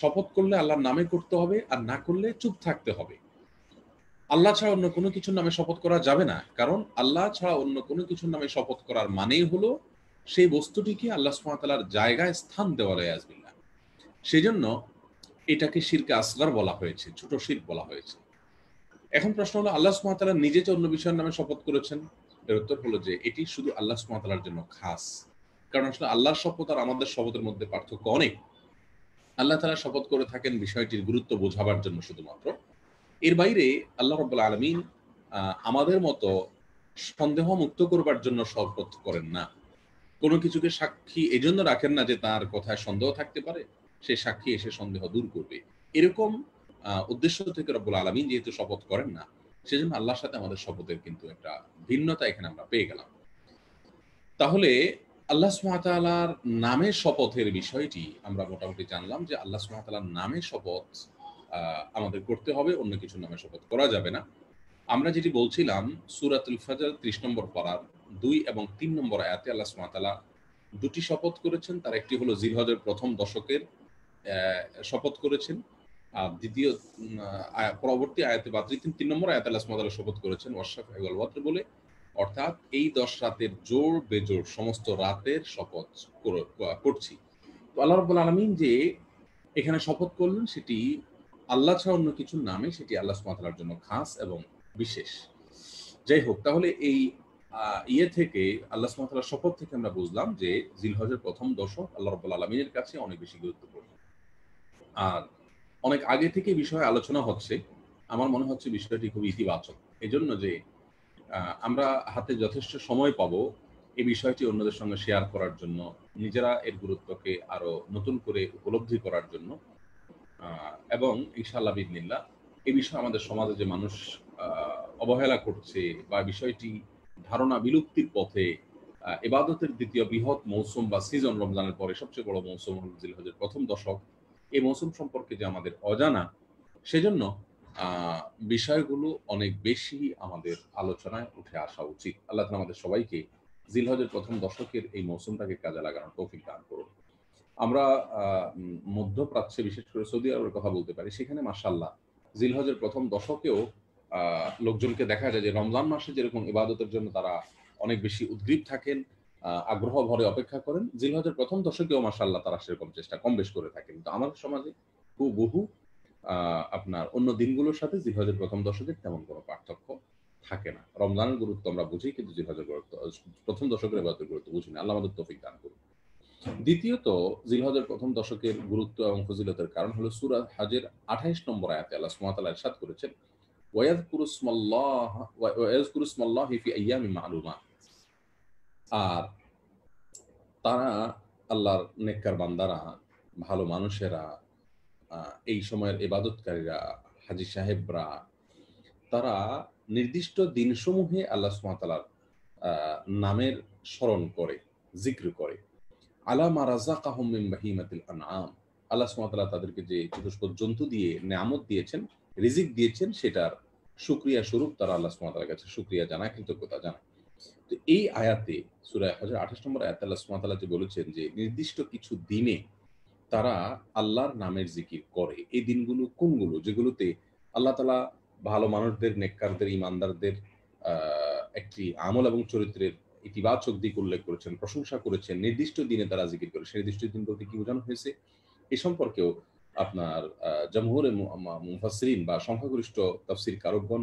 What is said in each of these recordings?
শপথ করলে আল্লাহর নামে করতে হবে, আর না করলে চুপ থাকতে হবে। আল্লাহ ছাড়া অন্য কোনো কিছুর নামে শপথ করা যাবে না, কারণ আল্লাহ ছাড়া অন্য কোনো কিছুর নামে শপথ করার মানেই হলো সেই বস্তুটিকে আল্লাহ সুবহানাহু ওয়া তাআলার জায়গায় স্থান দেওয়া, ইয়াজবিল্লাহ। সেজন্য এটাকে শিরকে আসগর বলা হয়েছে, ছোট শিরক বলা হয়েছে। এখন প্রশ্ন হলো, আল্লাহ সুবহানাহু ওয়া তাআলা নিজে যে অন্য বিষয়ের নামে শপথ করেছেন, এর উত্তর হলো যে এটি শুধু আল্লাহ সুবহানাহু ওয়া তাআলার জন্য খাস। কারণ আসলে আল্লাহর শপথ আর আমাদের শপথের মধ্যে পার্থক্য অনেক। আল্লাহ তাআলা শপথ করে থাকেন বিষয়টির গুরুত্ব বোঝাবার জন্য শুধুমাত্র। এর বাইরে আল্লাহ রাব্বুল আলামিন আমাদের মতো সন্দেহ মুক্ত করবার জন্য শপথ করেন না। কোনো কিছুকে সাক্ষী এজন্য রাখেন না যে তার কথায় সন্দেহ থাকতে পারে, সে সাক্ষী এসে সন্দেহ দূর করবে। এরকম উদ্দেশ্য থেকে রব্বুল আলামিন যেহেতু শপথ করেন না, সেজন্য আল্লাহর সাথে আমাদের শপথের কিন্তু একটা ভিন্নতা এখানে আমরা পেয়ে গেলাম। তাহলে আল্লাহ সুবহানাহু ওয়া তাআলার নামে শপথের বিষয়টি আমরা মোটামুটি জানলাম যে আল্লাহ সুবহানাহু ওয়া তাআলার নামে শপথ আমাদের করতে হবে, অন্য কিছুর নামে শপথ করা যাবে না। আমরা যেটি বলছিলাম সূরাতুল ফজর ৩০ নম্বর পারার ২ এবং ৩ নম্বর আয়াতে আল্লাহ সুবহানাহু ওয়া তাআলা দুটি শপথ করেছেন। তার একটি হলো জিলহজের প্রথম দশকের শপথ করেছেন। আর দ্বিতীয় পরবর্তী আয়াতে বা ৩ নম্বর আয়াতে আল্লাহ সুবহানাহু ওয়া তাআলা শপথ করেছেন ওয়াশ-শাফি ওয়াল ওয়াতর বলে, অর্থাৎ এই ১০ রাতের জোড় বেজোড় সমস্ত রাতের শপথ করছি। তো আল্লাহ রাব্বুল আলামিন যে এখানে শপথ করলেন, সেটি আল্লাহ ছাড়া অন্য কিছুর নামে, সেটি আল্লাহ সুবহানাহু ওয়া তাআলার জন্য খাস এবং বিশেষ। যাই হোক, তাহলে এই থেকে আল্লাহ সুবহানাহু ওয়া তাআলার শপথ থেকে আমরা বুঝলাম যে জিলহজের প্রথম দশক আল্লাহ রাব্বুল আলামিনের কাছে অনেক বেশি গুরুত্বপূর্ণ। আর অনেক আগে থেকে বিষয়ে আলোচনা হচ্ছে। আমার মনে হচ্ছে বিষয়টি খুবই ইতিবাচক। এজন্য যে আমরা হাতে যথেষ্ট সময় পাবো এই বিষয়টি অন্যদের সঙ্গে শেয়ার করার জন্য, নিজেরা এর গুরুত্বকে আরো নতুন করে উপলব্ধি করার জন্য। এবং ইনশাআল্লাহ বিইذনিল্লাহ এই বিষয়ে আমাদের সমাজে যে মানুষ অবহেলা করছে বা বিষয়টি ধারণা বিলুপ্তির পথে, ইবাদতের দ্বিতীয় বৃহৎ মৌসুম বা সিজন রমজানের পরে সবচেয়ে বড় মৌসুম হল জিলহজের প্রথম দশক। এই মৌসুম সম্পর্কে যে আমাদের অজানা, সেজন্য আ বিষয়গুলো অনেক বেশি আমাদের আলোচনায় উঠে আসা উচিত। আল্লাহ তাআলা আমাদের সবাইকে জিলহজের প্রথম দশকের এই মৌসুমটাকে কাজে লাগানোর তৌফিক দান করুন। আমরা আ মধ্যপ্রাচ্যে বিশেষ করে সৌদি আরবের কথা বলতে পারি। সেখানে মাশাআল্লাহ জিলহজের প্রথম দশকেও আ লোকজনকে দেখা যায় যে রমজান মাসে যেরকম ইবাদতের জন্য তারা অনেক বেশি উদগ্রীব থাকেন, আগ্রহ ভরে অপেক্ষা করেন। জিলহজের প্রথম দশকেও মাশাআল্লাহ তারা সেরকম চেষ্টা কম বেশ করে থাকেন। তো আমাদের সমাজে হুবহু আ আপনার অন্য দিনগুলোর সাথে জিলহজের প্রথম দশকের তেমন কোনো পার্থক্য থাকে না। রমজানের গুরুত্ব আমরা বুঝি, কিন্তু জিলহজের গুরুত্ব প্রথম দশকের ইবাদতের গুরুত্ব বুঝি না। আল্লাহ আমাদের তৌফিক দান করুন। দ্বিতীয়ত, জিলহজের প্রথম দশকের গুরুত্ব এবং ফজিলতের কারণ হলো সূরা হজের ২৮ নম্বর আয়াতে আল্লাহ সুবহানাহু ওয়া তাআলা ইরশাদ করেছেন, ওয়ায়াযকুরু ইসমাল্লাহি ফি আইয়ামিন মা'লুমাত। আর তারা, আল্লাহর নেককার বান্দারা, ভালো মানুষেরা, আ এই সময়ের ইবাদতকারীরা, হাজী সাহেবরা, তারা নির্দিষ্ট দিনসমূহে আল্লাহ সুবহানাহু ওয়া তাআলার আ নামের স্মরণ করে, জিক্র করে। আলা মা রাযাকাহুম মিন বাহিমাতিল আনআম। আল্লাহ সুবহানাহু ওয়া তাআলা তাদেরকে যে চতুষ্পদ জন্তু দিয়ে নেয়ামত দিয়েছেন, রিজিক দিয়েছেন, সেটার শুকরিয়া স্বরূপ তারা আল্লাহ সুবহানাহু ওয়া তাআলার কাছে শুকরিয়া জানায়, কৃতজ্ঞতা জানায়। তো এই আয়াতে, সূরা হজের ২৮ নম্বর আয়াতে আল্লাহ সুবহানাহু ওয়া তাআলা যে বলেছেন যে নির্দিষ্ট কিছু দিনে তারা আল্লাহর নামের জিকির করে। এই দিনগুলো কোনগুলো? যেগুলোতে আল্লাহ তাআলা ভালো মানুষদের, নেককারদের, ঈমানদারদের আ একটি আমল এবং চরিত্রের ইতিবাচক দিক উল্লেখ করেছেন, প্রশংসা করেছেন। নির্দিষ্ট দিনে তারা জিকির করে। সেই নির্দিষ্ট দিন বলতে কি বোঝানো হয়েছে? এ সম্পর্কেও আপনার জমহুরে মুফাসসিরিন বা সংখ্যাগরিষ্ঠ তাফসীর কারকগণ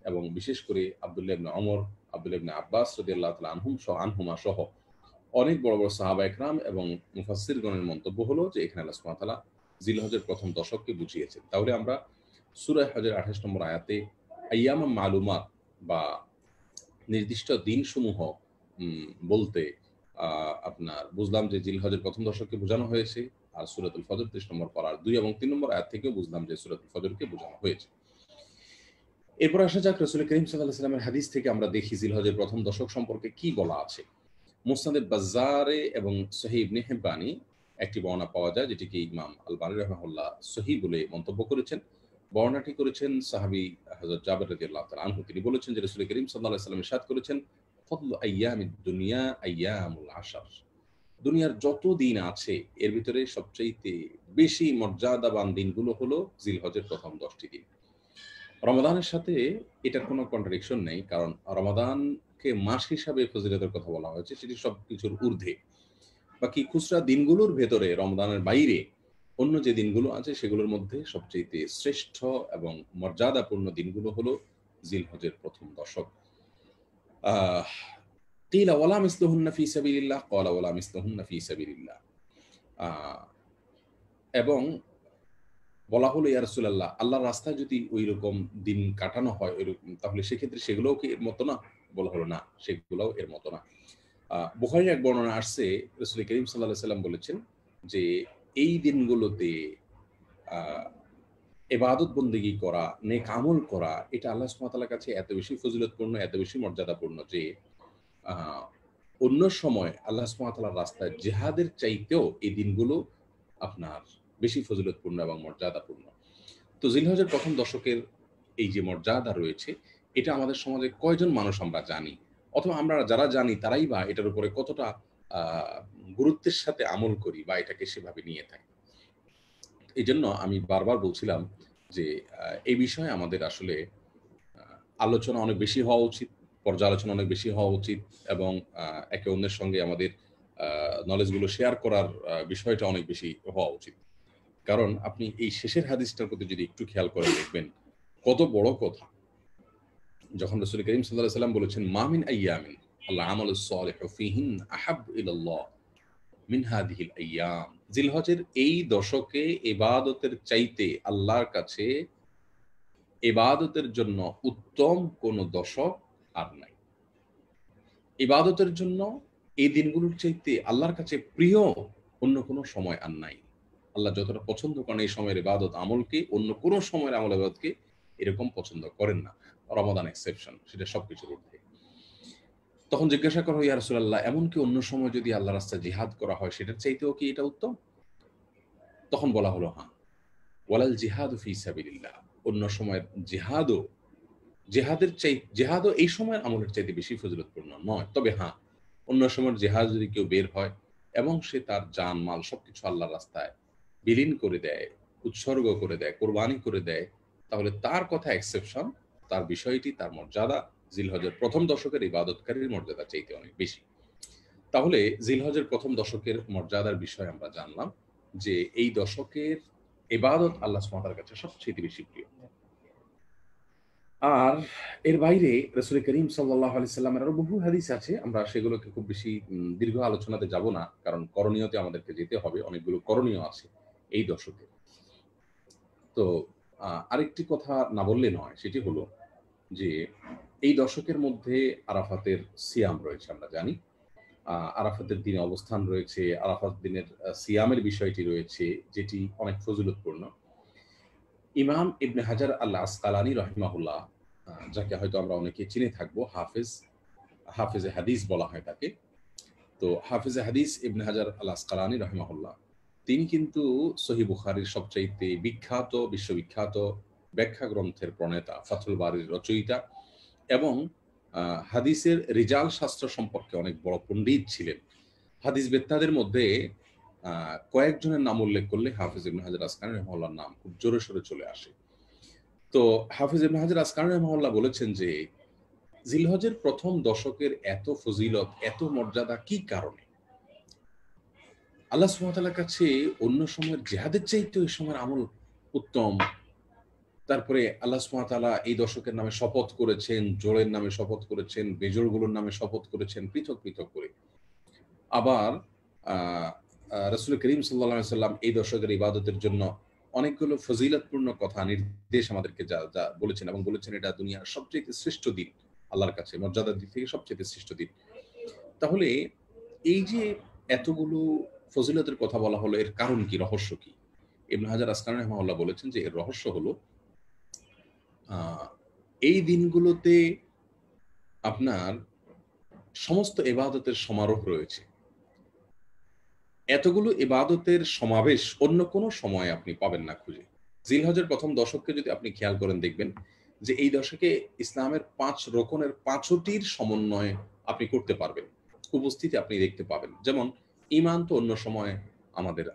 এবং বিশেষ করে আব্দুল্লাহ ইবনে ওমর, আব্দুল্লাহ ইবনে আব্বাস রাদিয়াল্লাহু তাআলা আনহুমা সহ অনেক বড়, বড় সাহাবা একরাম এবং মুফাসসিরগণের মন্তব্য হলো যে এখানে আল্লাহ সুবহানাহু ওয়া তাআলা জিলহজের প্রথম দশককে বুঝিয়েছেন। তাহলে আমরা সূরা হজের ২৮ নম্বর আয়াতে আইয়ামুম মালুমাত বা নির্দিষ্ট দিনসমূহ বলতে আ আপনার বুঝলাম যে জিলহজের প্রথম দশককে বোঝানো হয়েছে। আর সূরাতুল ফজর ৩০ নম্বর পারার ২ এবং ৩ নম্বর আয়াত থেকেও বুঝলাম যে সূরাতুল ফজরকে বোঝানো হয়েছে। এরপর আসা যাক রাসূল করিম সাল্লাল্লাহু আলাইহি ওয়াসাল্লামের হাদিস থেকে আমরা দেখি জিলহজের প্রথম দশক সম্পর্কে কি বলা আছে। মুসনাদে বাজ্জারে এবং সহিহ ইবনে হিব্বানি একটি বর্ণনা পাওয়া যায়, যেটিকে ইমাম আল-বানী রাহিমাহুল্লাহ সহিহ বলে মন্তব্য করেছেন। বর্ণনাটি করেছেন সাহাবী হযরত জাবের রাদিয়াল্লাহু তাআলা আনহু। তিনি বলেছেন যে রাসূল করিম সাল্লাল্লাহু আলাইহি ওয়াসাল্লাম ইরশাদ করেছেন, ফাদলু আইয়ামিদ দুনিয়া আইয়ামুল আশর। দুনিয়ার যত দিন আছে এর ভিতরে সবচাইতে বেশি মর্যাদাবান দিনগুলো হলো জিলহজের প্রথম 10টি দিন। রমাদানের সাথে এটার কোনো কন্ট্রাডিকশন নেই, কারণ রমাদানকে মাস হিসাবে ফজিলতের কথা বলা হয়েছে, সেটি সবকিছুর ঊর্ধ্বে। বাকি খুচরা দিনগুলোর ভেতরে রমজানের বাইরে অন্য যে দিনগুলো আছে সেগুলোর মধ্যে সবচেয়ে শ্রেষ্ঠ এবং মর্যাদাপূর্ণ দিনগুলো হলো জিলহজের প্রথম দশক। আহ কিলা ওয়ালা মিসলুহুন্না ফি সাবিলিল্লাহ ক্বালা ওয়ালা মিসলুহুন্না ফি সাবিলিল্লাহ। আহ, এবং বলা হলো ইয়া রাসূলুল্লাহ, আল্লাহর রাস্তায় যদি ওই রকম দিন কাটানো হয় ওইরকম, তাহলে সেক্ষেত্রে সেগুলোও কি এর মতো না? বলা হলো না, সেগুলোও এর মতো না। বুখারীর এক বর্ণনা আসছে, রাসূল করিম সাল্লাল্লাহু আলাইহি সাল্লাম বলেছেন যে এই দিনগুলোতে আহ ইবাদত বন্দেগী করা, নেক আমল করা, এটা আল্লাহ সুবহানাহু ওয়া তাআলার কাছে এত বেশি ফজিলতপূর্ণ, এত বেশি মর্যাদাপূর্ণ যে আহ অন্য সময় আল্লাহ সুবহানাহু ওয়া তাআলার রাস্তায় জিহাদের চাইতেও এই দিনগুলো আপনার বেশি ফজিলতপূর্ণ এবং মর্যাদাপূর্ণ। তো জিলহজের প্রথম দশকের এই যে মর্যাদা রয়েছে, এটা আমাদের সমাজে কয়জন মানুষ আমরা জানি, অথবা আমরা যারা জানি তারাই বা এটার উপরে কতটা গুরুত্বের সাথে আমল করি বা এটাকে সেভাবে নিয়ে থাকি। এই জন্য আমি বারবার বলছিলাম যে এই বিষয়ে আমাদের আসলে আলোচনা অনেক বেশি হওয়া উচিত, পর্যালোচনা অনেক বেশি হওয়া উচিত, এবং একে অন্যের সঙ্গে আমাদের নলেজগুলো শেয়ার করার বিষয়টা অনেক বেশি হওয়া উচিত। কারণ আপনি এই শেষের হাদিসটার প্রতি যদি একটু খেয়াল করে দেখবেন, কত বড় কথা। যখন রাসূল করিম সাল্লাল্লাহু আলাইহি ওয়াসাল্লাম বলেছেন, মা মিন আইয়ামিন আল আমালুস সালিহু ফীহিন আহাব ইলাল্লাহ মিন হাদিহিল আইয়াম। জিলহজের এই দশকে ইবাদতের চাইতে আল্লাহর কাছে ইবাদতের জন্য উত্তম কোন দশক আর নাই। ইবাদতের জন্য এই দিনগুলোর চাইতে আল্লাহর কাছে প্রিয় অন্য কোনো সময় আর নাই। আল্লাহ যতটা পছন্দ করেন এই সময়ের ইবাদত আমলকে, অন্য কোনো সময়ের আমল ইবাদতকে এরকম পছন্দ করেন না। রমাদান এক্সেপশন, সেটা সবকিছুর ঊর্ধ্বে। তখন জিজ্ঞাসা করা হয়, ইয়া রাসূলুল্লাহ, এমনকি অন্য সময় যদি আল্লাহর রাস্তায় জিহাদ করা হয় সেটার চাইতেও কি এটা উত্তম? তখন বলা হলো, হ্যাঁ, ওয়ালাল জিহাদু ফি সাবিলিল্লাহ। অন্য সময়ের জিহাদও, জিহাদও এই সময়ের আমলের চাইতে বেশি ফজিলতপূর্ণ নয়। তবে হ্যাঁ, অন্য সময়ের জিহাদ যদি কেউ বের হয় এবং সে তার জান মাল সবকিছু আল্লাহর রাস্তায় বিলীন করে দেয়, উৎসর্গ করে দেয়, কোরবানি করে দেয়, তাহলে তার কথা এক্সেপশন, তার বিষয়টি, তার মর্যাদা জিলহজের প্রথম দশকের ইবাদতকারীর মর্যাদা চাইতে অনেক বেশি। তাহলে জিলহজের প্রথম দশকের মর্যাদার বিষয়ে আমরা জানলাম যে এই দশকের ইবাদত আল্লাহ সুবহানাহু ওয়া তাআলার কাছে সবচেয়ে বেশি প্রিয়। আর এর বাইরে রাসূল করিম সাল্লাল্লাহু আলাইহি সাল্লামের আরো বহু হাদিস আছে। আমরা সেগুলোকে খুব বেশি দীর্ঘ আলোচনাতে যাব না। কারণ করণীয়তে আমাদেরকে যেতে হবে। অনেকগুলো করণীয় আছে এই দশকে। তো আরেকটি কথা না বললে নয়, সেটি হলো যে এই দশকের মধ্যে আরাফাতের সিয়াম রয়েছে, আমরা জানি। আরাফাতের দিনে অবস্থান রয়েছে, আরাফাত দিনের সিয়ামের বিষয়টি রয়েছে, যেটি অনেক ফজিলতপূর্ণ। ইমাম ইবনে হাজার আল আসকালানী রাহিমাহুল্লাহ, যাকে হয়তো আমরা অনেকে চিনে থাকবো, হাফেজে হাদিস বলা হয় তাকে। তো হাফেজে হাদিস ইবনে হাজার আল আসকালানী রাহিমাহুল্লাহ, তিনি কিন্তু সহিহ বুখারীর সবচাইতে বিখ্যাত, বিশ্ববিখ্যাত ব্যাখ্যা গ্রন্থের প্রণেতা, ফাথুল বারীর রচয়িতা, এবং হাদিসের রিজাল শাস্ত্র সম্পর্কে অনেক বড় পণ্ডিত ছিলেন। হাদিস বেত্তাদের মধ্যে কয়েকজনের নাম উল্লেখ করলে হাফিজ ইবনে হাজার আসকালানী রাহিমাহুল্লাহর নাম খুব জোরে সোরে চলে আসে। তো হাফিজ ইবনে হাজার আসকালানী রাহিমাহুল্লাহ বলেছেন যে জিলহজের প্রথম দশকের এত ফজিলত, এত মর্যাদা কি কারণে? আল্লাহ সুবহানাহু ওয়া তাআলার কাছে অন্য সময়ের জিহাদের চাইতে এই সময়ের আমল উত্তম। তারপরে আল্লাহ সুবহানাহু ওয়া তাআলা এই দশকের নামে শপথ করেছেন, জোড়ের নামে শপথ করেছেন, বেজোড়গুলোর নামে শপথ করেছেন পৃথক পৃথক করে। আবার রাসূল করিম সাল্লাল্লাহু আলাইহি সাল্লাম এই দশকের ইবাদতের জন্য অনেকগুলো ফজিলতপূর্ণ কথা, নির্দেশ আমাদেরকে যা যা বলেছেন, এবং বলেছেন এটা দুনিয়ার সবচেয়ে শ্রেষ্ঠ দিন, আল্লাহর কাছে মর্যাদার দিক থেকে সবচেয়ে শ্রেষ্ঠ দিন। তাহলে এই যে এতগুলো ফজিলতের কথা বলা হলো, এর কারণ কি, রহস্য কি? ইবনে হাজার আসকালানী রাহিমাহুল্লাহ বলেছেন যে এর রহস্য হলো এই দিনগুলোতে আপনার সমস্ত ইবাদতের সমারোহ রয়েছে। এতগুলো ইবাদতের সমাবেশ অন্য কোনো সময় আপনি পাবেন না খুঁজে। জিলহজের প্রথম দশককে যদি আপনি খেয়াল করেন, দেখবেন যে এই দশকে ইসলামের ৫ রোকনের ৫টির সমন্বয় আপনি করতে পারবেন, উপস্থিতি আপনি দেখতে পাবেন। যেমন ঈমান তো অন্য সময় আমাদের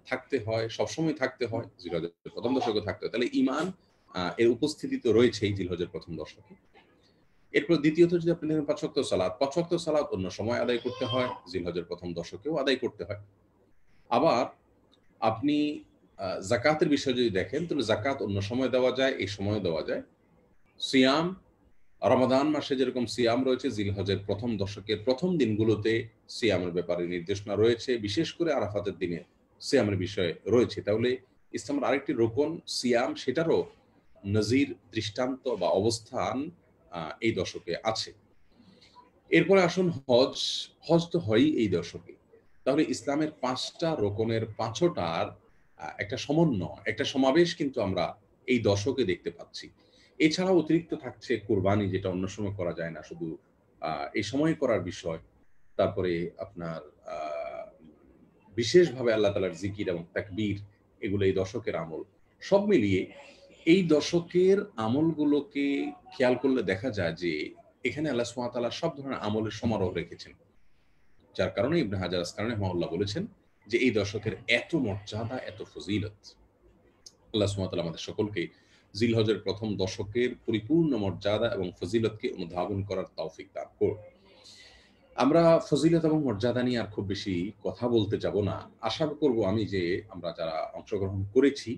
থাকতে হয়, সবসময় থাকতে হয়, জিলহজের প্রথম দশকে থাকতে হয়। তাহলে ঈমান এর উপস্থিতি তো রয়েছেই জিলহজের প্রথম দশকে। এরপর দ্বিতীয়ত যদি আপনি দেখেন ৫ ওয়াক্ত সালাত। ৫ ওয়াক্ত সালাত অন্য সময় আদায় করতে হয়, জিলহজের প্রথম দশকেও আদায় করতে হয়। আবার আপনি যাকাতের বিষয়ে যদি দেখেন, তাহলে যাকাত অন্য সময় দেওয়া যায়, এই সময়ও দেওয়া যায়। সিয়াম, রমাদান মাসে যেরকম সিয়াম রয়েছে, জিলহজের প্রথম দশকের প্রথম দিনগুলোতে সিয়ামের ব্যাপারে নির্দেশনা রয়েছে। বিশেষ করে আরাফাতের দিনে সিয়ামের বিষয়ে রয়েছে। তাহলে ইসলামের আরেকটি রোকন সিয়াম, সেটারও নজির, দৃষ্টান্ত বা অবস্থান এই দশকে আছে। এরপরে আসুন হজ। হজ তো হয়ই এই দশকে। তাহলে ইসলামের ৫টা রোকনের ৫টার একটা সমন্বয়, একটা সমাবেশ কিন্তু আমরা এই দশকে দেখতে পাচ্ছি। এছাড়াও অতিরিক্ত থাকছে কোরবানি, যেটা অন্য সময় করা যায় না, শুধু এই সময় করার বিষয়। তারপরে আপনার আ বিশেষভাবে আল্লাহ তাআলার জিকির এবং তাকবীর, এগুলো এই দশকের আমল। সব মিলিয়ে এই দশকের আমলগুলোকে খেয়াল করলে দেখা যায় যে এখানে আল্লাহ সুবহানাহু ওয়া তাআলা সব ধরনের আমলের সমারোহ রেখেছেন। যার কারণে ইবনে হাজার আসকালানী রাহিমাহুল্লাহ বলেছেন যে এই দশকের এত মর্যাদা, এত ফজিলত। আল্লাহ সুবহানাহু ওয়া তাআলা আমাদের সকলকে জিলহজের প্রথম দশকের পরিপূর্ণ মর্যাদা এবং ফজিলতকে অনুধাবন করার তৌফিক দান করুন। আমরা ফজিলত এবং মর্যাদা নিয়ে আর খুব বেশি কথা বলতে যাব না। আশা করব আমি যে আমরা যারা অংশগ্রহণ করেছি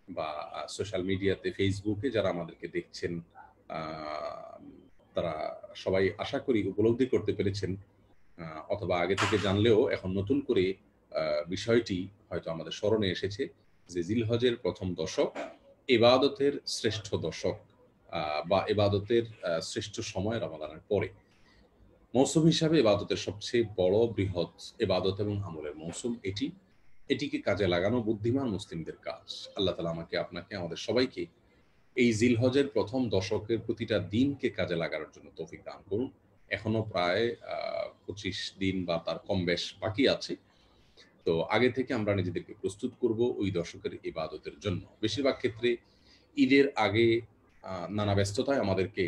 বা সোশ্যাল মিডিয়াতে, ফেসবুকে যারা আমাদেরকে দেখছেন, আ তারা সবাই আশা করি উপলব্ধি করতে পেরেছেন, অথবা আগে থেকে জানলেও এখন নতুন করে আ বিষয়টি হয়তো আমাদের স্মরণে এসেছে যে জিলহজের প্রথম দশক ইবাদতের শ্রেষ্ঠ দশক, আ বা ইবাদতের শ্রেষ্ঠ সময় রমাদানের পরে। মৌসুম হিসাবে ইবাদতের সবচেয়ে বড় বৃহৎ ইবাদত এবং আমলের মৌসুম এটি। এটিকে কাজে লাগানো বুদ্ধিমান মুসলিমদের কাজ। আল্লাহ তাআলা আমাকে, আপনাকে, আমাদের সবাইকে এই জিলহজের প্রথম দশকের প্রতিটা দিনকে কাজে লাগানোর জন্য তৌফিক দান করুন। এখনো প্রায় ২৫ দিন বা তার কম বেশ বাকি আছে। তো আগে থেকে আমরা নিজেদেরকে প্রস্তুত করব ওই দশকের ইবাদতের জন্য। বেশিরভাগ ক্ষেত্রে ঈদের আগে নানা ব্যস্ততায় আমাদেরকে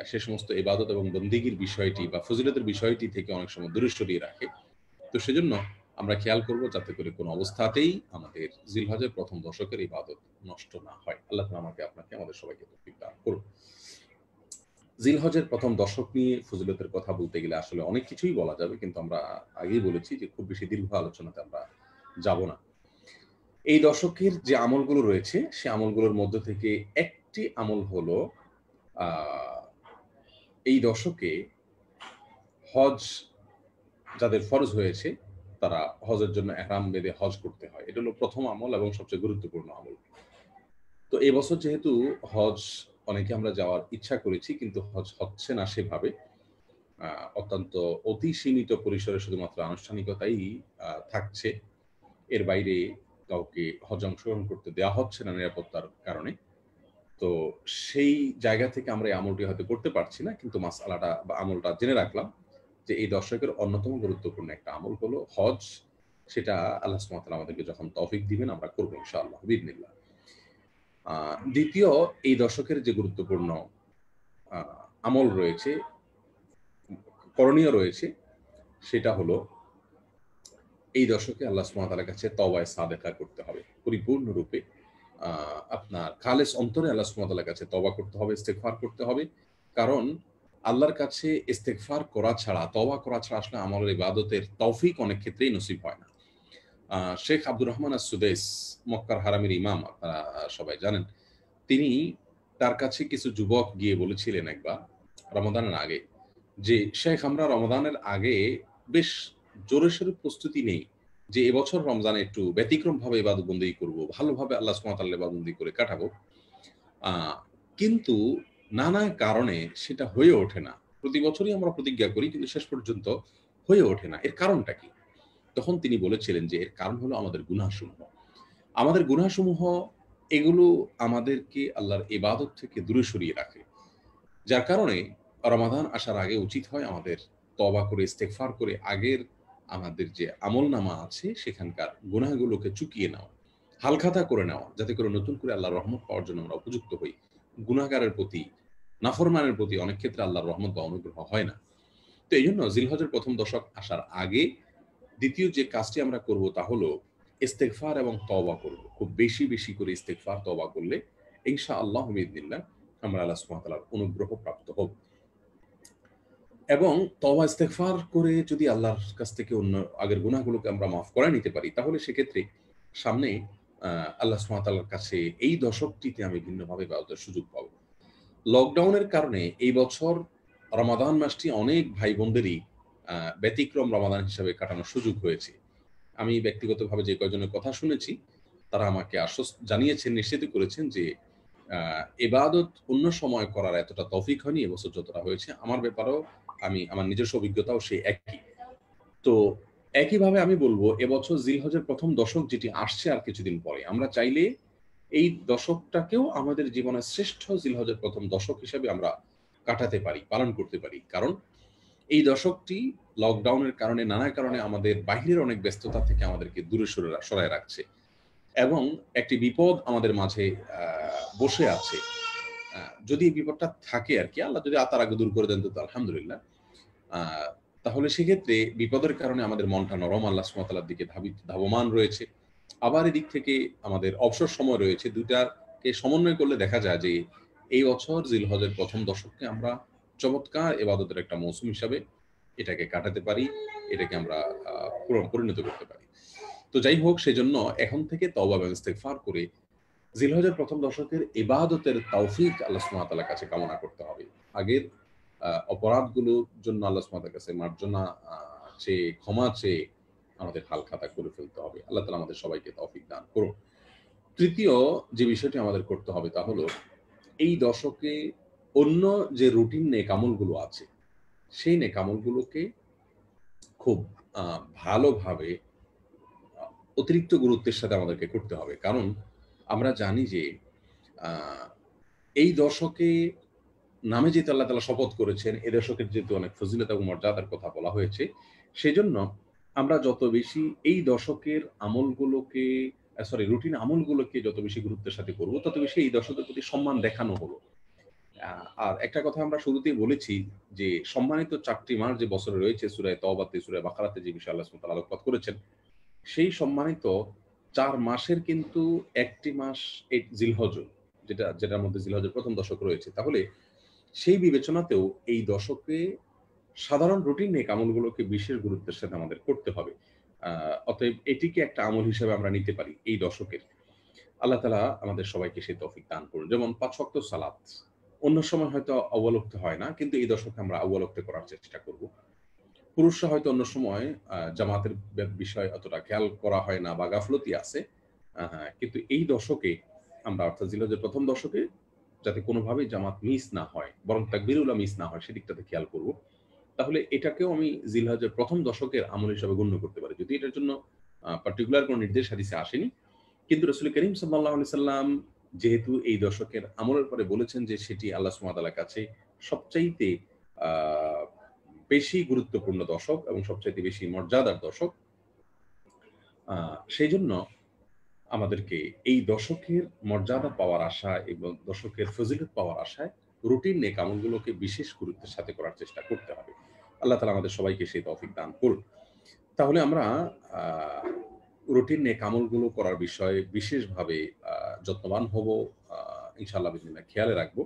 সে সমস্ত ইবাদত এবং বন্দেগীর বিষয়টি বা ফজিলতের বিষয়টি থেকে অনেক সময় দূরে সরিয়ে রাখে। তো সেজন্য আমরা খেয়াল করব যাতে করে কোনো অবস্থাতেই আমাদের জিলহজের প্রথম দশকের ইবাদত নষ্ট না হয়। আল্লাহ তাআলা আমাকে, আপনাকে, আমাদের সবাইকে তৌফিক দান করুন। জিলহজের প্রথম দশক নিয়ে ফজিলতের কথা বলতে গেলে আসলে অনেক কিছুই বলা যাবে, কিন্তু আমরা আগেই বলেছি যে খুব বেশি দীর্ঘ আলোচনাতে আমরা যাব না। এই দশকের যে আমলগুলো রয়েছে, সে আমলগুলোর মধ্য থেকে একটি আমল হলো আ এই দশকে হজ যাদের ফরজ হয়েছে, তারা হজের জন্য এহরাম বেঁধে হজ করতে হয়। এটা হলো প্রথম আমল এবং সবচেয়ে গুরুত্বপূর্ণ আমল। তো এবছর যেহেতু হজ অনেকে আমরা যাওয়ার ইচ্ছা করেছি, কিন্তু হজ হচ্ছে না সেভাবে। আ অত্যন্ত অতি সীমিত পরিসরে শুধুমাত্র আনুষ্ঠানিকতাই থাকছে। এর বাইরে কাউকে হজে অংশগ্রহণ করতে দেয়া হচ্ছে না নিরাপত্তার কারণে। তো সেই জায়গা থেকে আমরা এই আমলটি হয়তো করতে পারছি না। কিন্তু মাসআলাটা বা আমলটা জেনে রাখলাম যে এই দশকের অন্যতম গুরুত্বপূর্ণ একটা আমল হলো হজ। সেটা আল্লাহ সুবহানাহু ওয়া তাআলা আমাদেরকে যখন তৌফিক দিবেন আমরা করব ইনশাআল্লাহ বিইذনিল্লাহ। আ দ্বিতীয়, এই দশকের যে গুরুত্বপূর্ণ আ আমল রয়েছে, করণীয় রয়েছে, সেটা হলো এই দশকে আল্লাহ সুবহানাহু ওয়া তাআলার কাছে তওবায়ে সাদেকা করতে হবে। পরিপূর্ণরূপে আ আপনার খালেস অন্তরে আল্লাহ সুবহানাহু ওয়া তাআলার কাছে তওবা করতে হবে, ইস্তেগফার করতে হবে। কারণ আল্লাহর কাছে ইস্তেগফার করা ছাড়া, তওবা করা ছাড়া আসলে আমলের ইবাদতের তৌফিক অনেক ক্ষেত্রেই নসিব হয় না। আ শেখ আব্দুর রহমান আস-সুদাইস, মক্কার হারামের ইমাম, আপনারা সবাই জানেন। তিনি, তার কাছে কিছু যুবক গিয়ে বলেছিলেন একবার রমাদানের আগে যে, "শেখ, আমরা রমাদানের আগে বেশ জোরে-সোরে প্রস্তুতি নেই যে এবছর রমজানে একটু ব্যতিক্রমভাবে ইবাদত-বন্দেগী করব। ভালোভাবে আল্লাহ সুবহানাহু ওয়া তাআলার ইবাদত-বন্দেগী করে কাটাবো। আ কিন্তু নানা কারণে সেটা হয়ে ওঠে না। প্রতি বছরই আমরা প্রতিজ্ঞা করি, কিন্তু শেষ পর্যন্ত হয়ে ওঠে না। এর কারণটা কি?" তখন তিনি বলেছিলেন যে, "এর কারণ হলো আমাদের গুনাহসমূহ। আমাদের গুনাহসমূহ, এগুলো আমাদেরকে আল্লাহর ইবাদত থেকে দূরে সরিয়ে রাখে। যার কারণে রমাদান আসার আগে উচিত হয় আমাদের তওবা করে, ইস্তেগফার করে আগের আমাদের যে আমলনামা আছে সেখানকার গুনাহগুলোকে চুকিয়ে নেওয়া, হালখাতা করে নেওয়া, যাতে করে নতুন করে আল্লাহর রহমত পাওয়ার জন্য আমরা উপযুক্ত হই। গুনাহগারের প্রতি, নাফরমানের প্রতি অনেক ক্ষেত্রে আল্লাহর রহমত বা অনুগ্রহ হয় না। তো এইজন্য জিলহজের প্রথম দশক আসার আগে দ্বিতীয় যে কাজটি আমরা করব তা হলো ইস্তেগফার এবং তওবা করব। খুব বেশি বেশি করে ইস্তেগফার তওবা করলে ইনশাআল্লাহ বিইذনিল্লাহ আমরা আল্লাহ সুবহানাহু ওয়া তাআলার অনুগ্রহ প্রাপ্ত হব। এবং তওবা ইস্তেগফার করে যদি আল্লাহর কাছ থেকে অন্য আগের গুনাহগুলোকে আমরা মাফ করে নিতে পারি, তাহলে সেক্ষেত্রে সামনে আল্লাহ সুবহানাহু ওয়া তাআলার কাছে এই দশকটিতে আমি ভিন্নভাবে ইবাদতের সুযোগ পাবো। লকডাউনের কারণে এই বছর রমাদান মাসটি অনেক ভাই-বোনদেরই ব্যতিক্রম রমাদান হিসাবে কাটানোর সুযোগ হয়েছে। আমি ব্যক্তিগতভাবে যে কয়জনের কথা শুনেছি, তারা আমাকে জানিয়েছেন, নিশ্চিত করেছেন যে ইবাদত অন্য সময় করার এতটা তৌফিক হয়নি এবছর যতটা হয়েছে। আমার ব্যাপারেও আমার নিজস্ব অভিজ্ঞতাও সেই একই। তো একইভাবে আমি বলব এবছর জিলহজের ১ম দশক যেটি আসছে আর কিছুদিন পরে, আমরা চাইলে এই দশকটাকেও আমাদের জীবনের শ্রেষ্ঠ জিলহজের ১ম দশক হিসেবে আমরা কাটাতে পারি, পালন করতে পারি। কারণ এই দশকটি লকডাউনের কারণে, নানা কারণে আমাদের বাহিরের অনেক ব্যস্ততা থেকে আমাদেরকে দূরে সরায় রাখছে এবং একটি বিপদ আমাদের মাঝে বসে আছে। যদি এই বিপদটা থাকে আরকি, আল্লাহ যদি তার আগে দূর করে দেন তো আলহামদুলিল্লাহ। তাহলে সেক্ষেত্রে বিপদের কারণে আমাদের মনটা নরম, আল্লাহ সুবহানাহু ওয়া তাআলার দিকে ধাবমান রয়েছে। আবার এদিক থেকে আমাদের অবসর সময় রয়েছে। ২ টাকে সমন্বয় করলে দেখা যায় যে এই বছর জিলহজের ১ম দশককে আমরা চমৎকার ইবাদতের একটা মৌসুম হিসাবে এটাকে কাটাতে পারি, এটাকে আমরা পরিণত করতে পারি। তো যাই হোক, সেজন্য এখন থেকে তওবা এবং ইস্তেগফার করে জিলহজের ১ম দশকের ইবাদতের তৌফিক আল্লাহ সুবহানাহু ওয়া তাআলার কাছে কামনা করতে হবে। আগের অপরাধগুলোর জন্য আল্লাহ সুবহানাহু ওয়া তাআলার কাছে মার্জনা চেয়ে, ক্ষমা চেয়ে আমাদের হাল খাতা করে ফেলতে হবে। আল্লাহ তাআলা আমাদের সবাইকে তৌফিক দান করুন। তৃতীয় যে বিষয়টি আমাদের করতে হবে তা হলো এই দশকে অন্য যে রুটিন নেক আমলগুলো আছে, সেই নেক আমলগুলোকে খুব ভালোভাবে অতিরিক্ত গুরুত্বের সাথে আমাদেরকে করতে হবে। কারণ আমরা জানি যে আ এই দশকে নামে যেহেতু আল্লাহ তাআলা শপথ করেছেন, এ দশকের যেহেতু অনেক ফজিলত এবং মর্যাদার কথা বলা হয়েছে, সেজন্য আমরা যত বেশি এই দশকের আমলগুলোকে রুটিন আমলগুলোকে যত বেশি গুরুত্বের সাথে করব, তত বেশি এই দশকের প্রতি সম্মান দেখানো হলো। আর একটা কথা আমরা শুরুতেই বলেছি যে সম্মানিত ৪ টি মাস যে বছরে রয়েছে, সূরা তওবাতে, সূরা বাকারাতে যে বিষয়ে আল্লাহ সুবহানাহু ওয়া তাআলা আলোকপাত করেছেন, সেই সম্মানিত ৪ মাসের কিন্তু একটি মাস এই জিলহজ, যেটার মধ্যে জিলহজের ১ম দশক রয়েছে। তাহলে সেই বিবেচনাতেও এই দশকে সাধারণ রুটিন নেক আমলগুলোকে বিশেষ গুরুত্বের সাথে আমাদের করতে হবে। অতএব এটিকে একটা আমল হিসেবে আমরা নিতে পারি এই দশকের। আল্লাহ তাআলা আমাদের সবাইকে সেই তৌফিক দান করুন। যেমন ৫ ওয়াক্ত সালাত অন্য সময় হয়তো অবলোক্ত হয় না, কিন্তু এই দশকে আমরা অবলোক্ত করার চেষ্টা করব। পুরুষরা হয়তো অন্য সময় জামাতের বিষয় অতটা খেয়াল করা হয় না বা গাফলতি আছে। কিন্তু এই দশকে আমরা, অর্থাৎ জিলহজের ১ম দশকে যাতে কোনোভাবেই জামাত মিস না হয়, বরং তাকবীরুল্লাহ মিস না হয়, সেদিকটাতে খেয়াল করব। তাহলে এটাকেও আমি জিলহজের ১ম দশকের আমল হিসেবে গণ্য করতে পারি। যদি এটার জন্য পার্টিকুলার কোনো নির্দেশ হাদিসে আসেনি। কিন্তু রাসূল করিম সাল্লাল্লাহু আলাইহি সাল্লাম যেহেতু এই দশকের আমলের পরে বলেছেন যে সেটি আল্লাহ সুবহানাহু ওয়া তাআলার কাছে সবচাইতে আ বেশি গুরুত্বপূর্ণ দশক এবং সবচাইতে বেশি মর্যাদার দশক। সেজন্য আমাদেরকে এই দশকের মর্যাদা পাওয়ার আশায় এবং দশকের ফজিলত পাওয়ার আশায় রুটিন নেক আমলগুলোকে বিশেষ গুরুত্বের সাথে করার চেষ্টা করতে হবে। আল্লাহ তাআলা আমাদের সবাইকে সেই তৌফিক দান করুন। তাহলে আমরা আ রুটিন নেক আমলগুলো করার বিষয়ে বিশেষভাবে যত্নবান হব। আ ইনশাআল্লাহ বিইذনিল্লাহ খেয়ালে রাখবো।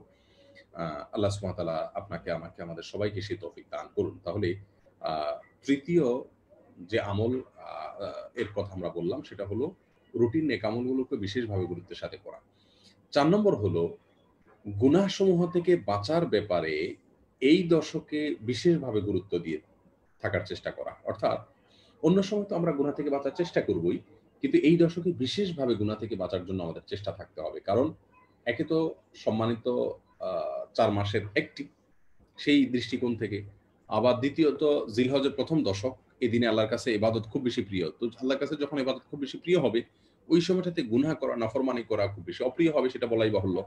আল্লাহ সুবহানাহু ওয়া তাআলা আপনাকে, আমাকে, আমাদের সবাইকে সেই তৌফিক দান করুন। তাহলে আ তৃতীয় যে আমল আ আ এর কথা আমরা বললাম সেটা হলো রুটিন নেক আমলগুলোকে বিশেষভাবে গুরুত্বের সাথে করা। ৪ নম্বর হলো গুনাহসমূহ থেকে বাঁচার ব্যাপারে এই দশকে বিশেষভাবে গুরুত্ব দিয়ে থাকার চেষ্টা করা। অর্থাৎ অন্য সময় তো আমরা গুনাহ থেকে বাঁচার চেষ্টা করবই। কিন্তু এই দশকে বিশেষভাবে গুনাহ থেকে বাঁচার জন্য আমাদের চেষ্টা থাকতে হবে। কারণ একে তো সম্মানিত আ ৪ মাসের একটি, সেই দৃষ্টিকোণ থেকে। আবার দ্বিতীয়ত জিলহজের ১ম দশক, এদিনে আল্লাহর কাছে ইবাদত খুব বেশি প্রিয়। তো আল্লাহর কাছে যখন ইবাদত খুব বেশি প্রিয় হবে, ওই সময়টাতে গুনাহ করা, নাফরমানি করা খুব বেশি অপ্রিয় হবে, সেটা বলাই বাহুল্য।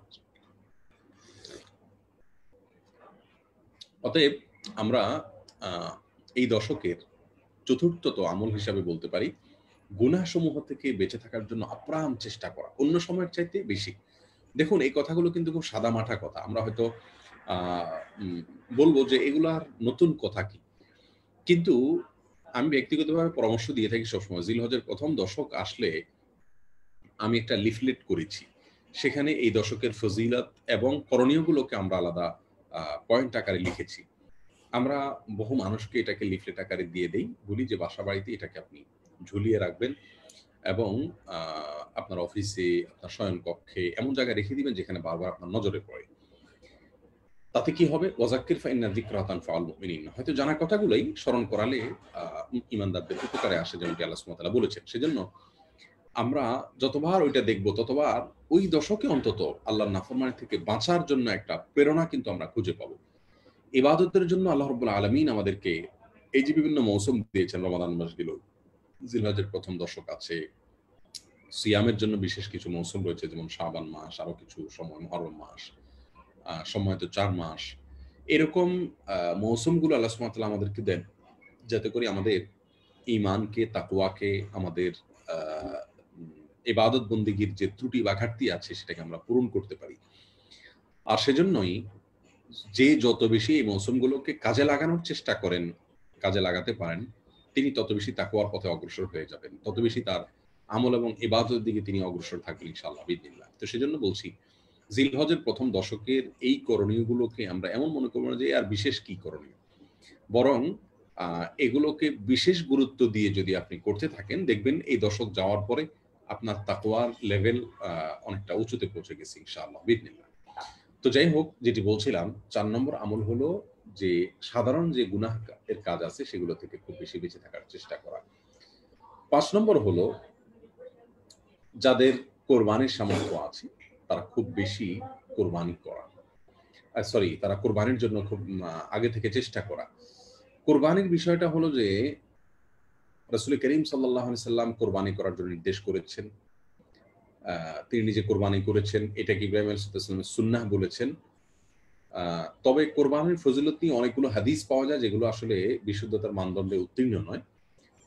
অতএব আমরা আ এই দশকের চতুর্থত আমল হিসাবে বলতে পারি, গুনাহসমূহ থেকে বেঁচে থাকার জন্য আপ্রাণ চেষ্টা করা। অন্য সময়ের চাইতে বেশি। দেখুন, এই কথাগুলো কিন্তু খুব সাদামাটা কথা। আমরা হয়তো আ উম বলব যে এগুলার নতুন কথা কি? কিন্তু আমি ব্যক্তিগতভাবে পরামর্শ দিয়ে থাকি সবসময়, জিলহজের প্রথম দশক আসলে আমি একটা লিফলেট করেছি। সেখানে এই দশকের ফজিলত এবং করণীয়গুলোকে আমরা আলাদা পয়েন্ট আকারে লিখেছি। আমরা বহু মানুষকে এটাকে লিফলেট আকারে দিয়ে দেই। বলি যে বাসাবাড়িতে এটাকে আপনি ঝুলিয়ে রাখবেন এবং আপনার অফিসে, আপনার শয়নকক্ষে এমন জায়গায় রেখে দিবেন যেখানে বারবার আপনার নজরে পড়ে। তাতে কি হবে? ওয়াজাক্কির ফাইন্না যিকরা তানফাউল মুমিনিন। হয়তো জানা কথাগুলোই স্মরণ করালে আ ঈমানদারদের উপকারে আসে, যেমনটি আল্লাহ সুবহানাহু ওয়া তাআলা বলেছেন। সেজন্য আমরা যতবার ওইটা দেখব ততবার ওই দশকে অন্তত আল্লাহর নাফরমানি থেকে বাঁচার জন্য একটা প্রেরণা কিন্তু আমরা খুঁজে পাবো। ইবাদতের জন্য আল্লাহ রাব্বুল আলামিন আমাদেরকে এই যে বিভিন্ন মৌসুম দিয়েছেন, রমাদান মাস গেল, জিলহজের প্রথম দশক আছে, সিয়ামের জন্য বিশেষ কিছু মৌসুম রয়েছে, যেমন শাবান মাস, আরো কিছু সময় মুহররম মাস, সম্মানিত ৪ মাস। এরকম মৌসুমগুলো আল্লাহ সুবহানাহু ওয়া তাআলা আমাদেরকে দেন যাতে করে আমাদের ঈমানকে, তাকওয়াকে, আমাদের আ ইবাদত বন্দেগীর যে ত্রুটি বা ঘাটতি আছে সেটাকে আমরা পূরণ করতে পারি। আর সেজন্যই যে যত বেশি এই মৌসুমগুলোকে কাজে লাগানোর চেষ্টা করেন, কাজে লাগাতে পারেন, তিনি তত বেশি তাকওয়ার পথে অগ্রসর হয়ে যাবেন। তত বেশি তার আমল এবং ইবাদতের দিকে তিনি অগ্রসর থাকবেন ইনশাআল্লাহ বিইذনিল্লাহ। তো সেজন্য বলছি, জিলহজের প্রথম দশকের এই করণীয়গুলোকে আমরা এমন মনে করব না যে আর বিশেষ কি করণীয়। বরং এগুলোকে বিশেষ গুরুত্ব দিয়ে যদি আপনি করতে থাকেন, দেখবেন এই দশক যাওয়ার পরে আপনার তাকওয়ার লেভেল অনেকটা উঁচুতে পৌঁছে গেছে ইনশাআল্লাহ বিইذনিল্লাহ। তো যাই হোক, যেটি বলছিলাম, ৪ নম্বর আমল হলো যে সাধারণ যে গুনাহ এর কাজ আছে সেগুলো থেকে খুব বেশি বেঁচে থাকার চেষ্টা করা। ৫ নম্বর হলো যাদের কোরবানির সামর্থ্য আছে তারা খুব বেশি কোরবানি করা। তারা কোরবানির জন্য খুব আগে থেকে চেষ্টা করা। কোরবানির বিষয়টা হলো যে রাসূল করিম সাল্লাল্লাহু আলাইহি সাল্লাম কোরবানি করার জন্য নির্দেশ করেছেন। তিনি নিজে কোরবানি করেছেন। এটাকে ইব্রাহিম আলাইহিস সালামের সুন্নাহ বলেছেন। তবে কোরবানির ফজিলত নিয়ে অনেকগুলো হাদিস পাওয়া যায় যেগুলো আসলে বিশুদ্ধতার মানদণ্ডে উত্তীর্ণ নয়।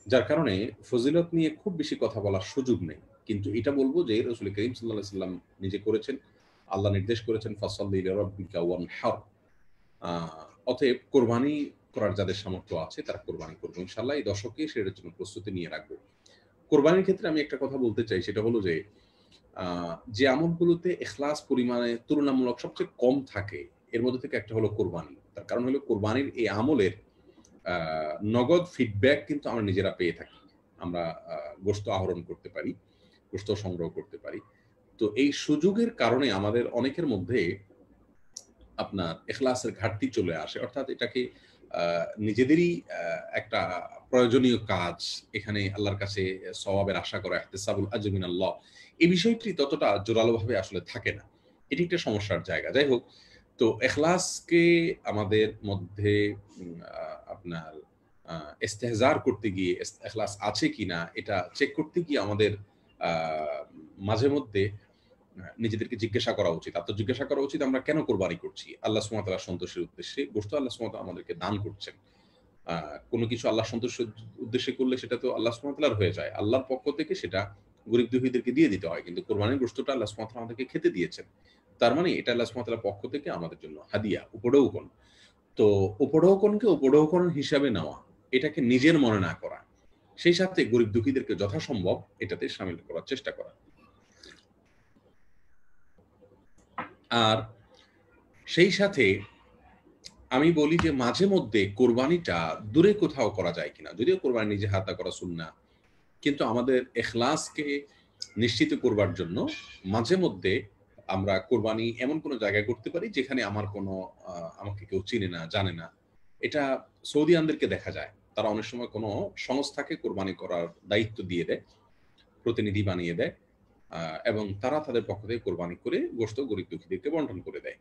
যার কারণে ফজিলত নিয়ে খুব বেশি কথা বলার সুযোগ নেই। কিন্তু এটা বলব যে রাসূল করিম সাল্লাল্লাহু আলাইহি সাল্লাম নিজে করেছেন। আল্লাহ নির্দেশ করেছেন ফাসাল্লি লিরাব্বিকা ওয়ানহার। আ অতএব কোরবানি করার যাদের সামর্থ্য আছে তারা কোরবানি করবে। ইনশাআল্লাহ এই দশকে সেটার জন্য প্রস্তুতি নিয়ে রাখবো। কোরবানির ক্ষেত্রে আমি একটা কথা বলতে চাই, সেটা হলো যে আ যে আমলগুলোতে ইখলাস পরিমাণে তুলনামূলক সবচেয়ে কম থাকে, এর মধ্যে থেকে একটা হলো কোরবানি। তার কারণ হলো কোরবানির এই আমলের আ নগদ ফিডব্যাক কিন্তু আমরা নিজেরা পেয়ে থাকি। আমরা গোশত আহরণ করতে পারি, গোশত সংগ্রহ করতে পারি। তো এই সুযোগের কারণে আমাদের অনেকের মধ্যে আপনার ইখলাসের ঘাটতি চলে আসে। অর্থাৎ এটাকে আ নিজেদেরই একটা প্রয়োজনীয় কাজ, এখানে আল্লাহর কাছে সওয়াবের আশা করা, ইহতিসাবুল আজর মিনাল্লাহ, এই বিষয়টি ততটা জোরালোভাবে আসলে থাকে না। এটি একটা সমস্যার জায়গা। যাই হোক, তো ইখলাসকে আমাদের মধ্যে আপনার আ ইস্তেহজার করতে গিয়ে ইখলাস আছে কিনা এটা চেক করতে গিয়ে আমাদের আ মাঝে মধ্যে নিজেদেরকে জিজ্ঞাসা করা উচিত। আত্মজিজ্ঞাসা করা উচিত, আমরা কেন কোরবানি করছি? আল্লাহ সুবহানাহু ওয়া তাআলার সন্তোষের উদ্দেশ্যে। গোশত আল্লাহ সুবহানাহু ওয়া তাআলা আমাদেরকে দান করছেন। আ কোন কিছু আল্লাহ সন্তোষের উদ্দেশ্যে করলে সেটা তো আল্লাহ সুবহানাহু ওয়া তাআলার হয়ে যায়। আল্লাহর পক্ষ থেকে সেটা গরীব দুঃখীদেরকে দিয়ে দিতে হয়। কিন্তু কোরবানির গোশতটা আল্লাহ সুবহানাহু ওয়া তাআলা আমাদেরকে খেতে দিয়েছেন। তার মানে এটা আল্লাহ সুবহানাহু ওয়া তাআলার পক্ষ থেকে আমাদের জন্য হাদিয়া, উপঢৌকন। তো উপঢৌকনকে উপঢৌকন হিসাবে নেওয়া, এটাকে নিজের মনে না করা। সেই সাথে গরীব দুঃখীদেরকে যথাসম্ভব এটাতে শামিল করার চেষ্টা করা। আর সেই সাথে আমি বলি যে মাঝে মধ্যে কোরবানিটা দূরে কোথাও করা যায় কিনা? যদিও কোরবানি নিজে হাতে করা সুন্নাহ। কিন্তু আমাদের ইখলাসকে নিশ্চিত করবার জন্য মাঝে মধ্যে আমরা কোরবানি এমন কোন জায়গায় করতে পারি যেখানে আমার কোনো আমাকে কেউ চিনে না, জানে না। এটা সৌদিয়ানদেরকে দেখা যায়। তারা অনেক সময় কোনো সংস্থাকে কোরবানি করার দায়িত্ব দিয়ে দেয়, প্রতিনিধি বানিয়ে দেয়। আ এবং তারা তাদের পক্ষ থেকে কোরবানি করে গোশত গরীব দুঃখীদেরকে বন্টন করে দেয়।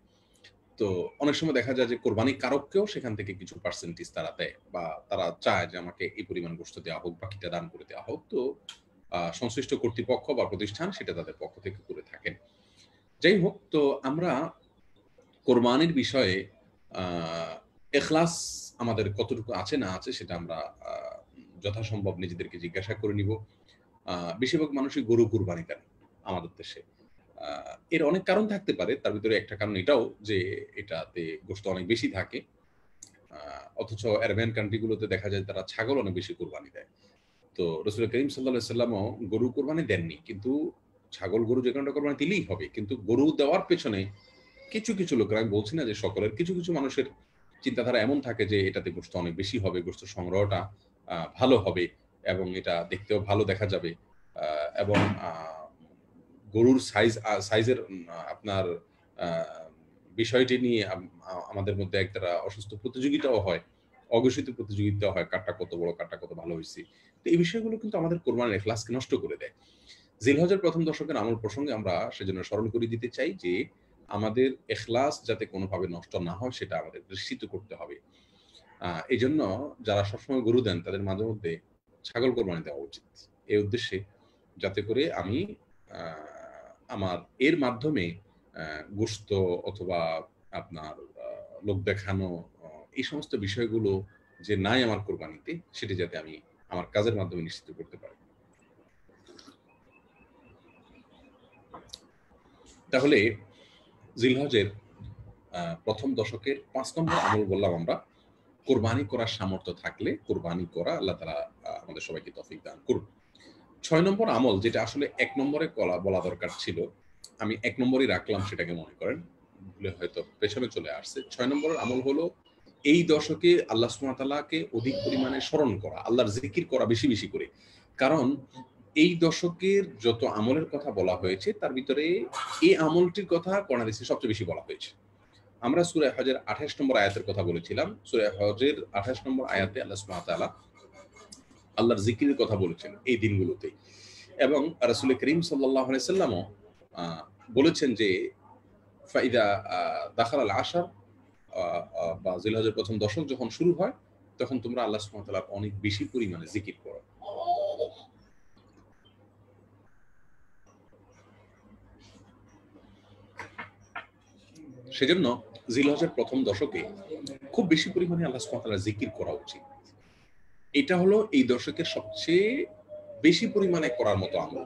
তো অনেক সময় দেখা যায় যে কোরবানি কারককেও সেখান থেকে কিছু পার্সেন্টেজ তারা দেয় বা তারা চায় যে আমাকে এই পরিমাণ গোশত দেওয়া হোক, বাকিটা দান করে দেওয়া হোক। তো সংশ্লিষ্ট কর্তৃপক্ষ বা প্রতিষ্ঠান সেটা তাদের পক্ষ থেকে করে থাকেন। যাই হোক, তো আমরা কোরবানির বিষয়ে আ ইখলাস আমাদের কতটুকু আছে না আছে সেটা আমরা আ যথাসম্ভব নিজেদেরকে জিজ্ঞাসা করে নিব। আ বেশিরভাগ মানুষই গরু কুরবানি দেন আমাদের দেশে। আ এর অনেক কারণ থাকতে পারে। তার ভিতরে একটা কারণ এটাও যে এটাতে গোশত অনেক বেশি থাকে। অথচ আরবিয়ান কান্ট্রিগুলোতে দেখা যায় তারা ছাগল অনেক বেশি কোরবানি দেয়। তো রাসূল করিম সাল্লাল্লাহু আলাইহি সাল্লামও গরু কোরবানি দেননি, কিন্তু ছাগল গরু যে কোনোটা কোরবানি দিলেই হবে। কিন্তু গরু দেওয়ার পেছনে কিছু কিছু লোকের, আমি বলছি না যে সকলের, কিছু কিছু মানুষের চিন্তাধারা এমন থাকে যে এটাতে গোশত অনেক বেশি হবে, গোশত সংগ্রহটা ভালো হবে এবং এটা দেখতেও ভালো দেখা যাবে। এবং গরুর সাইজের আপনার আ বিষয়টি নিয়ে আমাদের মধ্যে একটা অসুস্থ প্রতিযোগিতাও হয়। অঘোষিত প্রতিযোগিতা হয়, কাঠটা কত বড়, কাঠটা কত ভালো হইছে। তো এই বিষয়গুলো কিন্তু আমাদের কোরবানির ইখলাসকে নষ্ট করে দেয়। জিলহজের ১ম দশকের আমল প্রসঙ্গে আমরা সেজন্য স্মরণ করিয়ে দিতে চাই যে, আমাদের ইখলাস যাতে কোনোভাবে নষ্ট না হয় সেটা আমাদের নিশ্চিত করতে হবে। এজন্য যারা সবসময় গরু দেন তাদের মাঝে মধ্যে ছাগল কোরবানি দেওয়া উচিত। এই উদ্দেশ্যে, যাতে করে আমি আ আমার এর মাধ্যমে আ গোশত অথবা আপনার লোক দেখানো, অ এই সমস্ত বিষয়গুলো যে নাই আমার কোরবানিতে, সেটি যাতে আমি আমার কাজের মাধ্যমে নিশ্চিত করতে পারি। তাহলে জিলহজের ১ম দশকের ৫ নম্বর আমল বললাম আমরা, কোরবানি করার সামর্থ্য থাকলে কোরবানি করা। আল্লাহ তাআলা আমাদের সবাইকে তৌফিক দান করুন। ৬ নম্বর আমল, যেটা আসলে ১ নম্বরে বলা দরকার ছিল, আমি ১ নম্বরেই রাখলাম সেটাকে, মনে করেন ভুলে হয়তো পেছনে চলে আসছে। ৬ নম্বরের আমল হলো এই দশকে আল্লাহ সুবহানাহু ওয়া তাআলাকে অধিক পরিমাণে স্মরণ করা, আল্লাহর জিকির করা বেশি, বেশি করে। কারণ এই দশকের যত আমলের কথা বলা হয়েছে তার ভিতরে এই আমলটির কথা কোরআন হাদিসে সবচেয়ে বেশি বলা হয়েছে। আমরা সূরা হজের ২৮ নম্বর আয়াতের কথা বলেছিলাম। সূরা হজের ২৮ নম্বর আয়াতে আল্লাহ সুবহানাহু ওয়া তাআলা আল্লাহর জিকিরের কথা বলেছেন এই দিনগুলোতে। এবং রাসূল করিম সাল্লাল্লাহু আলাইহি সাল্লামও আ বলেছেন যে, ফাইদা দাখালাল আশার আ আ বা জিলহজের ১ম দশক যখন শুরু হয়, তখন তোমরা আল্লাহ সুবহানাহু ওয়া তাআলার অনেক বেশি পরিমাণে জিকির করো। সেজন্য জিলহজের ১ম দশকে খুব বেশি পরিমাণে আল্লাহ সুবহানাহু ওয়া তাআলার জিকির করা উচিত। এটা হলো এই দশকের সবচেয়ে বেশি পরিমাণে করার মতো আমল।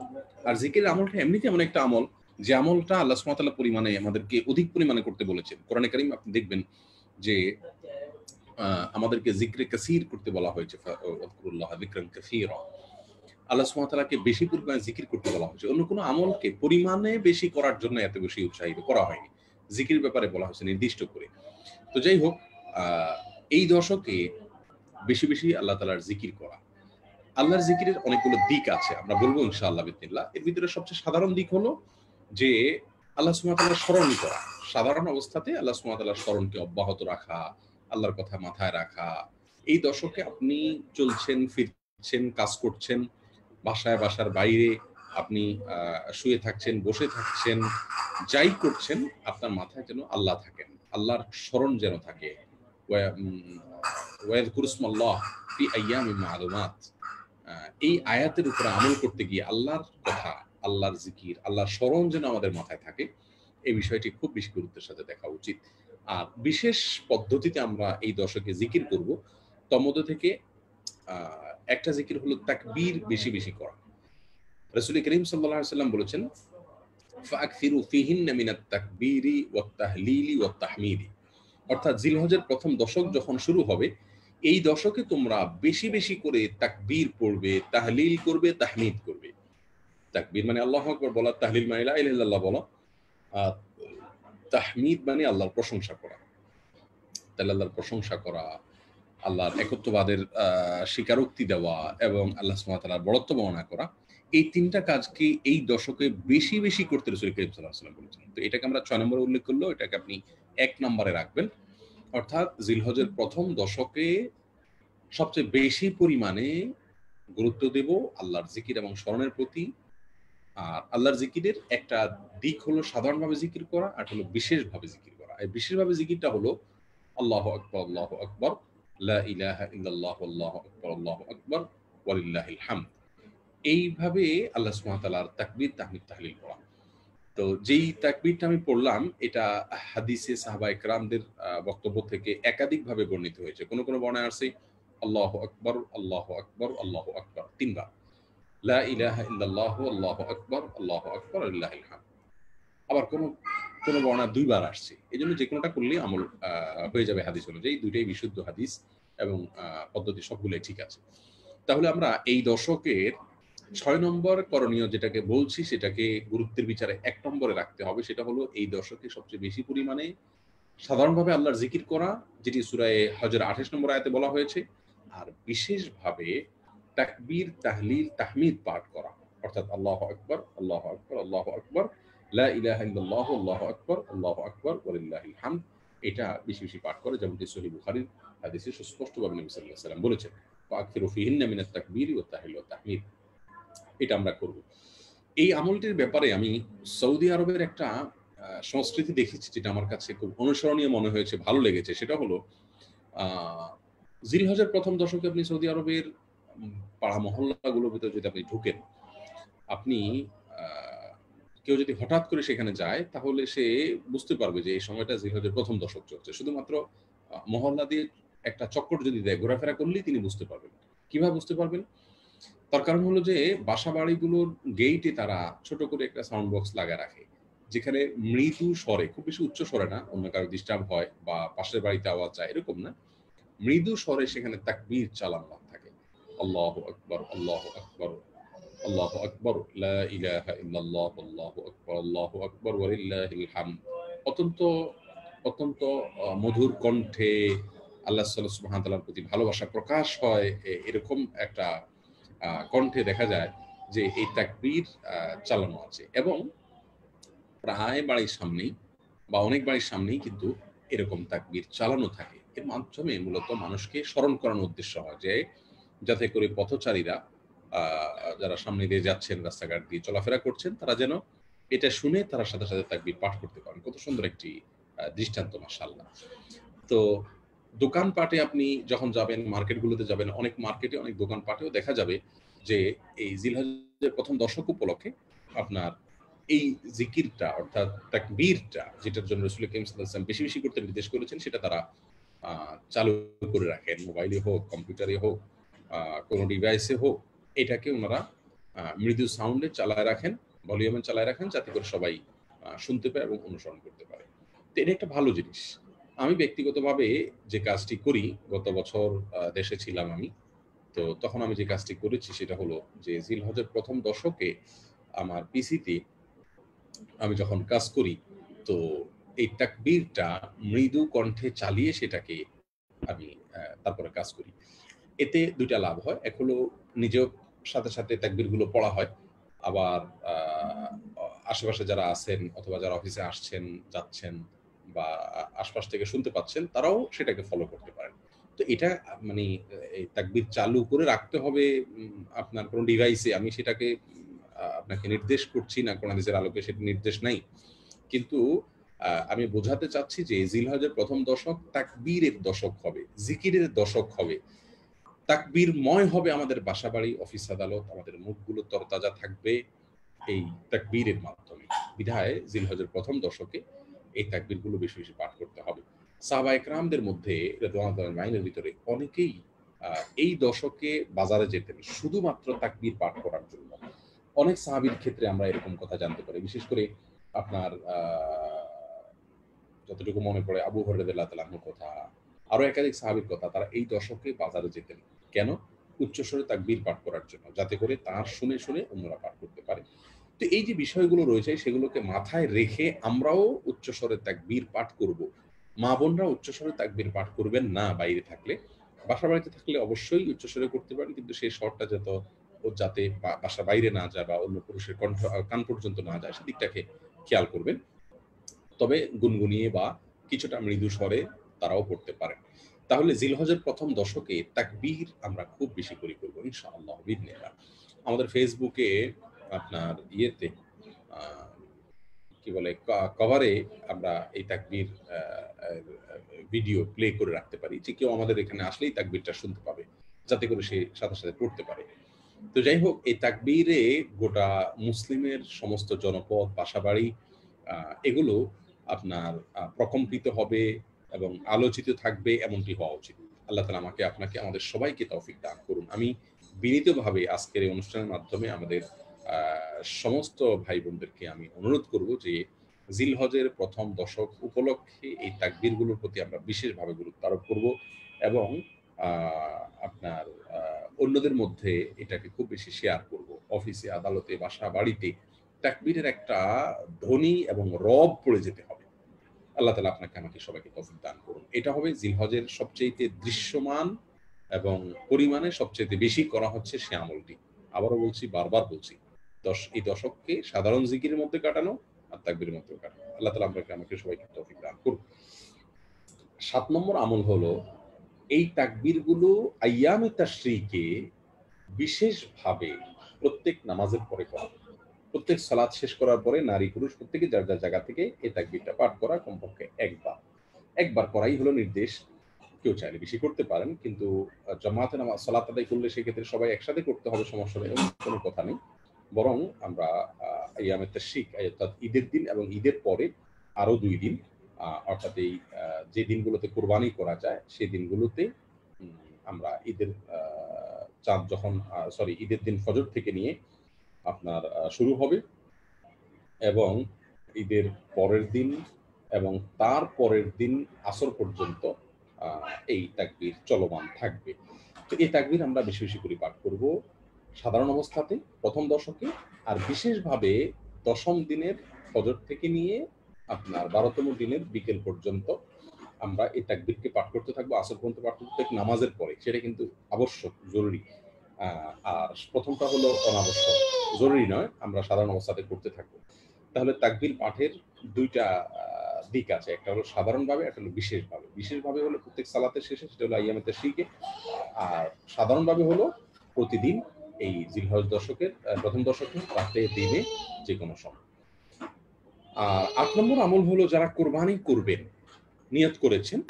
আর জিকিরের আমলটা এমনিতে এমন একটা আমল, যে আমলটা আল্লাহ সুবহানাহু ওয়া তাআলা পরিমাণে আমাদেরকে অধিক পরিমাণে করতে বলেছেন। কোরআনে কারীম আপনি দেখবেন যে আ আমাদেরকে যিকরে কাসীর করতে বলা হয়েছে। ওয়াযকুরুল্লাহ যিকরান কাসীরা। আল্লাহ সুবহানাহু ওয়া তাআলাকে বেশি পরিমাণে জিকির করতে বলা হয়েছে। অন্য কোনো আমলকে পরিমাণে বেশি করার জন্য এত বেশি উৎসাহিত করা হয়নি। জিকিরের ব্যাপারে বলা হয়েছে নির্দিষ্ট করে। তো যাই হোক, আ এই দশকে বেশি, বেশি আল্লাহ তাআলার জিকির করা। আল্লাহর জিকিরের অনেকগুলো দিক আছে। আমরা বলব ইনশাআল্লাহ বিসমিল্লাহ। এর ভিতরে সবচেয়ে সাধারণ দিক হলো যে আল্লাহ সুবহানাহু ওয়া তাআলার স্মরণ করা। সাধারণ অবস্থাতে আল্লাহ সুবহানাহু ওয়া তাআলার স্মরণকে অব্যাহত রাখা, আল্লাহর কথা মাথায় রাখা। এই দশকে আপনি চলছেন, ফিরছেন, কাজ করছেন, বাসার বাইরে আপনি শুয়ে থাকছেন, বসে থাকছেন, যাই করছেন আপনার মাথায় যেন আল্লাহ থাকেন। আল্লাহর স্মরণ যেন থাকে। ওয়াযকুরু ইসমাল্লাহ ফি আইয়ামিন মা'লুমাত। এই আয়াতের উপরে আমল করতে গিয়ে আল্লাহর কথা, আল্লাহর জিকির, আল্লাহর স্মরণ যেন আমাদের মাথায় থাকে, এই বিষয়টি খুব বেশি গুরুত্বের সাথে দেখা উচিত। আর বিশেষ পদ্ধতিতে আমরা এই দশকে জিকির করব। তন্মধ্য থেকে আ একটা জিকির হলো তাকবীর বেশি, বেশি করা। রাসূল করিম সাল্লাল্লাহু আলাইহি ওয়াসাল্লাম বলেছেন, ফাআকসিরু ফিহিন্না মিনাত তাকবীরি ওয়াত তাহলিলি ওয়াত তাহমিদি। অর্থাৎ জিলহজের ১ম দশক যখন শুরু হবে, এই দশকে তোমরা বেশি, বেশি করে তাকবীর পড়বে, তাহলিল করবে, তাহমিদ করবে। তাকবীর মানে আল্লাহু আকবার বলা, তাহলিল মানে লা ইলাহা ইল্লাল্লাহ বলা, আ তাহমিদ মানে আল্লাহর প্রশংসা করা। তাহলে আল্লাহর প্রশংসা করা, আল্লাহর একত্ববাদের স্বীকারোক্তি দেওয়া এবং আল্লাহ সুবহানাহু ওয়া তাআলার বড়ত্ব বর্ণনা করা। এই ৩ টা কাজকে এই দশকে বেশি, বেশি করতে রাসূল করিম সাল্লাল্লাহু আলাইহি ওয়াসাল্লাম বলেছেন। তো এটাকে আমরা ৬ নম্বরে উল্লেখ করলেও এটাকে আপনি ১ নম্বরে রাখবেন। অর্থাৎ জিলহজের ১ম দশকে সবচেয়ে বেশি পরিমাণে গুরুত্ব দেব আল্লাহর জিকির এবং স্মরণের প্রতি। আর আল্লাহর জিকিরের একটা দিক হলো সাধারণভাবে জিকির করা, আর হলো বিশেষভাবে জিকির করা। এই বিশেষভাবে জিকিরটা হলো আল্লাহু আকবার, আল্লাহু আকবার, লা ইলাহা ইল্লাল্লাহু আল্লাহু আকবার, আল্লাহু আকবার, ওয়ালিল্লাহিল হামদ। এইভাবে আল্লাহ সুবহানাহু ওয়া তাআলার তাকবীর, তাহমিদ, তাহলিল পড়া। তো যেই তাকবীরটা আমি পড়লাম, এটা হাদিসে সাহাবায়ে কেরামদের বক্তব্য থেকে একাধিকভাবে বর্ণিত হয়েছে। কোন বর্ণনায় আছে আল্লাহু আকবার, আল্লাহু আকবার, আল্লাহু আকবার ৩ বার। লা ইলাহা ইল্লাল্লাহু আল্লাহু আকবার, আল্লাহু আকবার, ওয়ালিল্লাহিল হামদ। আবার কোন বর্ণনা ২ বার আসছে। এই জন্য যে কোনোটা করলেই আমল হয়ে যাবে হাদিস অনুযায়ী, দুইটাই বিশুদ্ধ হাদিস এবং পদ্ধতি সবগুলোই ঠিক আছে। তাহলে আমরা এই দশকের ৬ নম্বর করণীয় যেটাকে বলছি সেটাকে গুরুত্বের বিচারে ১ নম্বরে রাখতে হবে। সেটা হলো এই দশকে সবচেয়ে বেশি পরিমাণে সাধারণভাবে আল্লাহর জিকির করা, যেটি সূরায়ে হজের ২৮ নম্বর আয়াতে বলা হয়েছে। আর বিশেষভাবে তাকবীর, তাহলিল, তাহমিদ পাঠ করা। অর্থাৎ আল্লাহু আকবার, আল্লাহু আকবার, আল্লাহু আকবার, লা ইলাহা ইল্লাল্লাহু, আল্লাহু আকবার, আল্লাহু আকবার ওয়া লিল্লাহিল হামদ। এটা বেশি, বেশি পাঠ করে, যেমনটি সহিহ বুখারীর হাদিসে সুস্পষ্টভাবে নবী সাল্লাল্লাহু আলাইহি ওয়াসাল্লাম বলেছেন। ফাআকসিরু ফীহিন্না মিনাত তাকবীরি ওয়াত তাহলিল ওয়াত তাহমিদ। এটা আমরা করব। এই আমলটির ব্যাপারে আমি সৌদি আরবের একটা সংস্কৃতি দেখেছি যেটা আমার কাছে খুব অনুসরণীয় মনে হয়েছে, ভালো লেগেছে। সেটা হলো আ জিলহজের ১ম দশকে আপনি সৌদি আরবের পাড়া মহল্লাগুলোর ভিতরে যদি আপনি ঢুকেন, আপনি আ কেউ যদি হঠাৎ করে সেখানে যায় তাহলে সে বুঝতে পারবে যে এই সময়টা জিলহজের ১ম দশক চলছে। শুধুমাত্র মহল্লা দিয়ে একটা চক্কর যদি দেয়, ঘোরাফেরা করলেই তিনি বুঝতে পারবেন। কিভাবে বুঝতে পারবেন? তার কারণ হলো যে বাসাবাড়িগুলোর গেইটে তারা ছোট করে একটা সাউন্ড বক্স লাগায় রাখে। যেখানে মৃদু স্বরে, খুব বেশি উচ্চ স্বরে না, অন্য কারো ডিস্টার্ব হয় বা পাশের বাড়িতে আওয়াজ যায় এরকম না। মৃদু স্বরে সেখানে তাকবীর চালানো থাকে। আল্লাহু আকবার, আল্লাহু আকবার, আল্লাহু আকবার, লা ইলাহা ইল্লাল্লাহ, আল্লাহু আকবার, আল্লাহু আকবার ওয়া লিল্লাহিল হামদ। অত্যন্ত অত্যন্ত মধুর কণ্ঠে আল্লাহ সুবহানাহু ওয়া তাআলার প্রতি ভালোবাসা প্রকাশ হয়। এরকম একটা কণ্ঠে দেখা যায় যে এই তাকবীর চালানো আছে এবং প্রায় বাড়ির সামনেই বা অনেক বাড়ির সামনেই কিন্তু এরকম তাকবীর চালানো থাকে। এর মাধ্যমে মূলত মানুষকে স্মরণ করানোর উদ্দেশ্য হয় যে যাতে করে পথচারীরা আ যারা সামনে দিয়ে যাচ্ছেন, রাস্তাঘাট দিয়ে চলাফেরা করছেন, তারা যেন এটা শুনে তারা সাথে, সাথে তাকবীর পাঠ করতে পারেন। কত সুন্দর একটি দৃষ্টান্ত মাশাআল্লাহ। তো দোকানপাটে আপনি যখন যাবেন, মার্কেটগুলোতে যাবেন, অনেক মার্কেটে অনেক দোকানপাটেও দেখা যাবে যে এই জিলহজের ১ম দশক উপলক্ষে আপনার এই জিকিরটা অর্থাৎ তাকবীরটা যেটার জন্য রাসূল কারীম সাল্লাল্লাহু আলাইহি ওয়াসাল্লাম বেশি, বেশি করতে নির্দেশ করেছেন সেটা তারা আ চালু করে রাখেন। মোবাইলে হোক, কম্পিউটারে হোক, কোনো ডিভাইসে হোক, এটাকে উনারা মৃদু সাউন্ডে চালায় রাখেন, ভলিউমে চালায় রাখেন যাতে করে সবাই শুনতে পায় এবং অনুসরণ করতে পারে। তো এটা একটা ভালো জিনিস। আমি ব্যক্তিগতভাবে যে কাজটি করি, গত বছর দেশে ছিলাম আমি। তো তখন আমি যে কাজটি করেছি সেটা হলো যে জিলহজের ১ম দশকে আমার পিসিতে আমি যখন কাজ করি, তো এই তাকবীরটা মৃদু কণ্ঠে চালিয়ে সেটাকে আমি তারপরে কাজ করি। এতে ২ টা লাভ হয়। এক হলো নিজেও সাথে, সাথে তাকবীরগুলো পড়া হয়। আবার আ অ আশেপাশে যারা আছেন অথবা যারা অফিসে আসছেন, যাচ্ছেন বা আশপাশ থেকে শুনতে পাচ্ছেন, তারাও সেটাকে ফলো করতে পারেন। তো এটা মানে এই তাকবীর চালু করে রাখতে হবে আপনার কোন ডিভাইসে, আমি সেটাকে আপনাকে নির্দেশ করছি না, কোন হাদিসের আলোকে সেটা নির্দেশ নাই। কিন্তু আমি বোঝাতে চাচ্ছি যে জিলহজের ১ম দশক তাকবীরের দশক হবে, জিকিরের দশক হবে। তাকবীরময় হবে আমাদের বাসাবাড়ি, অফিস আদালত, আমাদের মুখগুলো তরতাজা থাকবে এই তাকবীরের মাধ্যমে। বিধায় জিলহজের ১ম দশকে এই তাকবীরগুলো বেশি, বেশি পাঠ করতে হবে। সাহাবায়ে কেরামদের মধ্যে রিদওয়ানুল্লাহি আলাইহির ভিতরে অনেকেই আ এই দশকে বাজারে যেতেন শুধুমাত্র তাকবীর পাঠ করার জন্য। অনেক সাহাবীর ক্ষেত্রে আমরা এরকম কথা জানতে পারি। বিশেষ করে আপনার যতটুকু মনে পড়ে আবু হুরায়রা রাদিয়াল্লাহু তাআলা আনহুর কথা, আরো একাধিক সাহাবীর কথা, তারা এই দশকে বাজারে যেতেন। কেন? উচ্চস্বরে তাকবীর পাঠ করার জন্য। যাতে করে তার শুনে, শুনে অন্যরা পাঠ করতে পারে। তো এই যে বিষয়গুলো রয়েছে সেগুলোকে মাথায় রেখে আমরাও উচ্চস্বরে তাকবীর পাঠ করব। মা-বোনরা উচ্চস্বরে তাকবীর পাঠ করবেন না বাইরে থাকলে। বাসা-বাড়িতে থাকলে অবশ্যই উচ্চস্বরে করতে পারেন। কিন্তু সেই স্বরটা যাতে বাসার বাইরে না যায় বা অন্য পুরুষের কান পর্যন্ত না যায় সেদিকটাকে খেয়াল করবেন। তবে গুনগুনিয়ে বা কিছুটা মৃদু স্বরে তারাও পড়তে পারেন। তাহলে জিলহজের ১ম দশকে তাকবীর আমরা খুব বেশি করে করব ইনশাআল্লাহ বিইذনিল্লাহ। আমাদের ফেসবুকে আপনার ইয়েতে আ কি বলে কভারে আমরা এই তাকবীর আ আ ভিডিও প্লে করে রাখতে পারি যে কেউ আমাদের এখানে আসলেই তাকবীরটা শুনতে পাবে। যাতে করে সে সাথে, সাথে পড়তে পারে। তো যাই হোক এই তাকবীরে গোটা মুসলিমের সমস্ত জনপদ, বাসাবাড়ি আ এগুলো আপনার প্রকম্পিত হবে এবং আলোচিত থাকবে, এমনটি হওয়া উচিত। আল্লাহ তাআলা আমাকে, আপনাকে, আমাদের সবাইকে তৌফিক দান করুন। আমি বিনীতভাবে আজকের এই অনুষ্ঠানের মাধ্যমে আমাদের আ সমস্ত ভাই-বোনদেরকে আমি অনুরোধ করব যে জিলহজের প্রথম দশক উপলক্ষে এই তাকবীরগুলোর প্রতি আমরা বিশেষভাবে গুরুত্ব আরোপ করব এবং আপনার অন্যদের মধ্যে এটাকে খুব বেশি শেয়ার করব। অফিসে, আদালতে, বাসা বাড়িতে তাকবীরের একটা ধ্বনি এবং রব পড়ে যেতে হবে। আল্লাহ তাআলা আপনাকে আমাকে সবাইকে তৌফিক দান করুন। এটা হবে জিলহজের সবচাইতে দৃশ্যমান এবং পরিমাণে সবচাইতে বেশি করা হচ্ছে সে আমলটি। আবারও বলছি, বারবার বলছি, এই দশককে সাধারণ জিকিরের মধ্যে কাটানো আর তাকবীরের মধ্যে কাটানো। আল্লাহ তাআলা আমাকে সবাইকে তৌফিক দান করুন। ৭ নম্বর আমল হলো এই তাকবীরগুলো আইয়ামে তাশরিকে বিশেষভাবে প্রত্যেক নামাজের পরে করা। প্রত্যেক সালাত শেষ করার পরে নারী পুরুষ প্রত্যেকে যার যার জায়গা থেকে এই তাকবীরটা পাঠ করা কমপক্ষে একবার করাই হলো নির্দেশ। কেউ চাইলে বেশি করতে পারেন, কিন্তু জামাতে নামাজ সালাত আদায় করলে সেক্ষেত্রে সবাই একসাথে করতে হবে, সমস্যা নেই, এমন কোনো কথা নেই। বরং আমরা আইয়ামে তাশরিক অর্থাৎ ঈদের দিন এবং ঈদের পরে আরো ২ দিন অর্থাৎ এই যে দিনগুলোতে কোরবানি করা যায় সেই দিনগুলোতে আমরা ঈদের চাঁদ যখন ঈদের দিন ফজর থেকে নিয়ে আপনার শুরু হবে এবং ঈদের পরের দিন এবং তার পরের দিন আসর পর্যন্ত এই তাকবীর চলমান থাকবে। তো এই তাকবীর আমরা বেশি বেশি করে পাঠ করব সাধারণ অবস্থাতে প্রথম দশকে, আর বিশেষভাবে দশম দিনের ফজর থেকে নিয়ে আপনার ১২তম দিনের বিকেল পর্যন্ত আমরা এই তাকবীরকে পাঠ করতে থাকবো। আসর পর্যন্ত পাঠ করতে থাকবো নামাজের পরে, সেটা কিন্তু আবশ্যক, জরুরি। আর প্রথমটা হলো অনাবশ্যক, জরুরি নয়, আমরা সাধারণ অবস্থাতে করতে থাকবো। তাহলে তাকবীর পাঠের ২ টা দিক আছে, একটা হলো সাধারণভাবে, একটা হলো বিশেষভাবে। বিশেষভাবে হলো প্রত্যেক সালাতের শেষে, সেটা হলো আইয়ামে তাশরিকে, আর সাধারণভাবে হলো প্রতিদিন এই জিলহজ দশকের প্রথম দশকে রাতে দিনে যে কোনো সময়। আর ৮ নম্বর আমল হলো যারা কোরবানি করবেন নিয়ত করেছেন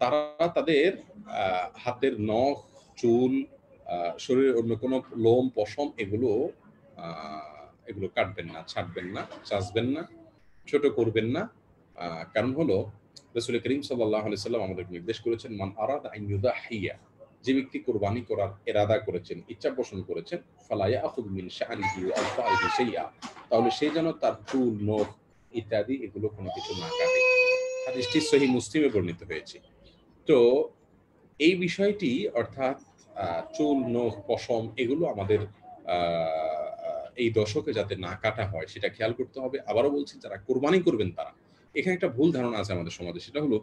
তারা তাদের হাতের নখ, চুল, শরীরের অন্য কোনো লোম, পশম এগুলো কাটবেন না, ছাঁটবেন না, চাচবেন না, ছোট করবেন না। কারণ হলো রাসূল করিম সাল্লাল্লাহু আলাইহি সাল্লাম আমাদেরকে নির্দেশ করেছেন, মান আরাদা আন ইউদাহিয়া, যে ব্যক্তি কোরবানি করার ইরাদা করেছেন, ইচ্ছা পোষণ করেছেন, ফালা ইয়াখুয মিন শা'রিহি ওয়া আযফারিহি শাইআ, তাহলে সে যেন তার চুল, নখ ইত্যাদি এগুলো কোনো কিছু না কাটে। হাদিসটি সহিহ মুসলিমে বর্ণিত হয়েছে। তো এই বিষয়টি অর্থাৎ চুল, নখ, পশম এগুলো আমাদের এই দশকে যাতে না কাটা হয় সেটা খেয়াল করতে হবে। আবারও বলছি, যারা কোরবানি করবেন তারা। এখানে একটা ভুল ধারণা আছে আমাদের সমাজে, সেটা হলো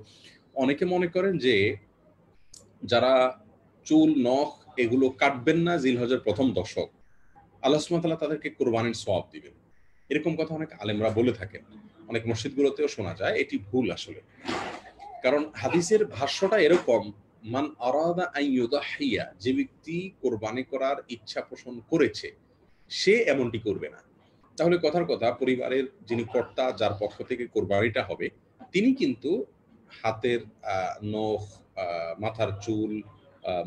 অনেকে মনে করেন যে যারা চুল, নখ এগুলো কাটবেন না জিলহজের প্রথম দশক, আল্লাহ সুবহানাহু ওয়া তাআলা তাদেরকে কোরবানির সওয়াব দিবেন। এরকম কথা অনেক আলেমরা বলে থাকেন, অনেক মসজিদগুলোতেও শোনা যায়। এটি ভুল আসলে। কারণ হাদিসের ভাষ্যটা এরকম, মান আরাদা আন ইউদাহিয়া, যে ব্যক্তি কোরবানি করার ইচ্ছা পোষণ করেছে সে এমনটি করবে না। তাহলে কথার কথা, পরিবারের যিনি কর্তা, যার পক্ষ থেকে কোরবানিটা হবে, তিনি কিন্তু হাতের নখ, মাথার চুল,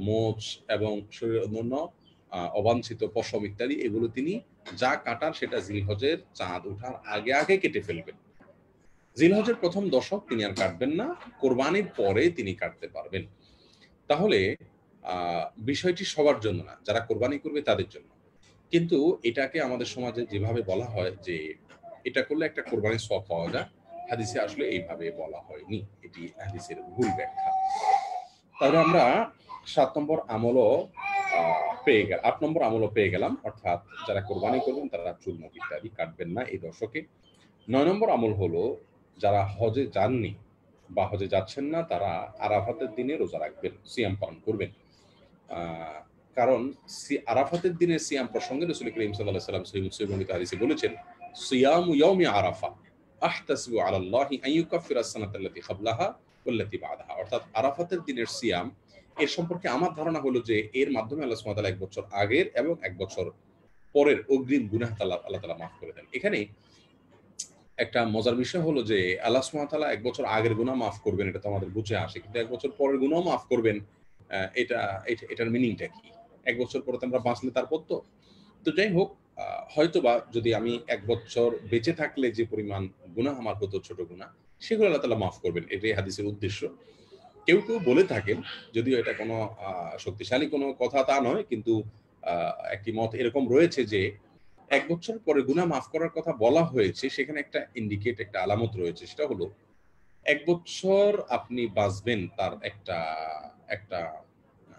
মোচ এবং শরীরের অন্যান্য অবাঞ্ছিত পশম ইত্যাদি এগুলো তিনি যা কাটার সেটা জিলহজের চাঁদ ওঠার আগে আগে কেটে ফেলবেন। জিলহজের প্রথম দশক তিনি আর কাটবেন না, কোরবানির পরে তিনি কাটতে পারবেন। তাহলে বিষয়টি সবার জন্য না, যারা কোরবানি করবে তাদের জন্য। কিন্তু এটাকে আমাদের সমাজে যেভাবে বলা হয় যে এটা করলে একটা কোরবানির সওয়াব পাওয়া যায়, হাদিসে আসলে এইভাবে বলা হয়নি, এটি হাদিসের ভুল ব্যাখ্যা। তাহলে আমরা ৭ নম্বর আমলও পেয়ে গেলাম, ৮ নম্বর আমলও পেয়ে গেলাম, অর্থাৎ যারা কোরবানি করবেন তারা চুল, নখ ইত্যাদি কাটবেন না এই দশকে। ৯ নম্বর আমল হলো যারা হজে যাননি বা হজে যাচ্ছেন না তারা আরাফাতের দিনে রোজা রাখবেন, সিয়াম পালন করবেন। কারণ আরাফাতের দিনে সিয়াম প্রসঙ্গে রাসূল করিম সাল্লাল্লাহু আলাইহি ওয়াসাল্লাম সহিহ মুসলিম বর্ণিত হাদিসে বলেছেন, সিয়ামু ইয়াউমি আরাফা আহতাসিবু আলাল্লাহি আন ইউকাফিরা আস-সানাতা আল্লাতী ক্বাবলাহা ওয়াল্লাতী বা'দাহা, অর্থাৎ আরাফাতের দিনের সিয়াম এর সম্পর্কে আমার ধারণা হলো যে এর মাধ্যমে আল্লাহ সুবহানাহু ওয়া তাআলা ১ বছর আগের এবং ১ বছর পরের অগ্রিম গুনাহ আল্লাহ তাআলা মাফ করে দেন। এখানে একটা মজার বিষয় হলো যে আল্লাহ সুবহানাহু ওয়া তাআলা ১ বছর আগের গুনাহ মাফ করবেন, এটা তো আমাদের বুঝে আসে, কিন্তু ১ বছর পরের গুনাহও মাফ করবেন, এটার মিনিংটা কি? ১ বছর পরে তো আমরা বাঁচলে তারপর তো যাই হোক, হয়তোবা যদি আমি ১ বছর বেঁচে থাকলে যে পরিমাণ গুনাহ আমার হতো, ছোট গুনাহ, সেগুলো আল্লাহ তাআলা মাফ করবেন। এটাই হাদিসের উদ্দেশ্য। কেউ বলে থাকেন, যদিও এটা কোনো শক্তিশালী কোনো কথা তা নয়, কিন্তু একটি মত এরকম রয়েছে যে এক বছর পরে গুনাহ মাফ করার কথা বলা হয়েছে, সেখানে একটা ইন্ডিকেট, একটা আলামত রয়েছে। সেটা হলো ১ বছর আপনি বাঁচবেন, তার একটা একটা আ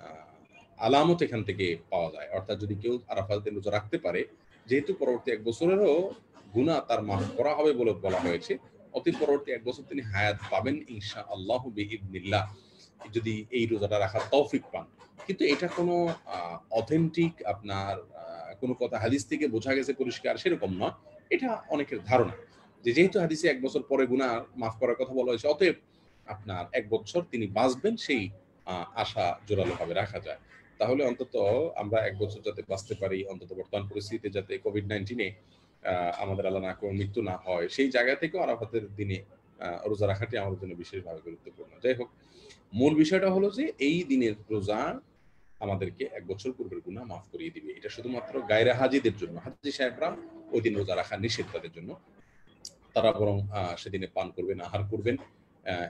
আলামত এখান থেকে পাওয়া যায়। অর্থাৎ যদি কেউ আরাফাতের রোজা রাখতে পারে, যেহেতু পরবর্তী ১ বছরেরও গুনাহ তার মাফ করা হবে বলে বলা হয়েছে, অতএব পরবর্তী ১ বছর তিনি হায়াত পাবেন ইনশাআল্লাহু বিইذনিল্লাহ, যদি এই রোজাটা রাখার তৌফিক পান। কিন্তু এটা কোনো আ অথেন্টিক আপনার কোনো কথা হাদিস থেকে বোঝা গেছে পরিষ্কার সেরকম নয়। এটা অনেকের ধারণা। যে যেহেতু হাদিসে ১ বছর পরে গুনাহ মাফ করার কথা বলা হয়েছে, অতএব আপনার ১ বছর তিনি বাঁচবেন সেই আশা জোরালোভাবে রাখা যায়। তাহলে অন্তত আমরা ১ বছর যাতে বাঁচতে পারি, অন্তত বর্তমান পরিস্থিতিতে যাতে COVID-19 এ আমাদের আল্লাহ না করুন মৃত্যু না হয়, সেই জায়গা থেকেও আরাফাতের দিনে রোজা রাখাটি আমাদের জন্য বিশেষভাবে গুরুত্বপূর্ণ। যাই হোক, মূল বিষয়টা হলো যে এই দিনের রোজা আমাদেরকে ১ বছর পূর্বের গুনাহ মাফ করিয়ে দিবে। এটা শুধুমাত্র গায়রে হাজীদের জন্য। হাজী সাহেবরা ওই দিন রোজা রাখা নিষেধ তাদের জন্য। তারা বরং সেদিনে পান করবেন, আহার করবেন,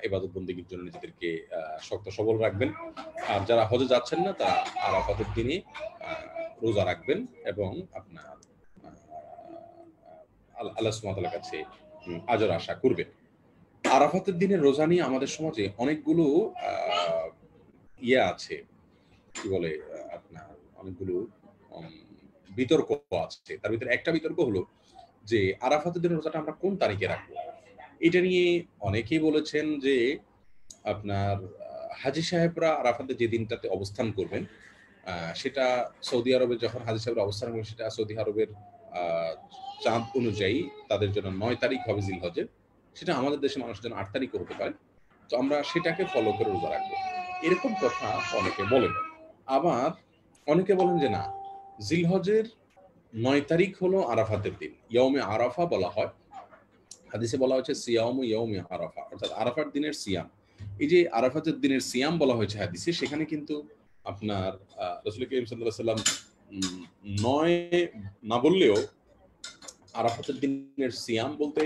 ইবাদত বন্দেগীর জন্য নিজেদেরকে শক্ত সবল রাখবেন। আর যারা হজে যাচ্ছেন না, তারা আরাফাতের দিনে আ রোজা রাখবেন এবং আপনার আল্লাহ সুবহানাহু ওয়া তাআলার কাছে আজর আশা করবেন। আরাফাতের দিনের রোজা নিয়ে আমাদের সমাজে অনেকগুলো আ আছে, কি বলে আপনার অনেকগুলো উম বিতর্ক আছে। তার ভিতরে একটা বিতর্ক হলো যে আরাফাতের দিনের রোজাটা আমরা কোন তারিখে রাখবো? এটা নিয়ে অনেকেই বলেছেন যে আপনার হাজী সাহেবরা আরাফাতে যে দিনটাতে অবস্থান করবেন, সেটা সৌদি আরবে যখন হাজী সাহেবরা অবস্থান করবেন, সেটা সৌদি আরবের আ চাঁদ অনুযায়ী তাদের জন্য ৯ তারিখ হবে জিলহজের। সেটা আমাদের দেশের মানুষের জন্য ৮ তারিখও হতে পারে। তো আমরা সেটাকে ফলো করে রোজা রাখবো। এরকম কথা অনেকে বলেন। আবার অনেকে বলেন যে না, জিলহজের ৯ তারিখ হলো আরাফাতের দিন। ইয়মে আরাফা বলা হয়। হাদিসে বলা হয়েছে সিয়ামু ইয়ৌমি আরাফা, অর্থাৎ আরাফার দিনের সিয়াম। এই যে আরাফাতের দিনের সিয়াম বলা হয়েছে হাদিসে, সেখানে কিন্তু আপনার রাসূল করিম সাল্লাল্লাহু আলাইহি ওয়াসাল্লাম ৯ না বললেও আরাফাতের দিনের সিয়াম বলতে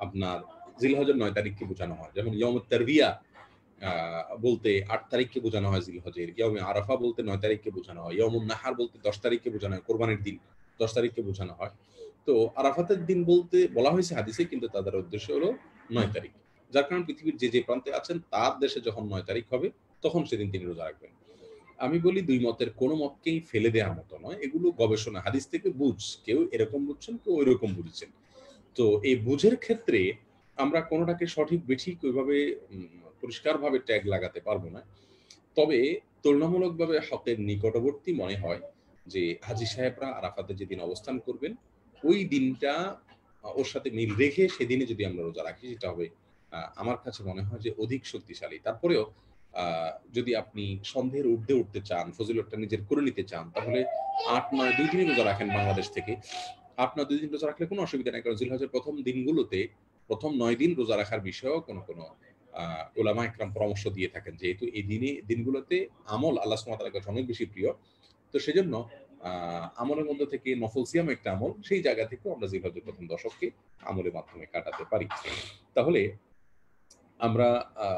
আপনার জিলহজের ৯ তারিখকে বোঝানো হয়। যেমন ইয়মুত তারবিয়া বলতে ৮ তারিখকে বোঝানো হয় জিলহজের। ইয়মে আরাফা বলতে ৯ তারিখকে বোঝানো হয়। ইয়মুন নাহার বলতে ১০ তারিখকে বোঝানো হয়। কোরবানির দিন ১০ তারিখকে বোঝানো হয়। তো আরাফাতের দিন বলতে বলা হয়েছে হাদিসে, কিন্তু তাদের উদ্দেশ্য হলো ৯ তারিখ। যার কারণে পৃথিবীর যে প্রান্তে আছেন তার দেশে যখন ৯ তারিখ হবে, তখন সেদিন তিনি রোজা রাখবেন। আমি বলি ২ মতের কোনো মতকেই ফেলে দেওয়ার মতো নয়। এগুলো গবেষণা, হাদিস থেকে বুঝ। কেউ এরকম বুঝছেন, কেউ ঐরকম বুঝেছেন। তো এই বুঝের ক্ষেত্রে আমরা কোনটাকে সঠিক বেঠিক ওইভাবে পরিষ্কারভাবে ট্যাগ লাগাতে পারব না। তবে তুলনামূলকভাবে হকের নিকটবর্তী মনে হয় যে হাজী সাহেবরা আরাফাতে যেদিন অবস্থান করবেন, ওই দিনটা ওর সাথে মিল রেখে সেদিনে যদি আমরা রোজা রাখি, সেটা হবে আমার কাছে মনে হয় যে অধিক শক্তিশালী। তারপরেও আ যদি আপনি সন্ধ্যের ঊর্ধ্বে উঠতে চান, ফজিলতটা নিজের করে নিতে চান, তাহলে ৮, ৯ ২ দিনই রোজা রাখেন বাংলাদেশ থেকে। আপনার ২ দিন রোজা রাখলে কোনো অসুবিধা নাই। কারণ জিলহজের ১ম দিনগুলোতে ১ম ৯ দিন রোজা রাখার বিষয়েও কোনো আ উলামা ইকরাম পরামর্শ দিয়ে থাকেন। যেহেতু এই দিনগুলোতে আমল আল্লাহ সুবহানাহু ওয়া তাআলার কাছে অনেক বেশি প্রিয়। তো সেজন্য আ আমলের মধ্যে থেকে নফল সিয়াম একটা আমল। সেই জায়গা থেকেও আমরা জিলহজের ১ম দশককে আমলের মাধ্যমে কাটাতে পারি। তাহলে আমরা আ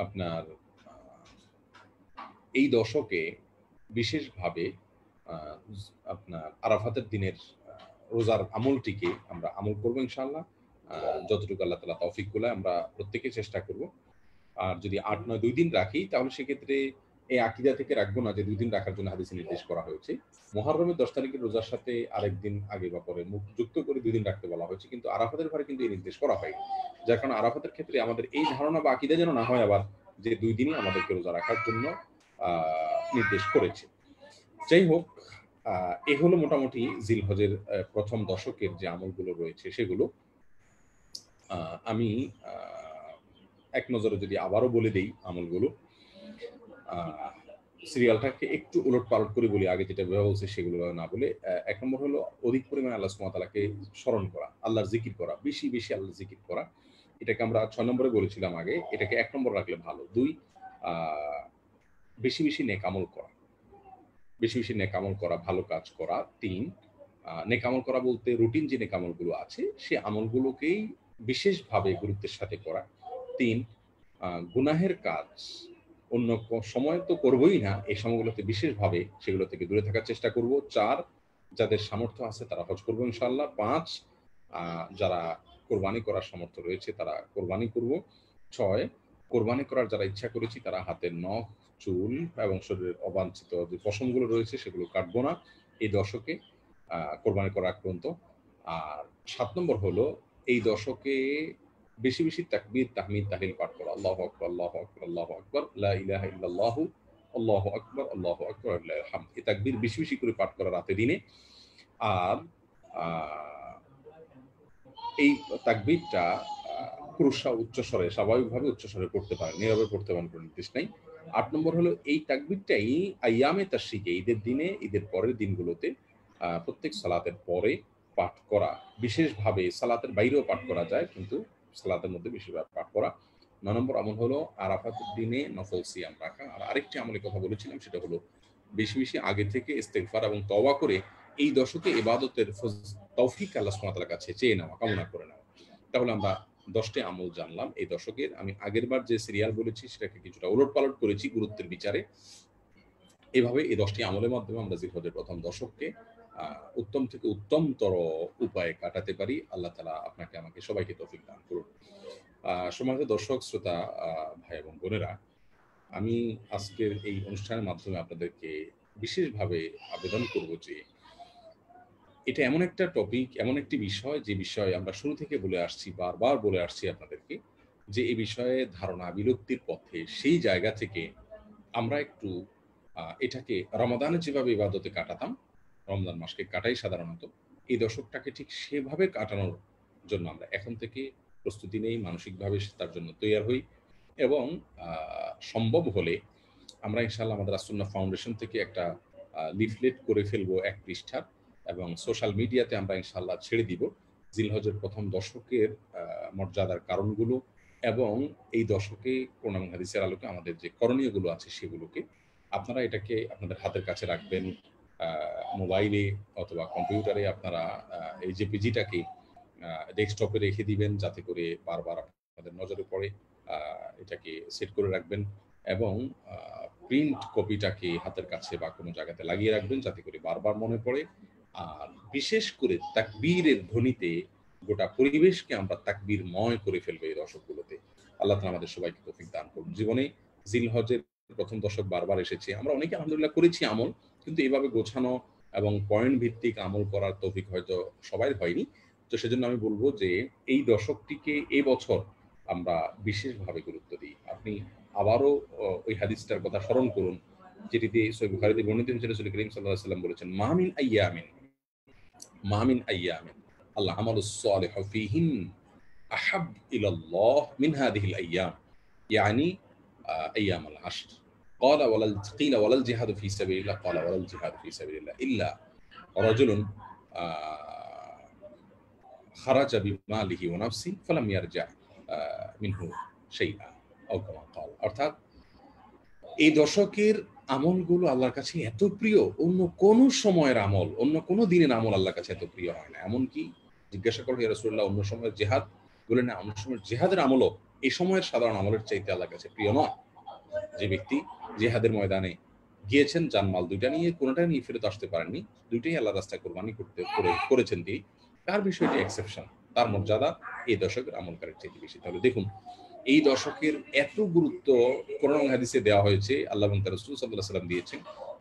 আপনার আ এই দশকে বিশেষভাবে আ আপনার আরাফাতের দিনের রোজার আমলটিকে আমরা আমল করব ইনশাআল্লাহ। আ যতটুকু আল্লাহ তাআলা তৌফিক কুলায় আমরা প্রত্যেকেই চেষ্টা করব। আর যদি ৮, ৯ ২ দিন রাখি, তাহলে সেক্ষেত্রে এই আকীদা থেকে রাখবো না যে ২ দিন রাখার জন্য হাদিসে নির্দেশ করা হয়েছে। মুহররমের ১০ তারিখের রোজার সাথে আরেকদিন আগে বা পরে যুক্ত করে ২ দিন রাখতে বলা হয়েছে। কিন্তু আরাফাতের ঘরে কিন্তু এই নির্দেশ করা হয়নি। যার কারণে আরাফাতের ক্ষেত্রে আমাদের এই ধারণা বা আকীদা যেন না হয় আবার যে ২ দিনই আমাদেরকে রোজা রাখার জন্য আ নির্দেশ করেছে। যাই হোক, আ এ হলো মোটামুটি জিলহজের ১ম দশকের যে আমলগুলো রয়েছে সেগুলো। আ আমি আ এক নজরে যদি আবারও বলে দেই আমলগুলো, আ সিরিয়ালটাকে একটু উলটপালট করে বলি। আগে যেটা এভাবে বলছি সেগুলো না বলে, ১ নম্বর হলো অধিক পরিমাণে আল্লাহ সুবহানাহু ওয়া তাআলাকে স্মরণ করা, আল্লাহর জিকির করা, বেশি, বেশি আল্লাহর জিকির করা। এটাকে আমরা ৬ নম্বরে বলেছিলাম আগে। এটাকে ১ নম্বরে রাখলে ভালো। ২ আ বেশি, বেশি নেক আমল করা। বেশি, বেশি নেক আমল করা, ভালো কাজ করা। ৩ নেক আমল করা বলতে রুটিন যে নেক আমলগুলো আছে, সে আমলগুলোকেই বিশেষভাবে গুরুত্বের সাথে করা। ৩ গুনাহের কাজ অন্য সময় তো করবোই না। এই সময়গুলোতে বিশেষভাবে সেগুলো থেকে দূরে থাকার চেষ্টা করব। ৪ যাদের সামর্থ্য আছে তারা হজ করবো ইনশাআল্লাহ। ৫, যারা কোরবানি করার সামর্থ্য রয়েছে তারা কোরবানি করব। ৬, কোরবানি করার যারা ইচ্ছা করেছি তারা হাতের নখ, চুল এবং শরীরের অবাঞ্ছিত যে পশমগুলো রয়েছে সেগুলো কাটবো না এই দশকে, কোরবানি করার আগ পর্যন্ত। আর ৭ নম্বর হলো এই দশকে বেশি, বেশি তাকবীর, তাহমিদ, তাহলিল পাঠ করা। আল্লাহু আকবার, আল্লাহু আকবার, আল্লাহু আকবার, লা ইলাহা ইল্লাল্লাহু, আল্লাহু আকবার, আল্লাহু আকবার, ওয়ালিল্লাহিল হামদ। এই তাকবীর বেশি, বেশি করে পাঠ করা রাতে দিনে। আর আ এই তাকবীরটা পুরুষরা উচ্চস্বরে স্বাভাবিকভাবে উচ্চস্বরে পড়তে পারে। নীরবে পড়তে পারেন, কোনো নির্দেশ নাই। ৮ নম্বর হলো এই তাকবীরটাই আইয়ামে তাশরিকে, ঈদের দিনে, ঈদের পরের দিনগুলোতে প্রত্যেক সালাতের পরে পাঠ করা। বিশেষভাবে সালাতের বাইরেও পাঠ করা যায়, কিন্তু সালাতের মধ্যে বেশিরভাগ পাঠ করা। ৯ নম্বর আমল হলো আরাফাতের দিনে নফল সিয়াম রাখা। আর আরেকটি আমলের কথা বলেছিলাম সেটা হলো বেশি, বেশি আগে থেকে ইস্তেগফার এবং তওবা করে এই দশকে ইবাদতের তৌফিক আল্লাহ সুবহানাহু ওয়া তাআলার কাছে চেয়ে নেওয়া, কামনা করে নেওয়া। তাহলে আমরা ১০টি আমল জানলাম এই দশকের। আমি আগেরবার যে সিরিয়াল বলেছি সেটাকে কিছুটা ওলটপালট করেছি গুরুত্বের বিচারে। এভাবে এই ১০টি আমলের মাধ্যমে আমরা জিলহজের প্রথম দশককে উত্তম থেকে উত্তমতর উপায়ে কাটাতে পারি। আল্লাহ তাআলা আপনাকে আমাকে সবাইকে তৌফিক দান করুন। সম্মানিত দর্শক, শ্রোতা, ভাই এবং বোনেরা, আমি আজকের এই অনুষ্ঠানের মাধ্যমে আপনাদেরকে বিশেষভাবে আবেদন করব যে এটা এমন একটা টপিক, এমন একটি বিষয় যে বিষয়ে আমরা শুরু থেকে বলে আসছি, বারবার বলে আসছি আপনাদেরকে, যে এই বিষয়ে ধারণা বিলুপ্তির পথে। সেই জায়গা থেকে আমরা একটু এটাকে রমাদানে যেভাবে ইবাদতে কাটাতাম, রমজান মাসকে কাটাই সাধারণত, এই দশকটাকে ঠিক সেভাবে কাটানোর জন্য আমরা এখন থেকে প্রস্তুতি নেই, মানসিকভাবে তার জন্য তৈয়ার হই এবং সম্ভব হলে আমরা ইনশাআল্লাহ আমাদের আসুন্নাহ ফাউন্ডেশন থেকে একটা লিফলেট করে ফেলবো ১ পৃষ্ঠার, এবং সোশ্যাল মিডিয়াতে আমরা ইনশাআল্লাহ ছেড়ে দিব জিলহজের প্রথম দশকের মর্যাদার কারণগুলো এবং এই দশকে কোরআন এবং হাদিসের আলোকে আমাদের যে করণীয়গুলো আছে সেগুলোকে। আপনারা এটাকে আপনাদের হাতের কাছে রাখবেন, মোবাইলে অথবা কম্পিউটারে আপনারা এই জেপিজিটাকে ডেস্কটপে রেখে দিবেন যাতে করে বারবার আপনাদের নজরে পড়ে। এটাকে সেট করে রাখবেন এবং প্রিন্ট কপিটাকে হাতের কাছে বা কোনো জায়গাতে লাগিয়ে রাখবেন যাতে করে বারবার মনে পড়ে। আর বিশেষ করে তাকবীরের ধ্বনিতে গোটা পরিবেশকে আমরা তাকবীরময় করে ফেলবো এই দশকগুলোতে। আল্লাহ তাআলা আমাদের সবাইকে তৌফিক দান করুন। জীবনে জিলহজের প্রথম দশক বারবার এসেছে। আমরা অনেকে আলহামদুলিল্লাহ করেছি আমল, কিন্তু এভাবে গোছানো এবং পয়েন্ট ভিত্তিক আমল করার তৌফিক হয়তো সবার হয়নি। তো সেজন্য আমি বলব যে এই দশকটিকে এবছর আমরা বিশেষভাবে গুরুত্ব দিই। আপনি আবারও ওই হাদিসটার কথা স্মরণ করুন, যেটিতে সহিহ বুখারীতে বর্ণিত হয়েছে, রাসূল করিম সাল্লাল্লাহু আলাইহি ওয়াসাল্লাম বলেছেন, মা মিন আইয়ামিন আল আমালুস সালিহু ফীহিন আহাব ইলাল্লাহ মিন হাযিহিল আইয়াম, ইয়ানি আইয়ামুল আশর। قيل ولا الجهاد في سبيل الله قال ولا الجهاد في سبيل الله إلا رجل خرج بماله ونفسه فلم يرجع منه شيئا أو كما قال। অর্থাৎ এই দশকের আমলগুলো আল্লাহর কাছে এত প্রিয়, অন্য কোন সময়ের আমল, অন্য কোন দিনের আমল আল্লাহর কাছে এত প্রিয় হয় না। এমনকি জিজ্ঞাসা করলো, ইয়া রাসূলুল্লাহ, অন্য সময়ের জিহাদ? বললেন, না, অন্য সময়ের জিহাদের আমলও এই সময়ের সাধারণ আমলের চাইতে আল্লাহর কাছে প্রিয় নয়। যে ব্যক্তি জিহাদের ময়দানে গিয়েছেন, জানমাল দুইটা নিয়ে, কোনোটাই নিয়ে ফেরত আসতে পারেননি, দুইটাই আল্লাহর রাস্তায় কোরবানি করেছেন তিনি, তার বিষয়টি এক্সেপশন, তার মর্যাদা এই দশকের আমলকারের চাইতে বেশি। তাহলে দেখুন, এই দশকের এত গুরুত্ব কোরআন হাদিসে দেওয়া হয়েছে, আল্লাহ এবং তার রাসূল সাল্লাল্লাহু আলাইহি ওয়াসাল্লাম দিয়েছেন।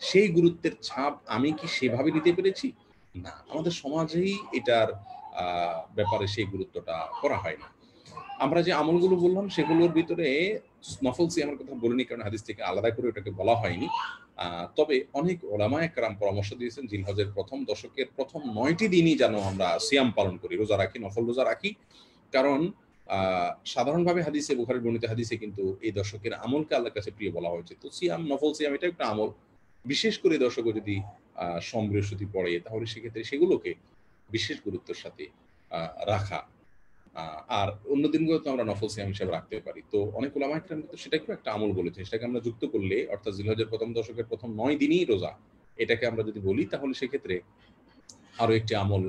সেই গুরুত্বের ছাপ আমি কি সেভাবে নিতে পেরেছি? না, আমাদের সমাজেই এটার ব্যাপারে সেই গুরুত্বটা করা হয় না। আমরা যে আমলগুলো বললাম সেগুলোর ভিতরে নফল সিয়ামের কথা বলিনি, কারণ হাদিস থেকে আলাদা করে ওটাকে বলা হয়নি। তবে অনেক ওলামায়ে কেরাম পরামর্শ দিয়েছেন জিলহজের প্রথম দশকের প্রথম ৯টি দিনই যেন আমরা সিয়াম পালন করি, রোজা রাখি, নফল রোজা রাখি। কারণ সাধারণভাবে হাদিসে, বুখারীর বর্ণিত হাদিসে কিন্তু এই দশকের আমলকে আল্লাহর কাছে প্রিয় বলা হয়েছে। তো সিয়াম, নফল সিয়াম এটা একটা আমল। বিশেষ করে দশকে যদি সোম বৃহস্পতি পড়ে, তাহলে সেক্ষেত্রে সেগুলোকে বিশেষ গুরুত্বের সাথে রাখা। আর অন্য দিনগুলো তো আমরা নফল সিয়াম হিসেবে রাখতে পারি। তো অনেক উলামায়ে কেরাম কিন্তু সেটাকেও একটা আমল বলেছেন। সেটাকে আমরা যুক্ত করলে, অর্থাৎ জিলহজের প্রথম দশকের প্রথম ৯ দিনই রোজা, এটাকে আমরা যদি বলি তাহলে সেক্ষেত্রে আরো একটি আমল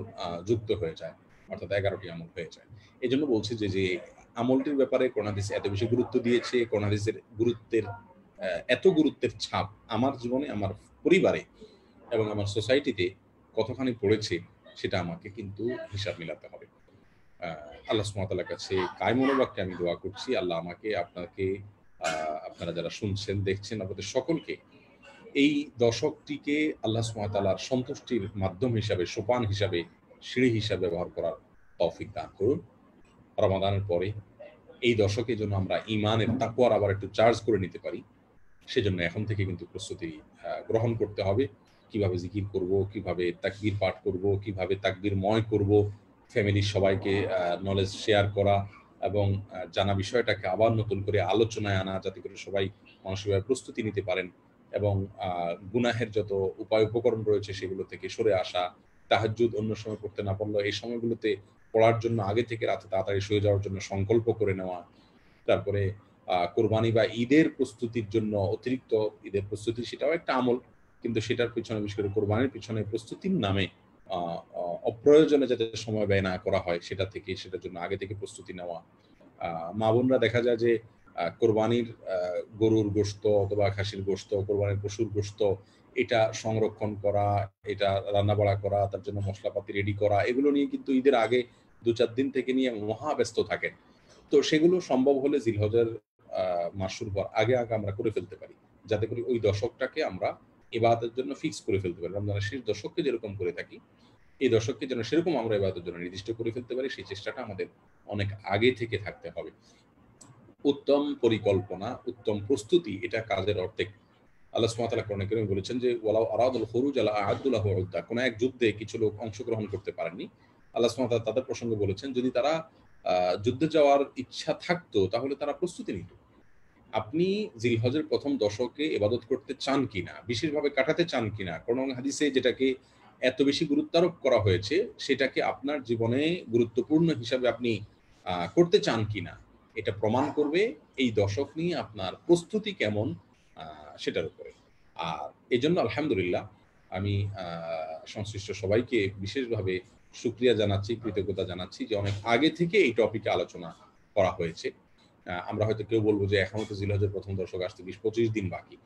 যুক্ত হয়ে যায়, অর্থাৎ ১১টি আমল হয়ে যায়। এজন্য বলছি যে আমলটির ব্যাপারে কোরআন হাদিস এত বেশি গুরুত্ব দিয়েছে, কোরআন হাদিসের গুরুত্বের এত গুরুত্বের ছাপ আমার জীবনে, আমার পরিবারে এবং আমার সোসাইটিতে কতখানি পড়েছে সেটা আমাকে কিন্তু হিসাব মিলাতে হবে। আল্লাহ সুবহানাহু ওয়া তাআলার কাছে কায়মনোবাক্যে আমি দোয়া করছি, আল্লাহ আমাকে, আপনাকে, আপনারা যারা শুনছেন, দেখছেন, আপনাদের সকলকে এই দশকটিকে আল্লাহ সুবহানাহু ওয়া তাআলার সন্তুষ্টির মাধ্যম হিসাবে, সোপান হিসাবে, সিঁড়ি হিসাবে ব্যবহার করার তৌফিক দান করুন। রমাদানের পরে এই দশকে যেন আমরা ঈমানের তাকওয়ার আবার একটু চার্জ করে নিতে পারি, সেজন্য এখন থেকে কিন্তু প্রস্তুতি গ্রহণ করতে হবে। কিভাবে জিকির করব, কিভাবে তাকবীর পাঠ করব, কিভাবে তাকবীরময় করব, ফ্যামিলির সবাইকে নলেজ শেয়ার করা এবং জানা বিষয়টাকে আবার নতুন করে আলোচনায় আনা, যাতে করে সবাই মানসিকভাবে প্রস্তুতি নিতে পারেন এবং গুনাহের যত উপায় উপকরণ রয়েছে সেগুলো থেকে সরে আসা, তাহাজ্জুদ অন্য সময় পড়তে না পারলেও এই সময়গুলোতে পড়ার জন্য আগে থেকে রাতে তাড়াতাড়ি শুয়ে যাওয়ার জন্য সংকল্প করে নেওয়া। তারপরে কোরবানি বা ঈদের প্রস্তুতির জন্য অতিরিক্ত ঈদের প্রস্তুতি সেটাও একটা আমল, কিন্তু সেটার পিছনে, বিশেষ করে কোরবানির পিছনে প্রস্তুতির নামে অপ্রয়োজনে যাতে সময় ব্যয় না করা হয় সেটা থেকে, সেটার জন্য আগে থেকে প্রস্তুতি নেওয়া। মা বোনরা দেখা যায় যে কোরবানির গরুর গোশত অথবা খাসির গোশত, কোরবানির পশুর গোশত এটা সংরক্ষণ করা, এটা রান্নাবাড়া করা, তার জন্য মশলাপাতি রেডি করা, এগুলো নিয়ে কিন্তু ঈদের আগে ২-৪ দিন থেকে নিয়ে মহা ব্যস্ত থাকেন। তো সেগুলো সম্ভব হলে জিলহজের মাস শুরু হওয়ার আগে আমরা করে ফেলতে পারি, যাতে করে ওই দশকটাকে আমরা ইবাদতের জন্য ফিক্স করে ফেলতে পারি। রমজানের শেষ দশককে যেরকম করে থাকি, এই দশককে যেন সেরকম আমরা ইবাদতের জন্য নির্দিষ্ট করে ফেলতে পারি, সেই চেষ্টাটা আমাদের অনেক আগে থেকে থাকতে হবে। উত্তম পরিকল্পনা, উত্তম প্রস্তুতি এটা কাজের অর্ধেক। আল্লাহ সুবহানাহু ওয়া তাআলা কোরআনে কারিমে বলেছেন যে ওয়ালাউ আরাদুল খুরুজ লা আ'আদ্দু লাহু উদ্দা। কোন এক যুদ্ধে কিছু লোক অংশগ্রহণ করতে পারেননি। আল্লাহ সুবহানাহু ওয়া তাআলা তাদের প্রসঙ্গে বলেছেন, যদি তারা যুদ্ধে যাওয়ার ইচ্ছা থাকতো তাহলে তারা প্রস্তুতি নিত। আপনি জিলহজের ১ম দশকে ইবাদত করতে চান কিনা, বিশেষভাবে কাটাতে চান কিনা, কোন হাদিসে যেটাকে এত বেশি গুরুত্ব আরোপ করা হয়েছে সেটাকে আপনার জীবনে গুরুত্বপূর্ণ হিসাবে আপনি করতে চান কিনা, এটা প্রমাণ করবে এই দশক নিয়ে আপনার প্রস্তুতি কেমন সেটার উপরে। আর এজন্য আলহামদুলিল্লাহ আমি সংশ্লিষ্ট সবাইকে বিশেষভাবে শুকরিয়া জানাচ্ছি, কৃতজ্ঞতা জানাচ্ছি যে অনেক আগে থেকে এই টপিকে আলোচনা করা হয়েছে। আমরা হয়তো কেউ বলবো যে এখনো তো জিলহজের ১ম দশক আসতে ২০-২৫ দিন বাকি,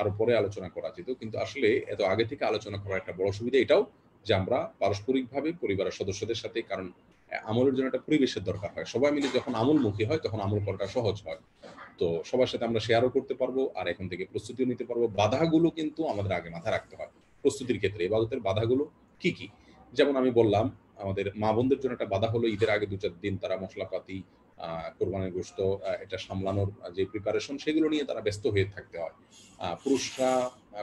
আরো পরে আলোচনা করা যেত। কিন্তু আসলে এত আগে থেকে আলোচনা করার একটা বড় সুবিধা এটাও যে আমরা পারস্পরিকভাবে পরিবারের সদস্যদের সাথে, কারণ আমলের জন্য একটা পরিবেশের দরকার হয়। সবাই মিলে যখন আমলমুখী হয় তখন আমল করাটা সহজ হয়। তো সবার সাথে আমরা শেয়ারও করতে পারবো আর এখন থেকে প্রস্তুতিও নিতে পারবো। বাধাগুলো কিন্তু আমাদের আগে মাথায় রাখতে হয় প্রস্তুতির ক্ষেত্রে। ইবাদতের বাধাগুলো কি, কি? যেমন আমি বললাম, আমাদের মা-বোনদের জন্য একটা বাধা হলো ঈদের আগে ২-৪ দিন তারা মশলাপাতি, কোরবানির গোশত এটা সামলানোর যে প্রিপারেশন সেগুলো নিয়ে তারা ব্যস্ত হয়ে থাকতে হয়। পুরুষরা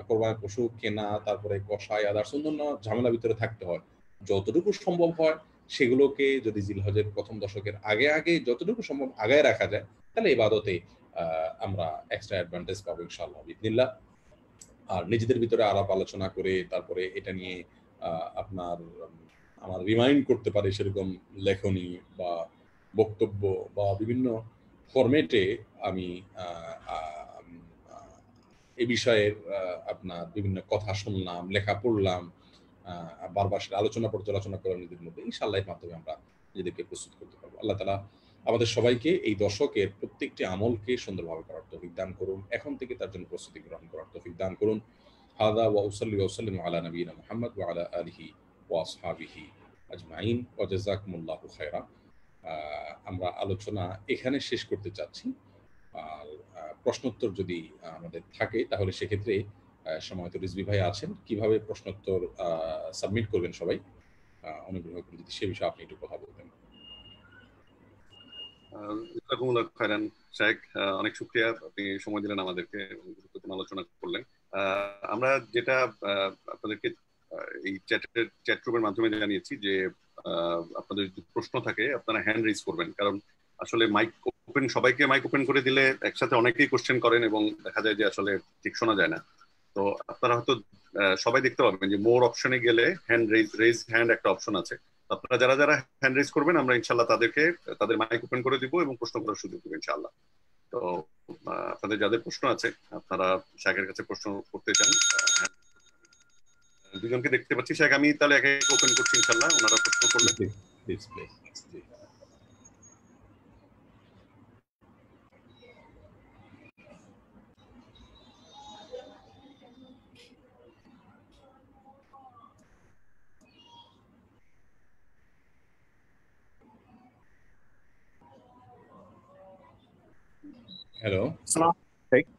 কোরবানির পশু কেনা, তারপরে কষাই, আদার্স অন্যান্য ঝামেলার ভিতরে থাকতে হয়। যতটুকু সম্ভব হয় সেগুলোকে যদি জিলহজের ১ম দশকের আগে যতটুকু সম্ভব আগায় রাখা যায়, তাহলে ইবাদতে আমরা এক্সট্রা অ্যাডভান্টেজ পাবো ইনশাআল্লাহ বিইذনিল্লাহ। আর নিজেদের ভিতরে আলাপ আলোচনা করে তারপরে এটা নিয়ে আপনার আমার রিমাইন্ড করতে পারে সেরকম লেখনী বা বক্তব্য বা বিভিন্ন ফরম্যাটে আমি এ বিষয়ের আপনার বিভিন্ন কথা শুনলাম, লেখা পড়লাম, বারবার সেটা আলোচনা পর্যালোচনা করে নিজেদের মধ্যে ইনশাআল্লাহ এর মাধ্যমে আমরা নিজেদেরকে প্রস্তুত করতে পারবো। আল্লাহ তাআলা আমাদের সবাইকে এই দশকের প্রত্যেকটি আমলকে সুন্দরভাবে করার তৌফিক দান করুন। এখন থেকে তার জন্য প্রস্তুতি গ্রহণ করার তৌফিক দান করুন। হাযা ওয়া উসাল্লি ওয়া উসাল্লিমু আলা নবিয়িনা মুহাম্মদ ওয়া আলা আলিহি ওয়া আসহাবিহি আজমাইন ওয়া জাযাকুমুল্লাহু খায়রা। আমরা আলোচনা এখানে শেষ করতে চাচ্ছি। আর প্রশ্নোত্তর যদি আমাদের থাকে তাহলে সেক্ষেত্রে সময়ত রিজভী ভাই আছেন। কিভাবে প্রশ্নোত্তর সাবমিট করবেন সবাই? অনুগ্রহ করে যদি সে বিষয়ে আপনি একটু কথা বলতেন। জাযাকুমুল্লাহু খায়রান শাইখ, অনেক শুকরিয়া, আপনি সময় দিলেন আমাদেরকে, গুরুত্বপূর্ণ আলোচনা করলেন। আমরা যেটা আপনাদেরকে এই চ্যাট রুমের মাধ্যমে জানিয়েছি যে আপনাদের যদি প্রশ্ন থাকে আপনারা হ্যান্ড রেজ করবেন, কারণ আসলে সবাইকে মাইক ওপেন করে দিলে একসাথে অনেকেই কোশ্চেন করেন এবং দেখা যায় যে আসলে ঠিক শোনা যায় না। তো আপনারা হয়তো সবাই দেখতে পাবেন যে মোর অপশনে গেলে রেজ হ্যান্ড একটা অপশন আছে। আপনারা যারা যারা হ্যান্ড রেজ করবেন আমরা ইনশাল্লাহ তাদের মাইক ওপেন করে দিব এবং প্রশ্ন করার সুযোগ দেবো ইনশাল্লাহ। তো আপনাদের যাদের প্রশ্ন আছে, আপনারা শাকের কাছে প্রশ্ন করতে চান, দুজনকে দেখতে পাচ্ছি। শাক, আমি তাহলে একে ওপেন করছি ইনশাল্লাহ, ওনারা প্রশ্ন করলে। হ্যালো, সালাম আলাইকুম।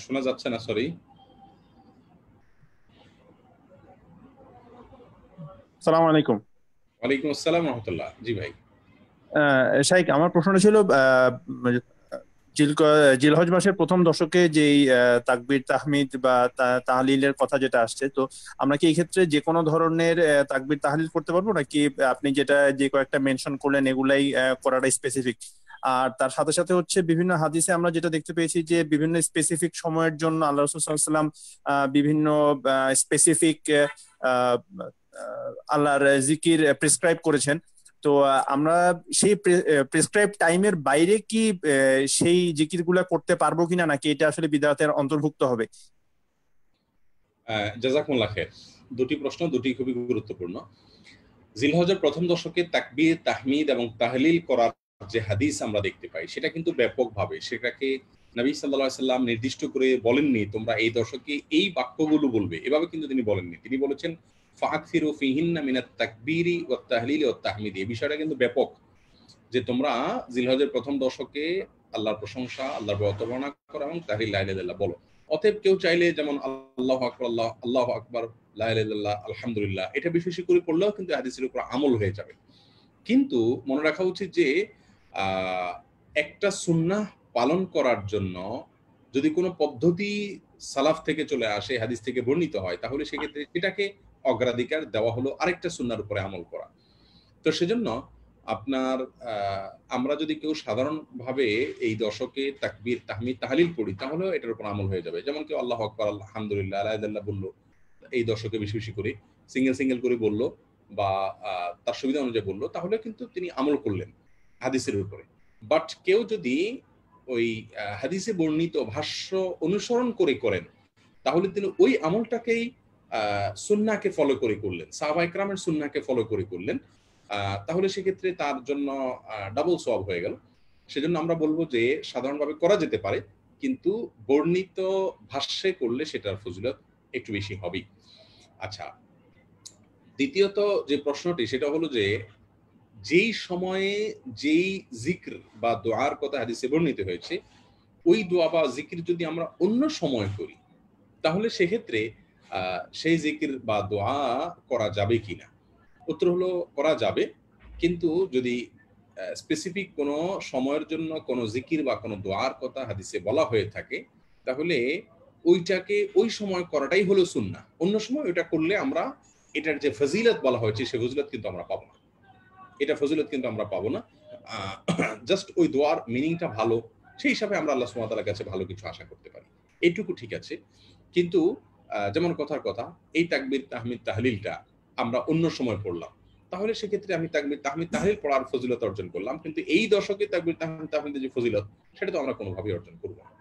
শোনা যাচ্ছে না, সরি। সালাম আলাইকুম। ওয়ালাইকুম আসসালাম রহমতুল্লাহ। জি ভাই। শাইখ, আমার প্রশ্নটা ছিল জিলহজ মাসের প্রথম দশকে যেই তাকবীর তাহমিদ বা তাহলিলের কথা যেটা আসছে, তো আমরা কি এই ক্ষেত্রে যে কোনো ধরনের তাকবীর তাহলিল করতে পারবো, নাকি আপনি যেটা যে কয়েকটা মেনশন করলেন এগুলাই করাটা স্পেসিফিক? আর তার সাথে সাথে হচ্ছে বিভিন্ন হাদিসে আমরা যেটা দেখতে পেয়েছি যে বিভিন্ন স্পেসিফিক সময়ের জন্য আল্লাহ রাসূল সাল্লাল্লাহু আলাইহি ওয়াসাল্লাম বিভিন্ন স্পেসিফিক আল্লাহর জিকির প্রেসক্রাইব করেছেন। তো আমরা সেই প্রেসক্রাইব টাইমের বাইরে কি সেই জিকিরগুলা করতে পারবো কিনা, নাকি এটা আসলে বিদআতের অন্তর্ভুক্ত হবে? জাযাকুমুল্লাহ খের। দুটি প্রশ্ন, দুটি খুবই গুরুত্বপূর্ণ। জিলহজের প্রথম দশকে তাকবীর তাহমিদ এবং তাহলিল করার যে হাদিস আমরা দেখতে পাই, সেটা কিন্তু ব্যাপকভাবে, সেটাকে নবী সাল্লাল্লাহু আলাইহি সাল্লাম নির্দিষ্ট করে বলেননি তোমরা এই দশকে এই বাক্যগুলো বলবে, এভাবে কিন্তু তিনি বলেননি। তিনি বলেছেন ফাকসিরু ফিহিন্না মিনাত তাকবীরি ওয়াত তাহলিলি ওয়াত তাহমিদ। এই বিষয়টা কিন্তু ব্যাপক, যে তোমরা জিলহজের প্রথম দশকে আল্লাহর প্রশংসা, আল্লাহর বর্ণনা করো এবং তাহলিল লা ইলাহা ইল্লাল্লাহ বলো। অতএব কেউ চাইলে যেমন আল্লাহু আকবার, আল্লাহু আকবার, লা ইলাহা ইল্লাল্লাহ, আলহামদুলিল্লাহ, এটা বেশি বেশি করে পড়লেও কিন্তু হাদিসের উপর আমল হয়ে যাবে। কিন্তু মনে রাখা উচিত যে একটা সুন্নাহ পালন করার জন্য যদি কোনো পদ্ধতি সালাফ থেকে চলে আসে, হাদিস থেকে বর্ণিত হয়, তাহলে সেক্ষেত্রে সেটাকে অগ্রাধিকার দেওয়া হলো আরেকটা সুন্নাহর উপরে আমল করা। তো সেজন্য আপনার আমরা যদি কেউ সাধারণভাবে এই দশকে তাকবীর তাহমিদ তাহলিল পড়ি, তাহলেও এটার উপর আমল হয়ে যাবে। যেমন কেউ আল্লাহু আকবার, আলহামদুলিল্লাহ, লা ইলাহা ইল্লাল্লাহ বলল এই দশকে বেশি বেশি করে, সিঙ্গেল সিঙ্গেল করে বলল বা তার সুবিধা অনুযায়ী বলল, তাহলে কিন্তু তিনি আমল করলেন হাদিসের উপরে। বাট কেউ যদি ওই হাদিসে বর্ণিত ভাষ্য অনুসরণ করে করেন, তাহলে তিনি ওই আমলটাকেই সুন্নাহকে ফলো করে করলেন, সাহাবা ইকরামের সুন্নাহকে ফলো করে করলেন। তাহলে সেক্ষেত্রে তার জন্য ডাবল সওয়াব হয়ে গেল। সেজন্য আমরা বলবো যে সাধারণভাবে করা যেতে পারে, কিন্তু বর্ণিত ভাষ্যে করলে সেটার ফজিলত একটু বেশি হবেই। আচ্ছা, দ্বিতীয়ত যে প্রশ্নটি, সেটা হলো যে যেই সময়ে যেই জিক্র বা দোয়ার কথা হাদিসে বর্ণিত হয়েছে, ওই দোয়া বা জিকির যদি আমরা অন্য সময় করি, তাহলে সেক্ষেত্রে সেই জিকির বা দোয়া করা যাবে কিনা? উত্তর হলো করা যাবে, কিন্তু যদি স্পেসিফিক কোনো সময়ের জন্য কোনো জিকির বা কোনো দোয়ার কথা হাদিসে বলা হয়ে থাকে, তাহলে ওইটাকে ওই সময় করাটাই হলো সুন্নাহ। অন্য সময় ওইটা করলে আমরা এটার যে ফজিলত বলা হয়েছে, সে ফজিলত কিন্তু আমরা পাবো না। এটা ফজিলত কিন্তু আমরা পাবো না। জাস্ট ওই দোয়ার মিনিংটা ভালো, সেই হিসাবে আমরা আল্লাহ সুবহানাহু ওয়া তাআলার কাছে ভালো কিছু আশা করতে পারি। এইটুকু ঠিক আছে। কিন্তু যেমন কথার কথা, এই তাকবীর তাহমিদ তাহলিলটা আমরা অন্য সময় পড়লাম, তাহলে সেক্ষেত্রে আমি তাকবীর তাহমিদ তাহলিল পড়ার ফজিলত অর্জন করলাম, কিন্তু এই দশকে তাকবীর তাহমিদ তাহলিলের যে ফজিলত, সেটা তো আমরা কোনোভাবেই অর্জন করব না।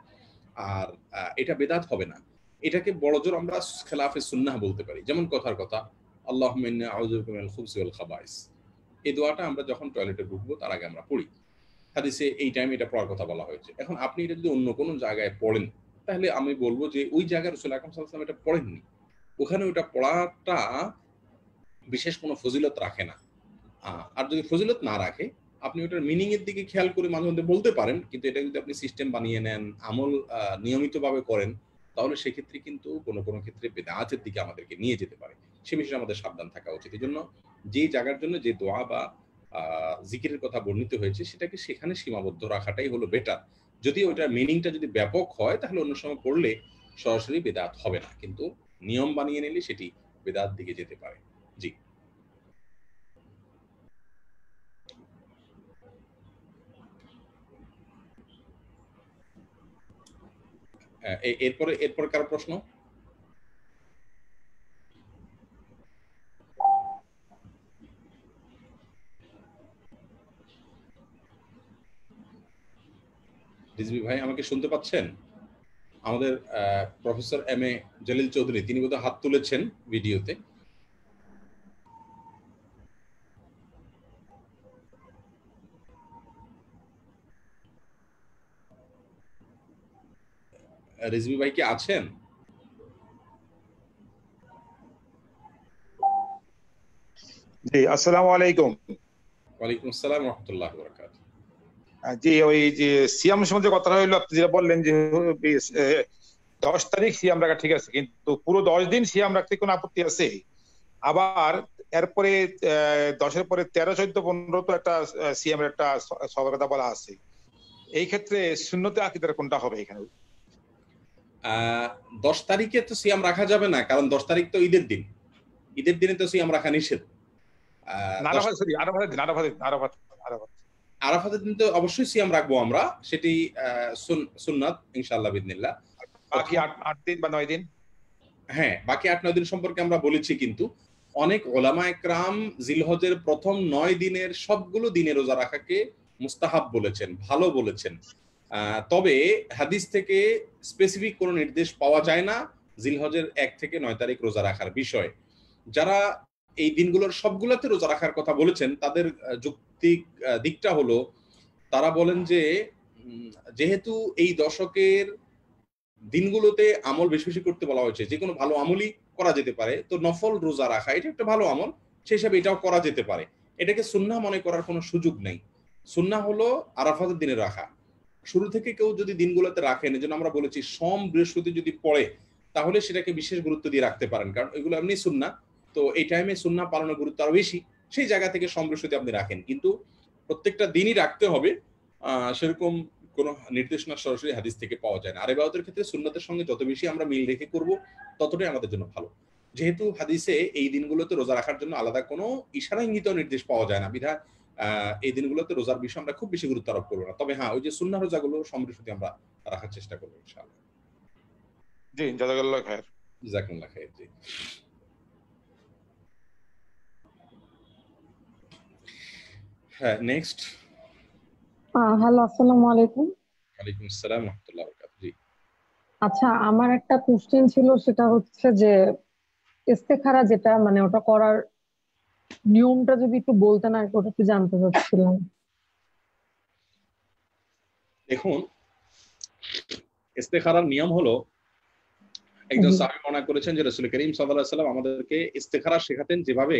আর এটা বেদাত হবে না। এটাকে বড়জোর আমরা খেলাফে সুন্নাহ বলতে পারি। যেমন কথার কথা, আল্লাহুম্মা ইন্নী আউযু বিকা মিনাল খুবসি ওয়াল খাবাইস। এই দোয়াটা আমরা যখন টয়লেটে ঢুকবো তার আগে আমরা পড়ি। হাদিসে এই টাইমে এটা পড়ার কথা বলা হয়েছে। এখন আপনি এটা যদি অন্য কোনো জায়গায় পড়েন, তাহলে আমি বলবো যে ওই জায়গায় রাসূল আকরাম সাল্লাল্লাহু আলাইহি ওয়াসাল্লাম এটা পড়েননি। ওখানে ওটা পড়াটা বিশেষ কোনো ফজিলত রাখে না। আর যদি ফজিলত না রাখে, আপনি ওটার মিনিং এর দিকে খেয়াল করে মাঝে মধ্যে বলতে পারেন, কিন্তু এটা যদি আপনি সিস্টেম বানিয়ে নেন, আমল নিয়মিতভাবে করেন, তাহলে সেক্ষেত্রে কিন্তু কোনো কোনো ক্ষেত্রে বেদাতের দিকে আমাদেরকে নিয়ে যেতে পারে। সে বিষয়ে আমাদের সাবধান থাকা উচিত। এজন্য যে জায়গার জন্য যে দোয়া বা জিকিরের কথা বর্ণিত হয়েছে, সেটাকে সেখানে সীমাবদ্ধ রাখাটাই হলো বেটার। যদি ওটার মিনিংটা যদি ব্যাপক হয়, তাহলে অন্য সময় পড়লে সরাসরি বেদাত হবে না, কিন্তু নিয়ম বানিয়ে নিলে সেটি বেদাত দিকে যেতে পারে। জি। এরপরে কারো প্রশ্ন? রিজভী ভাই আমাকে শুনতে পাচ্ছেন? আমাদের professor M A Jalil Chowdhury, তিনি বোধহয় হাত তুলেছেন ভিডিওতে। রিজভী ভাই কি আছেন? জি, আসসালামু আলাইকুম। ওয়ালাইকুম আসসালাম ওয়া রাহমাতুল্লাহি ওয়া বারাকাতুহু। যে ওই যে সিয়াম সম্বন্ধে কথা হইলো, আপনি যেটা বললেন যে 10 তারিখ সিয়াম রাখা ঠিক আছে, কিন্তু পুরো 10 দিন সিয়াম রাখতে কোনো আপত্তি আছে? আবার এরপরে 10-এর পরে 13, 14, 15 তো একটা সিয়ামের একটা সতর্কতা বলা আছে। এই ক্ষেত্রে সুন্নতে আকীদার কোনটা হবে এখানে? 10 তারিখে তো সিয়াম রাখা যাবে না, কারণ 10 তারিখ তো ঈদের দিন। ঈদের দিনে তো সিয়াম রাখা নিষেধ। আরাফাত, সরি, আরাফাতের দিন, আরাফাত। আরাফাতের দিন তো অবশ্যই সিয়াম রাখবো আমরা, সেটি সুন্নাত ইনশাআল্লাহ বিদিনিল্লাহ। বাকি 8 দিন বা 9 দিন? হ্যাঁ, বাকি 8-9 দিন সম্পর্কে আমরা বলেছি, কিন্তু অনেক ওলামা একরাম জিলহজের প্রথম 9 দিনের সবগুলো দিনে রোজা রাখাকে মুস্তাহাব বলেছেন, ভালো বলেছেন। তবে হাদিস থেকে স্পেসিফিক কোনো নির্দেশ পাওয়া যায় না জিলহজের 1 থেকে 9 তারিখ রোজা রাখার বিষয়ে। যারা এই দিনগুলোর সবগুলোতে রোজা রাখার কথা বলেছেন, তাদের যৌক্তিক দিকটা হলো, তারা বলেন যে যেহেতু এই দশকের দিনগুলোতে আমল বেশি বেশি করতে বলা হয়েছে, যে কোনো ভালো আমলই করা যেতে পারে, তো নফল রোজা রাখা এটা একটা ভালো আমল, সেই হিসাবে এটাও করা যেতে পারে। এটাকে সুন্নাহ মনে করার কোনো সুযোগ নেই। সুন্নাহ হলো আরাফাতের দিনে রাখা। শুরু থেকে কেউ যদি দিনগুলোতে রাখেন, এজন্য আমরা বলেছি সোম বৃহস্পতি যদি পড়ে, তাহলে সেটাকে বিশেষ গুরুত্ব দিয়ে রাখতে পারেন, কারণ এগুলো এমনি সুন্নাহ। তো এই টাইমে সুন্নাহ পালনের গুরুত্ব আরো বেশি, সেই জায়গা থেকে সোম বৃহস্পতি আপনি রাখেন, কিন্তু প্রত্যেকটা দিনই রাখতে হবে সেরকম কোন নির্দেশনা সরাসরি হাদিস থেকে পাওয়া যায় না। আর ইবাদতের ক্ষেত্রে সুন্নতের সঙ্গে যত বেশি আমরা মিল রেখে করব, ততটাই আমাদের জন্য ভালো। যেহেতু হাদিসে এই দিনগুলোতে রোজা রাখার জন্য আলাদা কোনো ইশারা ইঙ্গিত নির্দেশ পাওয়া যায় না, বিধায় এই দিনগুলোতে রোজার বিষয়ে আমরা খুব বেশি গুরুত্ব আরোপ করবো না। তবে হ্যাঁ, ওই যে সুন্নাহ রোজাগুলো সমৃদ্ধি আমরা রাখার চেষ্টা করবো ইনশাআল্লাহ। জি, জাযাকাল্লাহ খায়ের। জাযাকাল্লাহ খায়ের। জি, হ্যাঁ, নেক্সট। হ্যালো, আসসালামু আলাইকুম। ওয়ালাইকুম আসসালাম ওয়া রাহমাতুল্লাহি ওয়া বারাকাতুহু। জি, আচ্ছা, আমার একটা কোশ্চেন ছিল, সেটা হচ্ছে যে ইস্তেখারা যেটা, মানে ওটা করার নিয়মটা যদি একটু বলতেন, আর ওটা একটু জানতে চাচ্ছিলাম। দেখুন, ইস্তেখারার নিয়ম হলো, একজন সাহাবী বর্ণনা করেছেন যে রাসূল করিম সাল্লাল্লাহু আলাইহি ওয়াসাল্লাম আমাদেরকে ইস্তেখারা শেখাতেন, যেভাবে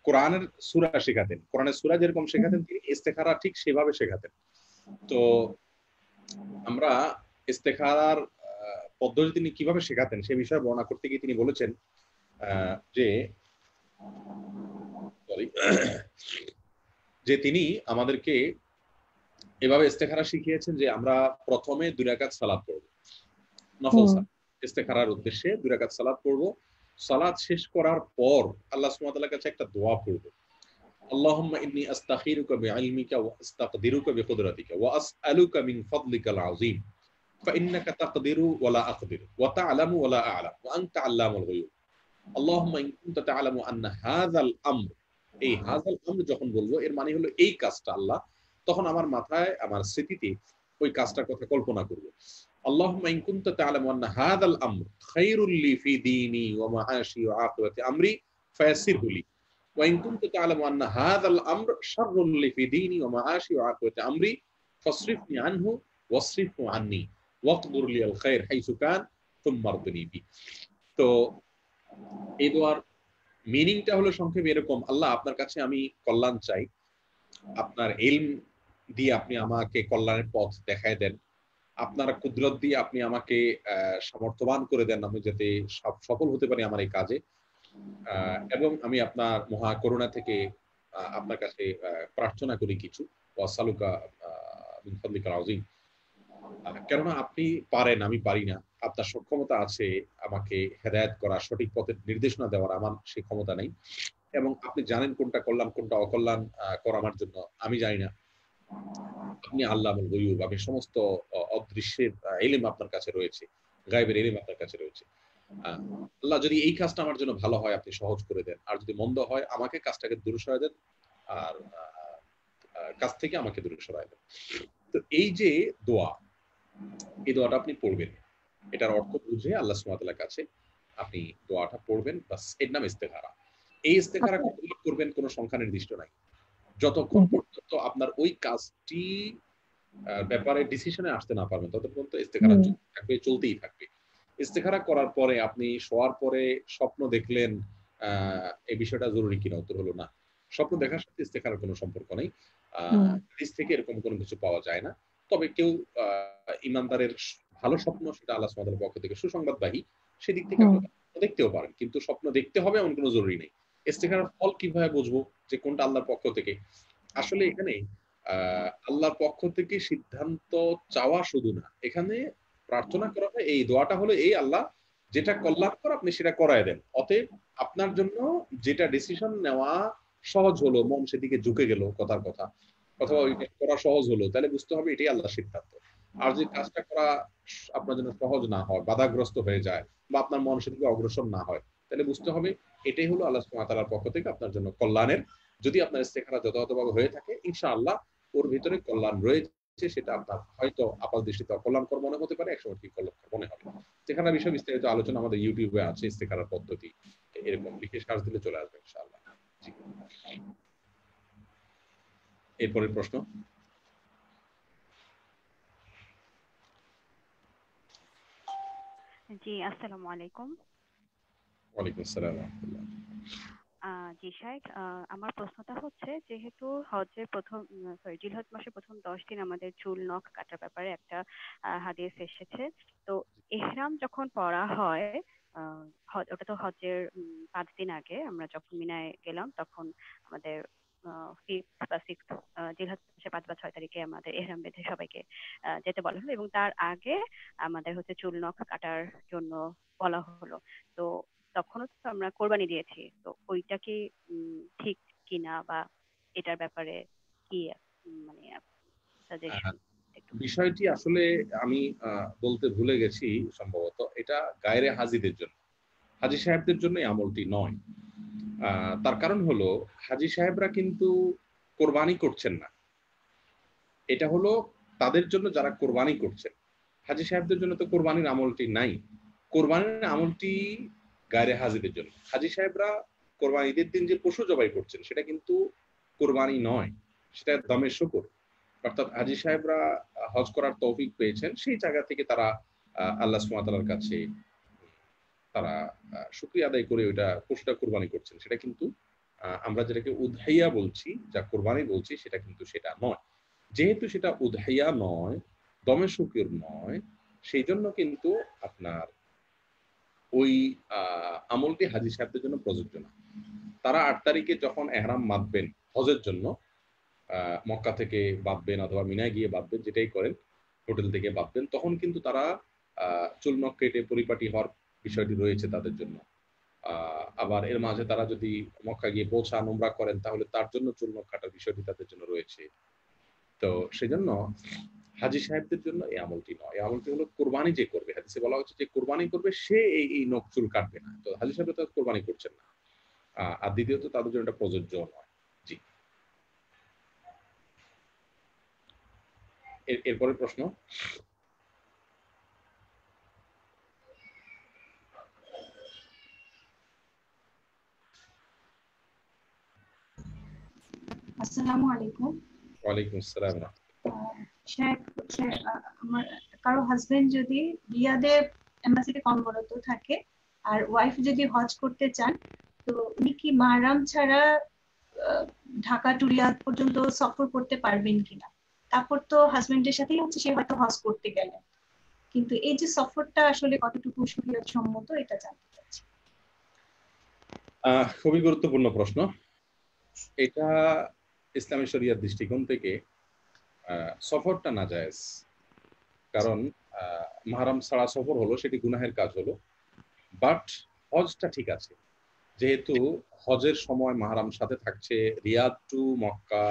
কোরআনের সূরা শেখাতেন। কোরআনের সূরা যেরকম শেখাতেন, তিনি ইস্তেখারা ঠিক সেভাবে শেখাতেন। তো আমরা ইস্তেখারার পদ্ধতি তিনি কিভাবে শেখাতেন সে বিষয়ে বর্ণনা করতে গিয়ে তিনি বলেছেন যে তিনি আমাদেরকে এভাবে ইস্তেখারা শিখিয়েছেন যে আমরা প্রথমে 2 রাকাত সালাত পড়ব, নফল সালাত, ইস্তেখারার উদ্দেশ্যে 2 রাকাত সালাত পড়ব। সালাত শেষ করার পর আল্লাহ সুবহানাহু ওয়া তাআলার কাছে একটা দোয়া পড়ব, আল্লাহুম্মা ইন্নী আস্তাখিরুকা বিইলমিকা ওয়া আস্তাকদিরুকা বিকুদরাতিকা ওয়া আসআলুকা মিন ফাদলিকাল আযীম ফাইন্নাকা তাকদিরু ওয়া লা আকদিরু ওয়া তা'লামু ওয়া লা আ'লাম ওয়া আনতা আল্লামুল গুয়ুব। আল্লাহুম্মা ইন কুনতা তা'লামু আন্না হাযাল আমর, এই হাযাল আমর যখন বলবো, এর মানে হলো এই কাজটা আল্লাহ, তখন আমার মাথায়, আমার স্মৃতিতে ওই কাজটার কথা কল্পনা করব। আল্লাহুম্মা ইন কুনতা তা'লামু আন্না হাযাল আমর খায়রুল লি ফি দীনি ওয়া মাআশি ওয়া আখিরাতি আমরি ফায়াসসিরহু লি ওয়া ইন কুনতা তা'লামু আন্না হাযাল আমর শাররুল লি ফি দীনি ওয়া মাআশি ওয়া আখিরাতি আমরি ফাসরিফনি আনহু ওয়াসরিফহু আন্নি ওয়াকদুর লিয়াল খায়র হাইসু কান সুম্মা রদনি বি। তো এই দোয়ার মিনিংটা হলো সংক্ষেপে এরকম: আল্লাহ, আপনার কাছে আমি কল্যাণ চাই, আপনার ইলম দিয়ে আপনি আমাকে কল্যাণের পথ দেখায় দেন, আপনার কুদরত দিয়ে আপনি আমাকে সামর্থ্যবান করে দেন, আমি যাতে সফল হতে পারি আমার এই কাজে, এবং আমি আপনার মহা করুণা থেকে আপনার কাছে প্রার্থনা করি কিছু, ওয়াসালুকা মিন ফাদলিকাল আযীম। কেননা আপনি পারেন, আমি পারি না, আপনার সক্ষমতা আছে আমাকে হেদায়েত করা, সঠিক পথের নির্দেশনা দেওয়ার, আমার সেই ক্ষমতা নেই, এবং আপনি জানেন কোনটা কল্যাণ কোনটা অকল্যাণ করা আমার জন্য, আমি জানি না। আপনি আল্লামুল গুয়ুব, আমি সমস্ত অদৃশ্যের ইলম আপনার কাছে রয়েছে, গায়বের ইলম আপনার কাছে রয়েছে। আল্লাহ, যদি এই কাজটা আমার জন্য ভালো হয় আপনি সহজ করে দেন, আর যদি মন্দ হয় আমাকে কাজটাকে দূরে সরায় দেন, আর কাজ থেকে আমাকে দূরে সরায় দেন। তো এই যে দোয়া, এই দোয়াটা আপনি পড়বেন, এটার অর্থ বুঝে আল্লাহ সুবহানাহু ওয়া তাআলার কাছে আপনি দোয়াটা পড়বেন, বাস, এর নাম ইস্তেখারা। এই ইস্তেখারা কতবার করবেন কোনো সংখ্যা নির্দিষ্ট নাই, যতক্ষণ পর্যন্ত আপনার ওই কাজটি ব্যাপারে ডিসিশনে আসতে না পারবেন ততক্ষণ পর্যন্ত ইস্তেখারা থাকবে, চলতেই থাকবে। ইস্তেখারা করার পরে আপনি শোয়ার পরে স্বপ্ন দেখলেন, এই বিষয়টা জরুরি কিনা? উত্তর হলো না, স্বপ্ন দেখার সাথে ইস্তেখারার কোনো সম্পর্ক নেই। হাদিস থেকে এরকম কোনো কিছু পাওয়া যায় না। তবে কেউ ইমানদারের ভালো স্বপ্ন সেটা আল্লাহ সুবহানাহু ওয়া তাআলার পক্ষ থেকে সুসংবাদবাহী, সেদিক থেকে আপনি দেখতেও পারেন, কিন্তু স্বপ্ন দেখতে হবে এমন কোনো জরুরি নেই। ইস্তেখারার ফল কিভাবে বুঝবো যে কোনটা আল্লাহর পক্ষ থেকে? আসলে এখানে আল্লাহর পক্ষ থেকে সিদ্ধান্ত চাওয়া শুধু না, এখানে প্রার্থনা করা হয়, এই দোয়াটা হলো এই, আল্লাহ যেটা কল্যাণকর আপনি সেটা করায় দেন। অতএব আপনার জন্য যেটা ডিসিশন নেওয়া সহজ হলো, মন সেদিকে ঝুঁকে গেল কথার কথা, অথবা ওইটা করা সহজ হলো, তাহলে বুঝতে হবে এটাই আল্লাহর সিদ্ধান্ত। আর যে কাজটা করা আপনার জন্য সহজ না হয়, বাধাগ্রস্ত হয়ে যায়, বা আপনার মন সেদিকে অগ্রসর না হয়, তাহলে বুঝতে হবে এটাই হলো আল্লাহ সুবহানাহু ওয়া তাআলার পক্ষ থেকে আপনার জন্য কল্যাণের। যদি আপনার ইস্তেখারা যথাযথভাবে হয়ে থাকে, ইনশাআল্লাহ ওর ভিতরে কল্যাণ রয়েছে, সেটা আপনার হয়তো আপাত দৃষ্টিতে অকল্যাণকর মনে হতে পারে, একসময় ঠিক কল্যাণকর মনে হবে। ইস্তেখারা বিষয়ে বিস্তারিত আলোচনা আমাদের ইউটিউবে আছে, ইস্তেখারার পদ্ধতি, এরকম লিখে সার্চ দিলে চলে আসবে ইনশাআল্লাহ। এরপরের প্রশ্ন। জি, আসসালামু আলাইকুম। ওয়ালাইকুম আসসালাম ওয়া রাহমাতুল্লাহ। জি শাইখ, আমার প্রশ্নটা হচ্ছে, যেহেতু হজের প্রথম জিলহজ মাসের প্রথম 10 দিন আমাদের চুল নখ কাটার ব্যাপারে একটা হাদিস এসেছে। তো ইহরাম যখন পরা হয়, ওটা তো হজের 5 দিন আগে আমরা যখন মিনায় গেলাম, তখন আমাদের 5th বা 6th জিলহজ মাসের 5 বা 6 তারিখে আমাদের ইহরাম বেঁধে সবাইকে যেতে বলা হলো, এবং তার আগে আমাদের হচ্ছে চুল নখ কাটার জন্য বলা হলো। তো তখনও তো আমরা কোরবানি দিয়েছি, তো ওইটা কি ঠিক কিনা, বা এটার ব্যাপারে কি মানে সাজেশন একটু। বিষয়টি আসলে আমি বলতে ভুলে গেছি, সম্ভবত এটা গায়রে হাজিদের জন্য, হাজি সাহেবদের জন্য এই আমলটি নয়। তার কারণ হলো হাজি সাহেবরা কিন্তু কোরবানি করছেন না, এটা হলো তাদের জন্য যারা কোরবানি করছেন। হাজি সাহেবদের জন্য তো কোরবানির আমলটি নাই, কোরবানির আমলটি গায়রে হাজিদের জন্য। হাজি সাহেবরা কোরবানি ঈদের দিন যে পশু জবাই করছেন সেটা কিন্তু কোরবানি নয়, সেটা দমে শুকর। অর্থাৎ হাজি সাহেবরা হজ করার তৌফিক পেয়েছেন, সেই জায়গা থেকে তারা আল্লাহ সুবহানাহু ওয়া তাআলার কাছে তারা শুকরিয়া আদায় করে ওইটা পশুটা কোরবানি করছেন। সেটা কিন্তু আমরা যেটাকে উদহাইয়া বলছি, যা কোরবানি বলছি, সেটা কিন্তু সেটা নয়। যেহেতু সেটা উদহাইয়া নয়, দমে শুকর নয়, সেই জন্য কিন্তু আপনার ওই আমলটি হাজি সাহেবদের জন্য প্রযোজ্য না। তারা 8 তারিখে যখন এহরাম বাঁধবেন হজের জন্য, মক্কা থেকে বাঁধবেন অথবা মিনায় গিয়ে বাঁধবেন, যেটাই করেন, হোটেল থেকে বাঁধবেন, তখন কিন্তু তারা চুল নখ কেটে পরিপাটি হওয়ার বিষয়টি রয়েছে তাদের জন্য। আবার এর মাঝে তারা যদি মক্কা গিয়ে পৌঁছান, উমরা করেন, তাহলে তার জন্য চুল নখ কাটার বিষয়টি তাদের জন্য রয়েছে। তো সেজন্য হাজি সাহেবদের জন্য এই আমলটি নয়, এই আমলটি হলো কোরবানি যে করবে, হাদিসে বলা হচ্ছে যে কোরবানি করবে সে এই নখ চুল কাটবে না। তো হাজি সাহেব তো কোরবানি করছেন না, আর দ্বিতীয়ত তাদের জন্য এটা প্রযোজ্য নয়। জি, এরপরের প্রশ্ন। আসসালামু আলাইকুম। ওয়ালাইকুম আসসালাম। শেখ, আমার কারো হাজবেন্ড যদি রিয়াদে এমবাসিতে কর্মরত থাকে আর ওয়াইফ যদি হজ করতে চান, তো উনি কি মাহরাম ছাড়া ঢাকা টু রিয়াদ পর্যন্ত সফর করতে পারবেন কিনা? তারপর তো হাজবেন্ডের সাথেই হচ্ছে সে হয়তো হজ করতে গেলেন, কিন্তু এই যে সফরটা আসলে কতটুকু শরীয়ত সম্মত, এটা জানতে চাচ্ছি। খুবই গুরুত্বপূর্ণ প্রশ্ন এটা। ইসলামী শরিয়ার দৃষ্টিকোণ থেকে সফরটা নাজায়েজ, কারণ মাহরাম ছাড়া সফর হলো সেটি গুনাহের কাজ হলো। বাট হজটা ঠিক আছে, যেহেতু হজের সময় মাহরাম সাথে থাকছে, রিয়াদ টু মক্কা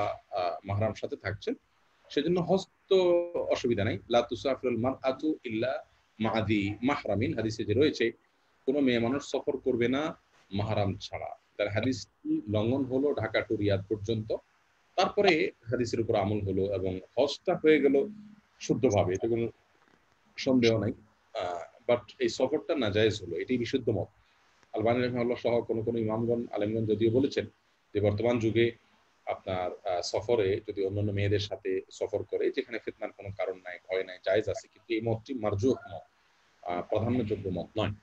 মাহরাম সাথে থাকছেন, সেজন্য হজ তো অসুবিধা নাই। লা তুসাফিরুল মারআতু ইল্লা মা'আদি মাহরামিন, হাদিসে যে রয়েছে কোনো মেয়ে মানুষ সফর করবে না মাহরাম ছাড়া। তার হাদিসটি লঙ্ঘন হলো ঢাকা টু রিয়াদ পর্যন্ত, তারপরে হাদিসের উপর আমল হলো এবং হজটা হয়ে গেল শুদ্ধভাবে, এটা কোনো সন্দেহ নাই। বাট এই সফরটা নাজায়েজ হলো, এটাই বিশুদ্ধ মত। আলবানী রাহিমাহুল্লাহ সহ কোনো ইমামগণ আলেমগণ যদিও বলেছেন যে বর্তমান যুগে আপনার সফরে যদি অন্যান্য মেয়েদের সাথে সফর করে, যেখানে ফিতনার কোনো কারণ নাই, ভয় নাই, জায়েজ আছে, কিন্তু এই মতটি মারজুহ মত, প্রাধান্যযোগ্য মত নয়।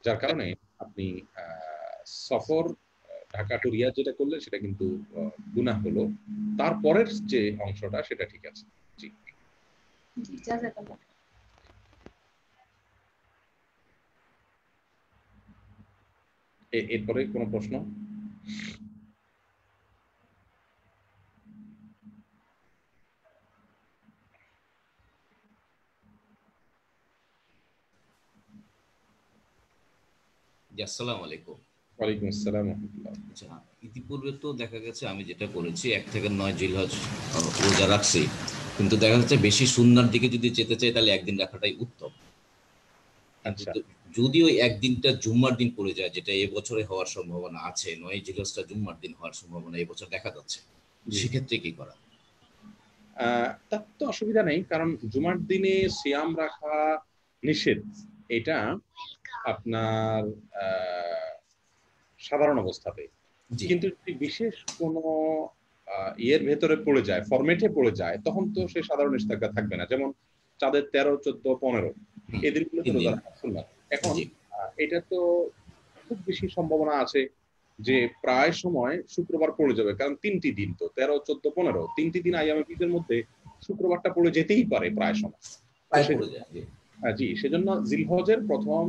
যার কারণে আপনি সফর ঢাকা টু রিয়াদ যেটা করলে সেটা কিন্তু গুনাহ হলো, তারপরের যে অংশটা সেটা ঠিক আছে। জি জি, জাযাকাল্লাহ। এরপরে কোনো প্রশ্ন? জি, আসসালামু আলাইকুম। ওয়ালাইকুম আসসালাম ওয়া রাহমাতুল্লাহ। আচ্ছা, ইতিপূর্বে তো দেখা গেছে আমি যেটা করেছি 1 থেকে 9 জিলহজ রোজা রাখছি, কিন্তু দেখা যাচ্ছে বেশি সুন্নার দিকে যদি যেতে চাই তাহলে একদিন রাখাটাই উত্তম। কিন্তু আচ্ছা, যদি ওই একদিনটা জুম্মার দিন পড়ে যায়, যেটা এবছরে হওয়ার সম্ভাবনা আছে, 9 জিলহজটা জুম্মার দিন হওয়ার সম্ভাবনা এবছর দেখা যাচ্ছে, জি। সেক্ষেত্রে কি করা? তার তো অসুবিধা নেই, কারণ জুমার দিনে সিয়াম রাখা নিষেধ। এটা আপনার সাধারণ অবস্থাতে, জি, কিন্তু যদি বিশেষ কোনো ইয়ের ভেতরে পড়ে যায়, ফরম্যাটে পড়ে যায়, তখন তো সে সাধারণ নিষেধাজ্ঞা থাকবে না। যেমন চাঁদের 13, 14, 15 হুম, এই দিনগুলোতে 3 রোজা দিন। রাখা সুন্নাত। এখন জি, এটা তো খুব বেশি সম্ভাবনা আছে যে প্রায় সময় শুক্রবার পড়ে যাবে, কারণ 3টি দিন তো 13, 14, 15 3টি দিন আইয়ামে বীজের মধ্যে শুক্রবারটা পড়ে যেতেই পারে প্রায় সময়। তো প্রায় পড়ে সেজন্য যায়। জি, জি, সেজন্য জিলহজের প্রথম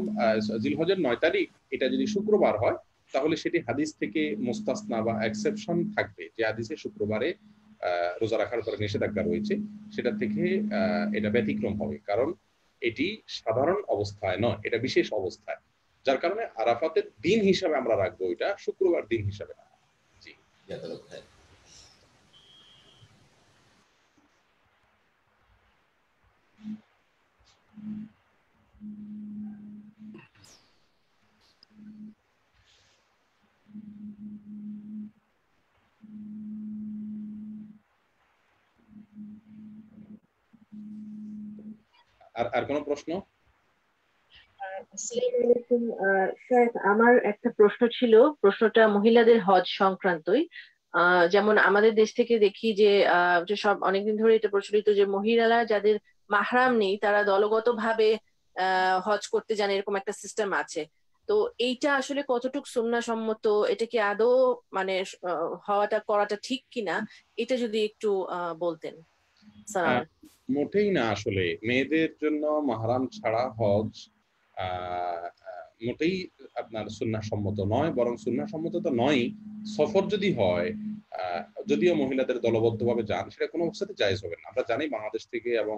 জিলহজের 9 তারিখ এটা যদি শুক্রবার হয়, তাহলে সেটি হাদিস থেকে মুস্তাসনা বা এক্সেপশন থাকবে, যে হাদিসে শুক্রবারে রোজা রাখার উপরে নিষেধাজ্ঞা রয়েছে, সেটা থেকে এটা ব্যতিক্রম হবে, কারণ এটি সাধারণ অবস্থায় নয়, এটা বিশেষ অবস্থায়, যার কারণে আরাফাতের দিন হিসাবে আমরা রাখবো, এটা শুক্রবার দিন হিসাবে না। জি, যাতায়াত হয়। আর আর কোনো প্রশ্ন? আসসালামু আলাইকুম। স্যার, আমার একটা প্রশ্ন ছিল। প্রশ্নটা মহিলাদের হজ সংক্রান্তই। যেমন আমাদের দেশ থেকে দেখি যে সব অনেকদিন ধরে এটা প্রচলিত যে মহিলারা যাদের মাহরাম নেই তারা দলগতভাবে হজ করতে যান, এরকম একটা সিস্টেম আছে। তো এইটা আসলে কতটুকু সুন্নাহসম্মত, এটা কি আদৌ মানে করাটা ঠিক কিনা, এটা যদি একটু বলতেন। সালাম। মোটেই না, আসলে মেয়েদের জন্য মাহরাম ছাড়া হজ মোটেই আপনার সুন্নাহসম্মত নয়, বরং সুন্নাহসম্মত তো নয়। সফর যদি হয়, আহ, যদিও মহিলাদের দলবদ্ধভাবে যান, সেটা কোনো অবস্থাতে জায়েজ হবে না। আমরা জানি বাংলাদেশ থেকে এবং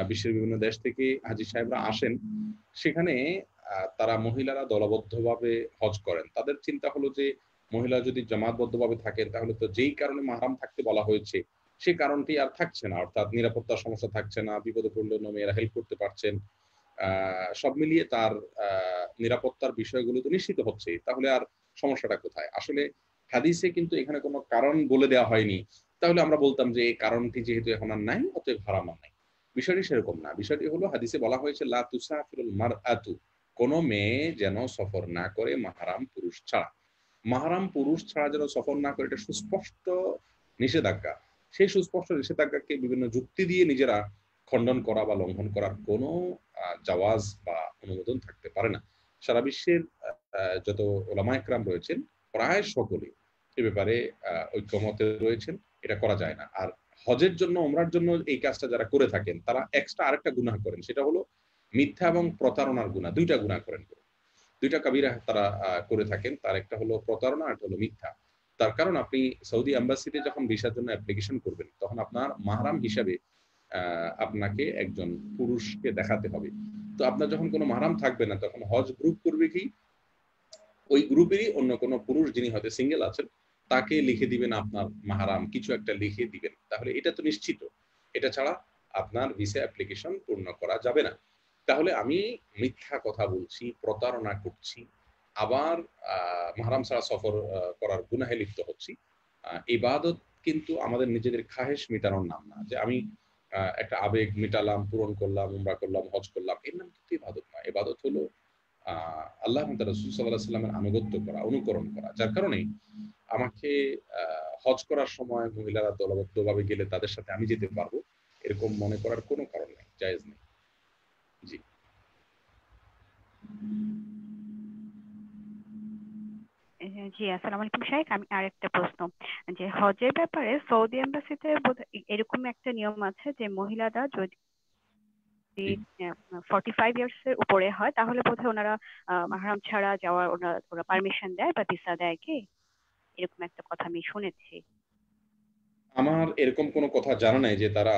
বিশ্বের বিভিন্ন দেশ থেকে হাজী সাহেবরা আসেন, সেখানে তারা মহিলারা দলবদ্ধভাবে হজ করেন। তাদের চিন্তা হলো যে মহিলা যদি জামাতবদ্ধভাবে থাকেন, তাহলে তো যেই কারণে মাহরাম থাকতে বলা হয়েছে সে কারণটি আর থাকছে না, অর্থাৎ নিরাপত্তার সমস্যা থাকছে না, বিপদে পড়লে অন্য মেয়েরা হেল্প করতে পারছেন। সব মিলিয়ে তার নিরাপত্তার বিষয়গুলো তো নিশ্চিত হচ্ছে, তাহলে আর সমস্যাটা কোথায়? আসলে হাদিসে কিন্তু এখানে কোনো কারণ বলে দেওয়া হয়নি, তাহলে আমরা বলতাম যে এই কারণটি যেহেতু এখন আর নাই, অতএব হারাম আর নাই। বিষয়টি সেরকম না। বিষয়টি হলো হাদিসে বলা হয়েছে লা তুসাফিরুল মারআতু, কোনো মেয়ে যেন সফর না করে মাহরাম পুরুষ ছাড়া। মাহরাম পুরুষ ছাড়া যেন সফর না করে, এটা সুস্পষ্ট নিষেধাজ্ঞা। সেই সুস্পষ্ট নিষেধাজ্ঞাকে বিভিন্ন যুক্তি দিয়ে নিজেরা খণ্ডন করা বা লঙ্ঘন করার কোনো জাওয়াজ বা অনুমোদন থাকতে পারে না। সারা বিশ্বের যত ওলামা একরাম রয়েছেন, প্রায় সকলে এ ব্যাপারে ঐক্যমতে রয়েছেন, এটা করা যায় না। আর হজের জন্য, ওমরার জন্য এই কাজটা যারা করে থাকেন, তারা এক্সট্রা আরেকটা গুনাহ করেন, সেটা হলো মিথ্যা এবং প্রতারণার গুনাহ। দুইটা গুনাহ করেন, দুইটা কাবিরা তারা করে থাকেন। তার একটা হলো প্রতারণা, একটা হলো মিথ্যা। তার কারণ আপনি সৌদি এম্বাসিতে যখন ভিসার জন্য অ্যাপ্লিকেশন করবেন, তখন আপনার মাহরাম হিসাবে আপনাকে একজন পুরুষকে দেখাতে হবে। তো আপনার যখন কোনো মাহরাম থাকবে না, তখন হজ গ্রুপ করবে কি, ওই গ্রুপেরই অন্য কোনো পুরুষ যিনি হয়তো সিঙ্গেল আছেন, তাকে লিখে দিবেন আপনার মাহরাম, কিছু একটা লিখে দিবেন, তাহলে এটা তো নিশ্চিত। এটা ছাড়া আপনার ভিসা অ্যাপ্লিকেশন পূর্ণ করা যাবে না। তাহলে আমি মিথ্যা কথা বলছি, প্রতারণা করছি, আবার মাহরাম ছাড়া সফর করার গুনাহে লিপ্ত হচ্ছি। ইবাদত কিন্তু আমাদের নিজেদের খাহেশ মেটানোর নাম না, যে আমি একটা আবেগ মিটালাম, পূরণ করলাম, উমরা করলাম, হজ করলাম, এর নাম কিন্তু ইবাদত না। ইবাদত হলো আল্লাহ এবং তার রাসূল সাল্লাল্লাহু আলাইহি সাল্লামের আনুগত্য করা, অনুকরণ করা। যার কারণে আমাকে হজ করার সময় মহিলারা দলবদ্ধভাবে গেলে তাদের সাথে আমি যেতে পারবো, এরকম মনে করার কোনো কারণ নেই, জায়েজ নেই। জি, জি, আসসালামু আলাইকুম শাইখ। আমি আরেকটা প্রশ্ন, যে হজের ব্যাপারে সৌদি এম্বাসিতে এরকম একটা নিয়ম আছে যে মহিলারা যদি 45 ইয়ার্স এর উপরে হয় তাহলে বোধহয় ওনারা মাহরাম ছাড়া যাওয়ার ওরা পারমিশন দেয় বা ভিসা দেয় কি, এরকম একটা কথা আমি শুনেছি। আমার এরকম কোনো কথা জানা নাই যে তারা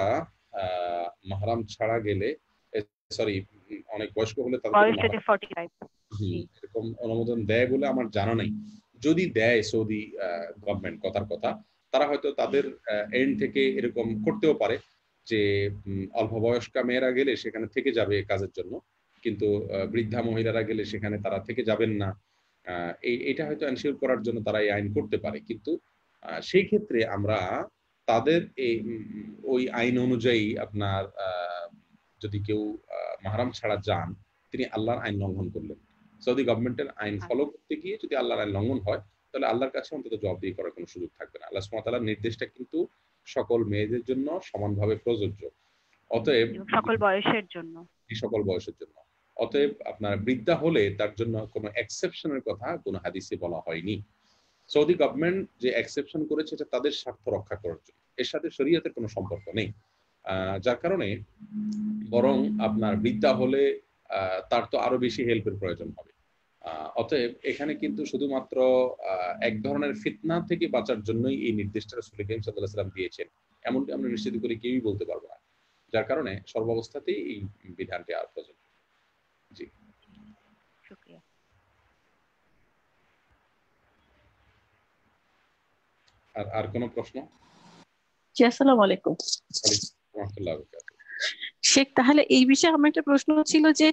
মাহরাম ছাড়া গেলে, সরি, অনেক বয়স্ক হলে তাদের বয়স যদি 45। জি, এরকম অনুমোদন দেয় বলে আমার জানা নাই। যদি দেয় সৌদি গভর্নমেন্ট, কথার কথা, তারা হয়তো তাদের এন্ড থেকে এরকম করতেও পারে যে অল্প বয়স্কা মেয়েরা গেলে সেখানে থেকে যাবে কাজের জন্য, কিন্তু বৃদ্ধা মহিলারা গেলে সেখানে তারা থেকে যাবেন না। এটা হয়তো এনশিওর করার জন্য তারা এই আইন করতে পারে, কিন্তু সেই ক্ষেত্রে আমরা তাদের এই ওই আইন অনুযায়ী আপনার যদি কেউ মাহরাম ছাড়া যান, তিনি আল্লাহর আইন লঙ্ঘন করলেন। সৌদি গভর্নমেন্টের আইন ফলো করতে গিয়ে যদি আল্লাহর আইন লঙ্ঘন হয়, তাহলে আল্লাহর কাছে অন্তত জবাবদিহি করার কোনো সুযোগ থাকবে না। আল্লাহ সুবহানাহু ওয়া তাআলার নির্দেশটা কিন্তু সকল মেয়েদের জন্য সমানভাবে প্রযোজ্য। অতএব সকল বয়সের জন্য। সকল বয়সের জন্য। অতএব আপনার বৃদ্ধা হলে তার জন্য কোনো এক্সেপশনের কথা কোনো হাদিসে বলা হয়নি। সৌদি গভর্নমেন্ট যে এক্সেপশন করেছে এটা তাদের স্বার্থ রক্ষা করার জন্য, এর সাথে শরীয়তের কোনো সম্পর্ক নেই। যার কারণে বরং আপনার বৃদ্ধা হলে তার তো আরো বেশি হেল্পের প্রয়োজন হবে। অতএব এখানে কিন্তু শুধুমাত্র এক ধরনের ফিতনা থেকে বাঁচার জন্যই এই নির্দেশটা রাসূল করিম সাল্লাল্লাহু আলাইহি ওয়াসাল্লাম দিয়েছেন, এমনটি আমরা নিশ্চিত করে কেউই বলতে পারবো না। যার কারণে সর্বাবস্থাতেই এই বিধানটি আর প্রযোজ্য। জি, শুকরিয়া। আর কোনো প্রশ্ন? জি, আসসালামু আলাইকুম। ওয়া রাহমাতুল্লাহি ওয়া বারাকাতুহু। শেখ, তাহলে এই বিষয়ে আমার একটা প্রশ্ন ছিল যে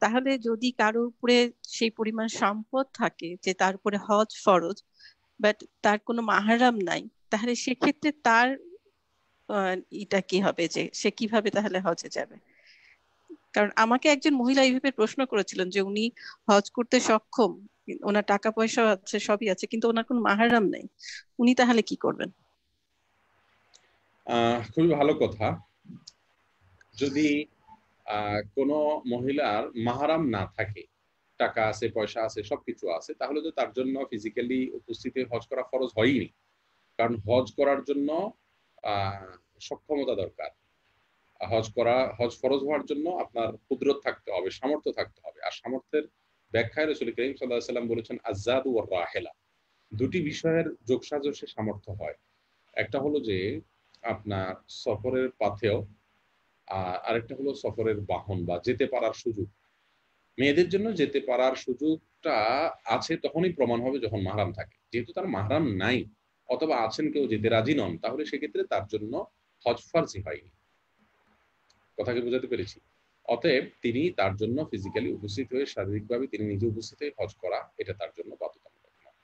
তাহলে যদি কারো উপরে সেই পরিমাণ সম্পদ থাকে যে তার উপরে হজ ফরজ, বাট তার কোনো মাহরাম নাই, তাহলে সেক্ষেত্রে তার এটা কি হবে, যে সে কিভাবে তাহলে হজে যাবে? কারণ আমাকে একজন মহিলা এইভাবে প্রশ্ন করেছিলেন যে উনি হজ করতে সক্ষম, ওনার টাকা পয়সা আছে, সবই আছে, কিন্তু ওনার কোনো মাহরাম নেই, উনি তাহলে কি করবেন? খুবই ভালো কথা। যদি কোনো মহিলার মাহরাম না থাকে, টাকা আছে, পয়সা আছে, সবকিছু আছে, তাহলে তো তার জন্য ফিজিক্যালি উপস্থিতি হজ করা ফরজ হয়নি। কারণ হজ করার জন্য সক্ষমতা দরকার। হজ ফরজ হওয়ার জন্য আপনার কুদরত থাকতে হবে, সামর্থ্য থাকতে হবে। আর সামর্থ্যের ব্যাখ্যায় রাসূল করিম সাল্লাল্লাহু আলাইহি ওয়াসাল্লাম বলেছেন আয-যাদু ওয়ার রাহিলা। দুটি বিষয়ের যোগসাজশে সামর্থ্য হয়। একটা হলো যে আপনার সফরের পাথেয়, আরেকটা হলো সফরের বাহন বা যেতে পারার সুযোগ। মেয়েদের জন্য যেতে পারার সুযোগটা আছে তখনই প্রমাণ হবে যখন মাহরাম থাকে। যেহেতু তার মাহরাম নাই অথবা আছেন কেউ যেতে রাজি নন, তাহলে সেক্ষেত্রে তার জন্য হজ ফরজি হয়নি। কথাকে বোঝাতে পেরেছি? অতএব তিনি তার জন্য ফিজিক্যালি উপস্থিত হয়ে, শারীরিকভাবে তিনি নিজে উপস্থিত হয়ে হজ করা, এটা তার জন্য বাধ্যতামূলক নয়।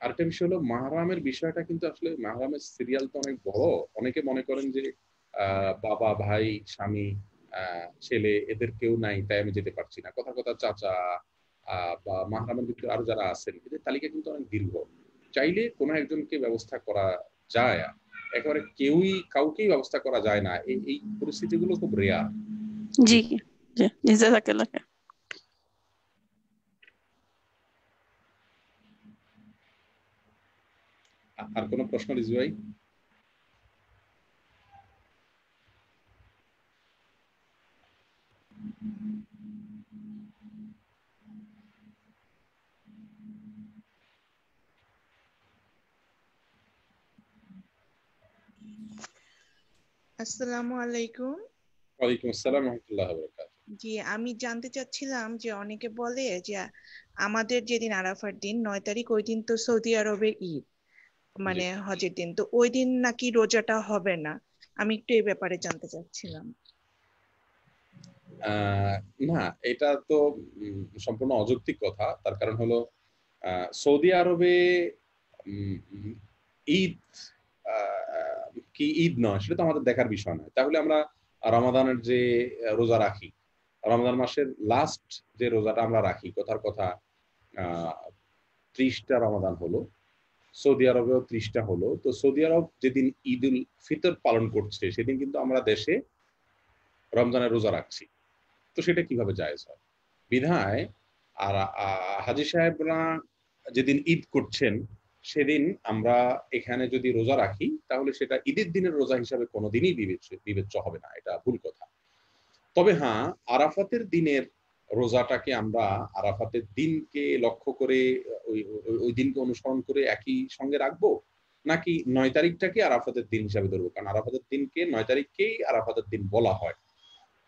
আরেকটা বিষয় হলো মাহরামের বিষয়টা, কিন্তু আসলে মাহরামের সিরিয়াল তো অনেক বড়। অনেকে মনে করেন যে বাবা, ভাই, স্বামী, ছেলে, এদের কেউ নাই তাই আমি যেতে পারছি না। কথা কথা চাচা বা মাহরামের ভিতরে আরো যারা আছেন, এদের তালিকা কিন্তু অনেক দীর্ঘ। চাইলে কোনো একজনকে ব্যবস্থা করা যায়, একেবারে কাউকেই ব্যবস্থা করা যায় না। এই পরিস্থিতিগুলো খুব রেয়ার। জি জি, জাযাকাল্লাহ। আর কোনো প্রশ্ন রিজু ভাই? আসসালামু আলাইকুম। ওয়ালাইকুম আসসালাম ওয়া রাহমাতুল্লাহি ওয়া বারাকাতুহু। জি, আমি জানতে চাচ্ছিলাম যে অনেকে বলে যে আমাদের যেদিন আরাফার দিন 9 তারিখ, ওই দিন তো সৌদি আরবের ঈদ, মানে হজের দিন, তো ওই দিন নাকি রোজাটা হবে না। আমি একটু এই ব্যাপারে জানতে চাচ্ছিলাম। না, এটা তো সম্পূর্ণ অযৌক্তিক কথা। তার কারণ হলো সৌদি আরবে ঈদ কি ঈদ নয় সেটা তো আমাদের দেখার বিষয় নয়। তাহলে আমরা রমাদানের যে রোজা রাখি, রমাদান মাসের লাস্ট যে রোজাটা আমরা রাখি, কথার কথা 30টা রমাদান হলো, সৌদি আরবেও 30টা হলো। তো সৌদি আরব যেদিন ঈদ উল ফিতর পালন করছে সেদিন কিন্তু আমরা দেশে রমজানের রোজা রাখছি, তো সেটা কিভাবে জায়েজ হয়? বিধায় আর হাজী সাহেবরা যেদিন ঈদ করছেন সেদিন আমরা এখানে যদি রোজা রাখি তাহলে সেটা ঈদের দিনের রোজা হিসাবে কোনোদিনই বিবেচ্য হবে না, এটা ভুল কথা। তবে হ্যাঁ, আরাফাতের দিনের রোজাটাকে আমরা আরাফাতের দিনকে লক্ষ্য করে ওই দিনকে অনুসরণ করে একই সঙ্গে রাখবো, নাকি 9 তারিখটাকে আরাফাতের দিন হিসাবে ধরবো? কারণ আরাফাতের দিনকে 9 তারিখকেই আরাফাতের দিন বলা হয়।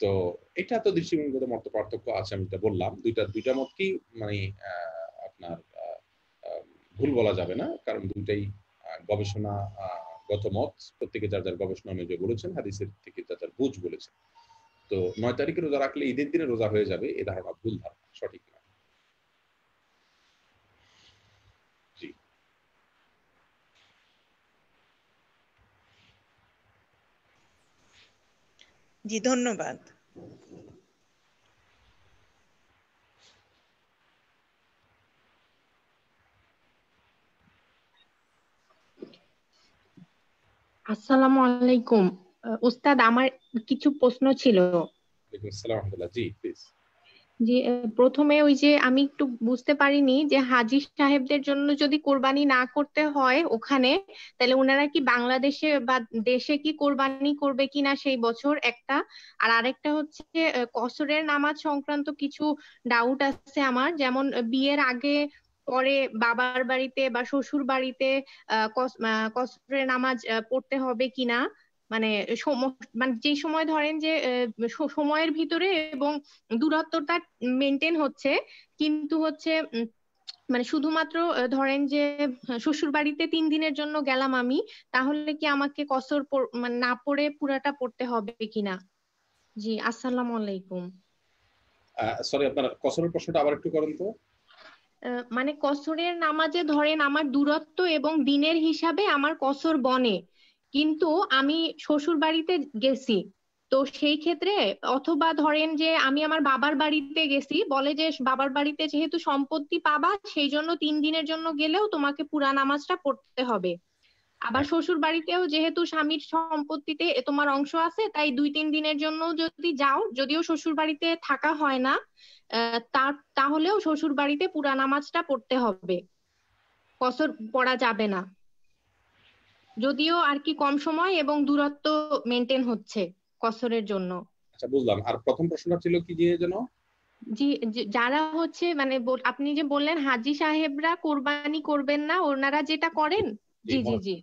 তো এটা তো দৃষ্টিভঙ্গিগত মত পার্থক্য আছে, আমি এটা বললাম। দুইটা মতকেই মানে আপনার ভুল বলা যাবে না, কারণ দুইটাই গবেষণাগত মত, প্রত্যেকে যার যার গবেষণা অনুযায়ী বলেছেন, হাদিসের থেকে যার যার বুঝ বলেছেন। তো 9 তারিখে রোজা রাখলে ঈদের দিনে রোজা হয়ে যাবে, এ ধারণা ভুল ধারণা, সঠিক না। জি, জি, ধন্যবাদ। আসসালামু আলাইকুম। উস্তাদ, আমার কিছু প্রশ্ন ছিল। ওয়ালাইকুম আসসালাম ওয়া রাহমাতুল্লাহ। জি, প্লিজ। যে প্রথমে ওই যে আমি একটু বুঝতে পারিনি যে হাজী সাহেবদের জন্য যদি কোরবানি না করতে হয় ওখানে, তাহলে ওনারা কি বাংলাদেশে বা দেশে কি কোরবানি করবে কিনা সেই বছর, একটা। আর আরেকটা হচ্ছে কসরের নামাজ সংক্রান্ত কিছু ডাউট আছে আমার, যেমন বিয়ের আগে পরে বাবার বাড়িতে বা শ্বশুর বাড়িতে কসরের নামাজ পড়তে হবে কিনা, মানে মানে যে সময় ধরেন যে সময়ের ভিতরে এবং দূরত্বটা মেনটেন হচ্ছে, কিন্তু হচ্ছে মানে শুধুমাত্র ধরেন যে শ্বশুর বাড়িতে 3 দিনের জন্য গেলাম আমি, তাহলে কি আমাকে কসর মানে না পড়ে পুরাটা পড়তে হবে কিনা? জি, আসসালামু আলাইকুম। সরি, আপনার কসরের প্রশ্নটা আবার একটু করেন তো। মানে কসরের নামাজে ধরেন আমার দূরত্ব এবং দিনের হিসাবে আমার কসর বনে, কিন্তু আমি শ্বশুর বাড়িতে গেছি, তো সেই ক্ষেত্রে অথবা ধরেন যে আমি আমার বাবার বাড়িতে গেছি, বলে যে বাবার বাড়িতে যেহেতু সম্পত্তি পাবা সেই জন্য 3 দিনের জন্য গেলেও তোমাকে পুরা নামাজটা পড়তে হবে। আবার শ্বশুর বাড়িতেও যেহেতু স্বামীর সম্পত্তিতে তোমার অংশ আছে, তাই 2-3 দিনের জন্য যদি যাও, যদিও শ্বশুর বাড়িতে থাকা হয় না, তাহলেও শ্বশুর বাড়িতে পুরা নামাজটা পড়তে হবে, কসর পড়া যাবে না, যদিও আর কি কম সময় এবং দূরত্ব মেনটেন হচ্ছে কসরের জন্য। আচ্ছা, বুঝলাম। আর প্রথম প্রশ্নটা ছিল কি দিয়ে যেন? জি, যারা হচ্ছে মানে আপনি যে বললেন হাজী সাহেবরা কোরবানি করবেন না, ওনারা যেটা করেন। জি জি জি।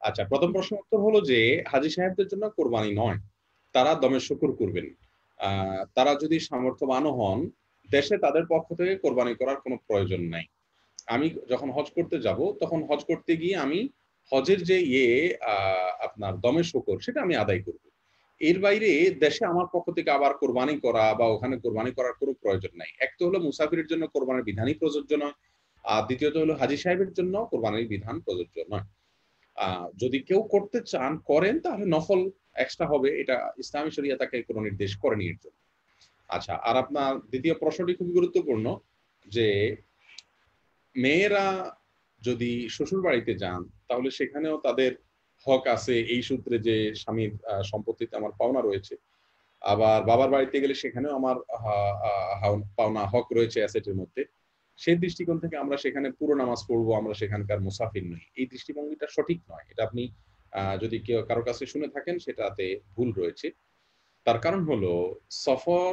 আচ্ছা, প্রথম প্রশ্ন উত্তর হলো যে হাজী সাহেবদের জন্য কোরবানি নয়, তারা দমে শুকুর করবেন। তারা যদি সামর্থ্যবানও হন, দেশে তাদের পক্ষ থেকে কোরবানি করার কোনো প্রয়োজন নাই। আমি যখন হজ করতে যাব তখন হজ করতে গিয়ে আমি হজের যে আপনার দমে শুকর সেটা আমি আদায় করব। এর বাইরে দেশে আমার পক্ষ থেকে আবার কোরবানি করা বা ওখানে কোরবানি করার কোনো প্রয়োজন নাই। এক তো হলো মুসাফিরের জন্য কোরবানির বিধানই প্রযোজ্য নয়, আর দ্বিতীয়ত হলো হাজী সাহেবের জন্য কোরবানির বিধান প্রযোজ্য নয়। যদি কেউ করতে চান করেন, তাহলে নফল এক্সট্রা হবে, এটা ইসলামী শরিয়া তাকে কোনো নির্দেশ করেনি এর জন্য। আচ্ছা, আর আপনার দ্বিতীয় প্রশ্নটি খুবই গুরুত্বপূর্ণ, যে মেয়েরা যদি শ্বশুর বাড়িতে যান তাহলে সেখানেও তাদের হক আছে, এই সূত্রে যে স্বামীর সম্পত্তিতে আমার পাওনা রয়েছে, আবার বাবার বাড়িতে গেলে সেখানেও আমার পাওনা হক রয়েছে অ্যাসেটের মধ্যে। সেই দৃষ্টিকোণ থেকে আমরা সেখানে পুরো নামাজ পড়বো, আমরা সেখানকার মুসাফির নই, এই দৃষ্টিভঙ্গিটা সঠিক নয়। এটা আপনি যদি কেউ কারো কাছে শুনে থাকেন সেটাতে ভুল রয়েছে। তার কারণ হলো সফর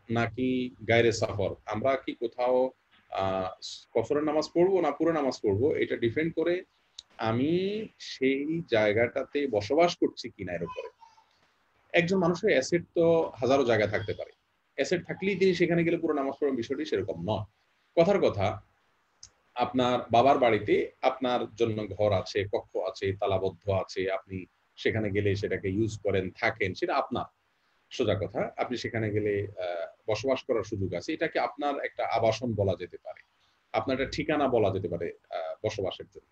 নাকি গায়রে সফর, আমরা কি কোথাও কসরের নামাজ পড়বো না পুরো নামাজ পড়বো, এটা ডিপেন্ড করে আমি সেই জায়গাটাতে বসবাস করছি কিনা এর উপরে। একজন মানুষের অ্যাসেট তো হাজারো জায়গায় থাকতে পারে, অ্যাসেট থাকলেই তিনি সেখানে গেলে পুরো নামাজ পড়ার বিষয়টি সেরকম নয়। কথার কথা, আপনার বাবার বাড়িতে আপনার জন্য ঘর আছে, কক্ষ আছে, তালাবদ্ধ আছে, আপনি সেখানে গেলে সেটাকে ইউজ করেন, থাকেন, সেটা আপনার। সোজা কথা, আপনি সেখানে গেলে বসবাস করার সুযোগ আছে, এটাকে আপনার একটা আবাসন বলা যেতে পারে, আপনার একটা ঠিকানা বলা যেতে পারে বসবাসের জন্য।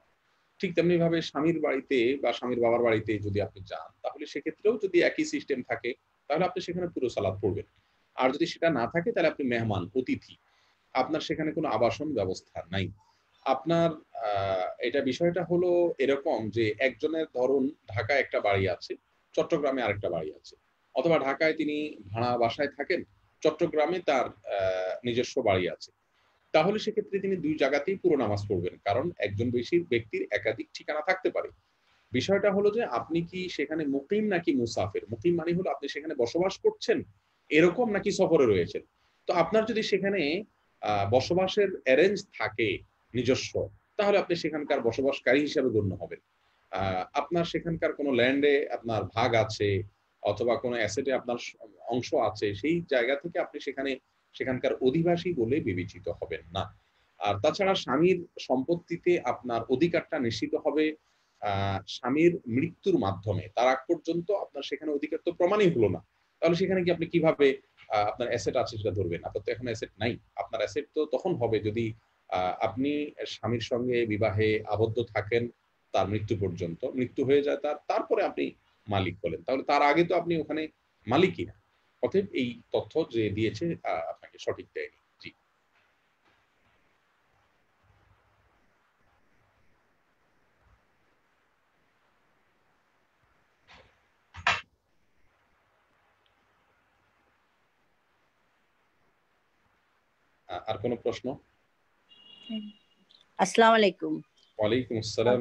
ঠিক তেমনি ভাবে স্বামীর বাড়িতে বা স্বামীর বাবার বাড়িতে যদি আপনি যান, তাহলে সেক্ষেত্রেও যদি একই সিস্টেম থাকে তাহলে আপনি সেখানে পুরো সালাত পড়বেন। আর যদি সেটা না থাকে তাহলে আপনি মেহমান, অতিথি, আপনার সেখানে কোনো আবাসন ব্যবস্থা নাই। আপনার এটা বিষয়টা হলো এরকম যে একজনের ধরুন ঢাকায় একটা বাড়ি আছে, চট্টগ্রামে আরেকটা বাড়ি আছে, অথবা ঢাকায় তিনি ভাড়া বাসায় থাকেন, চট্টগ্রামে তার নিজস্ব বাড়ি আছে, তাহলে সেক্ষেত্রে তিনি দুই জায়গাতেই পুরো নামাজ পড়বেন, কারণ একজন ব্যক্তির একাধিক ঠিকানা থাকতে পারে। বিষয়টা হলো যে আপনি কি সেখানে মুকিম নাকি মুসাফির। মুকিম মানে হলো আপনি সেখানে বসবাস করছেন এরকম, নাকি সফরে রয়েছেন। তো আপনার যদি সেখানে বসবাসের অ্যারেঞ্জ থাকে নিজস্ব, তাহলে আপনি সেখানকার বসবাসকারী হিসাবে গণ্য হবেন। আপনার সেখানকার কোনো ল্যান্ডে আপনার ভাগ আছে অথবা কোনো অ্যাসেটে আপনার অংশ আছে, সেই জায়গা থেকে আপনি সেখানকার অধিবাসী বলে বিবেচিত হবেন না। আর তাছাড়া স্বামীর সম্পত্তিতে আপনার অধিকারটা নিশ্চিত হবে স্বামীর মৃত্যুর মাধ্যমে। তার আগ পর্যন্ত আপনার সেখানে অধিকার তো প্রমাণই হলো না, তাহলে সেখানে কি আপনি কিভাবে আপনার অ্যাসেট আছে সেটা ধরবেন? আপনার তো এখন অ্যাসেট নাই। আপনার অ্যাসেট তো তখন হবে যদি আপনি স্বামীর সঙ্গে বিবাহে আবদ্ধ থাকেন তার মৃত্যু পর্যন্ত, মৃত্যু হয়ে যায় তারপরে আপনি মালিক হলেন, তাহলে তার আগে তো আপনি ওখানে মালিকই না। অতএব এই তথ্য যে দিয়েছে আপনাকে সঠিক দেয়নি। জি। আর কোনো প্রশ্ন? আসসালামু আলাইকুম। ওয়ালাইকুম আসসালাম।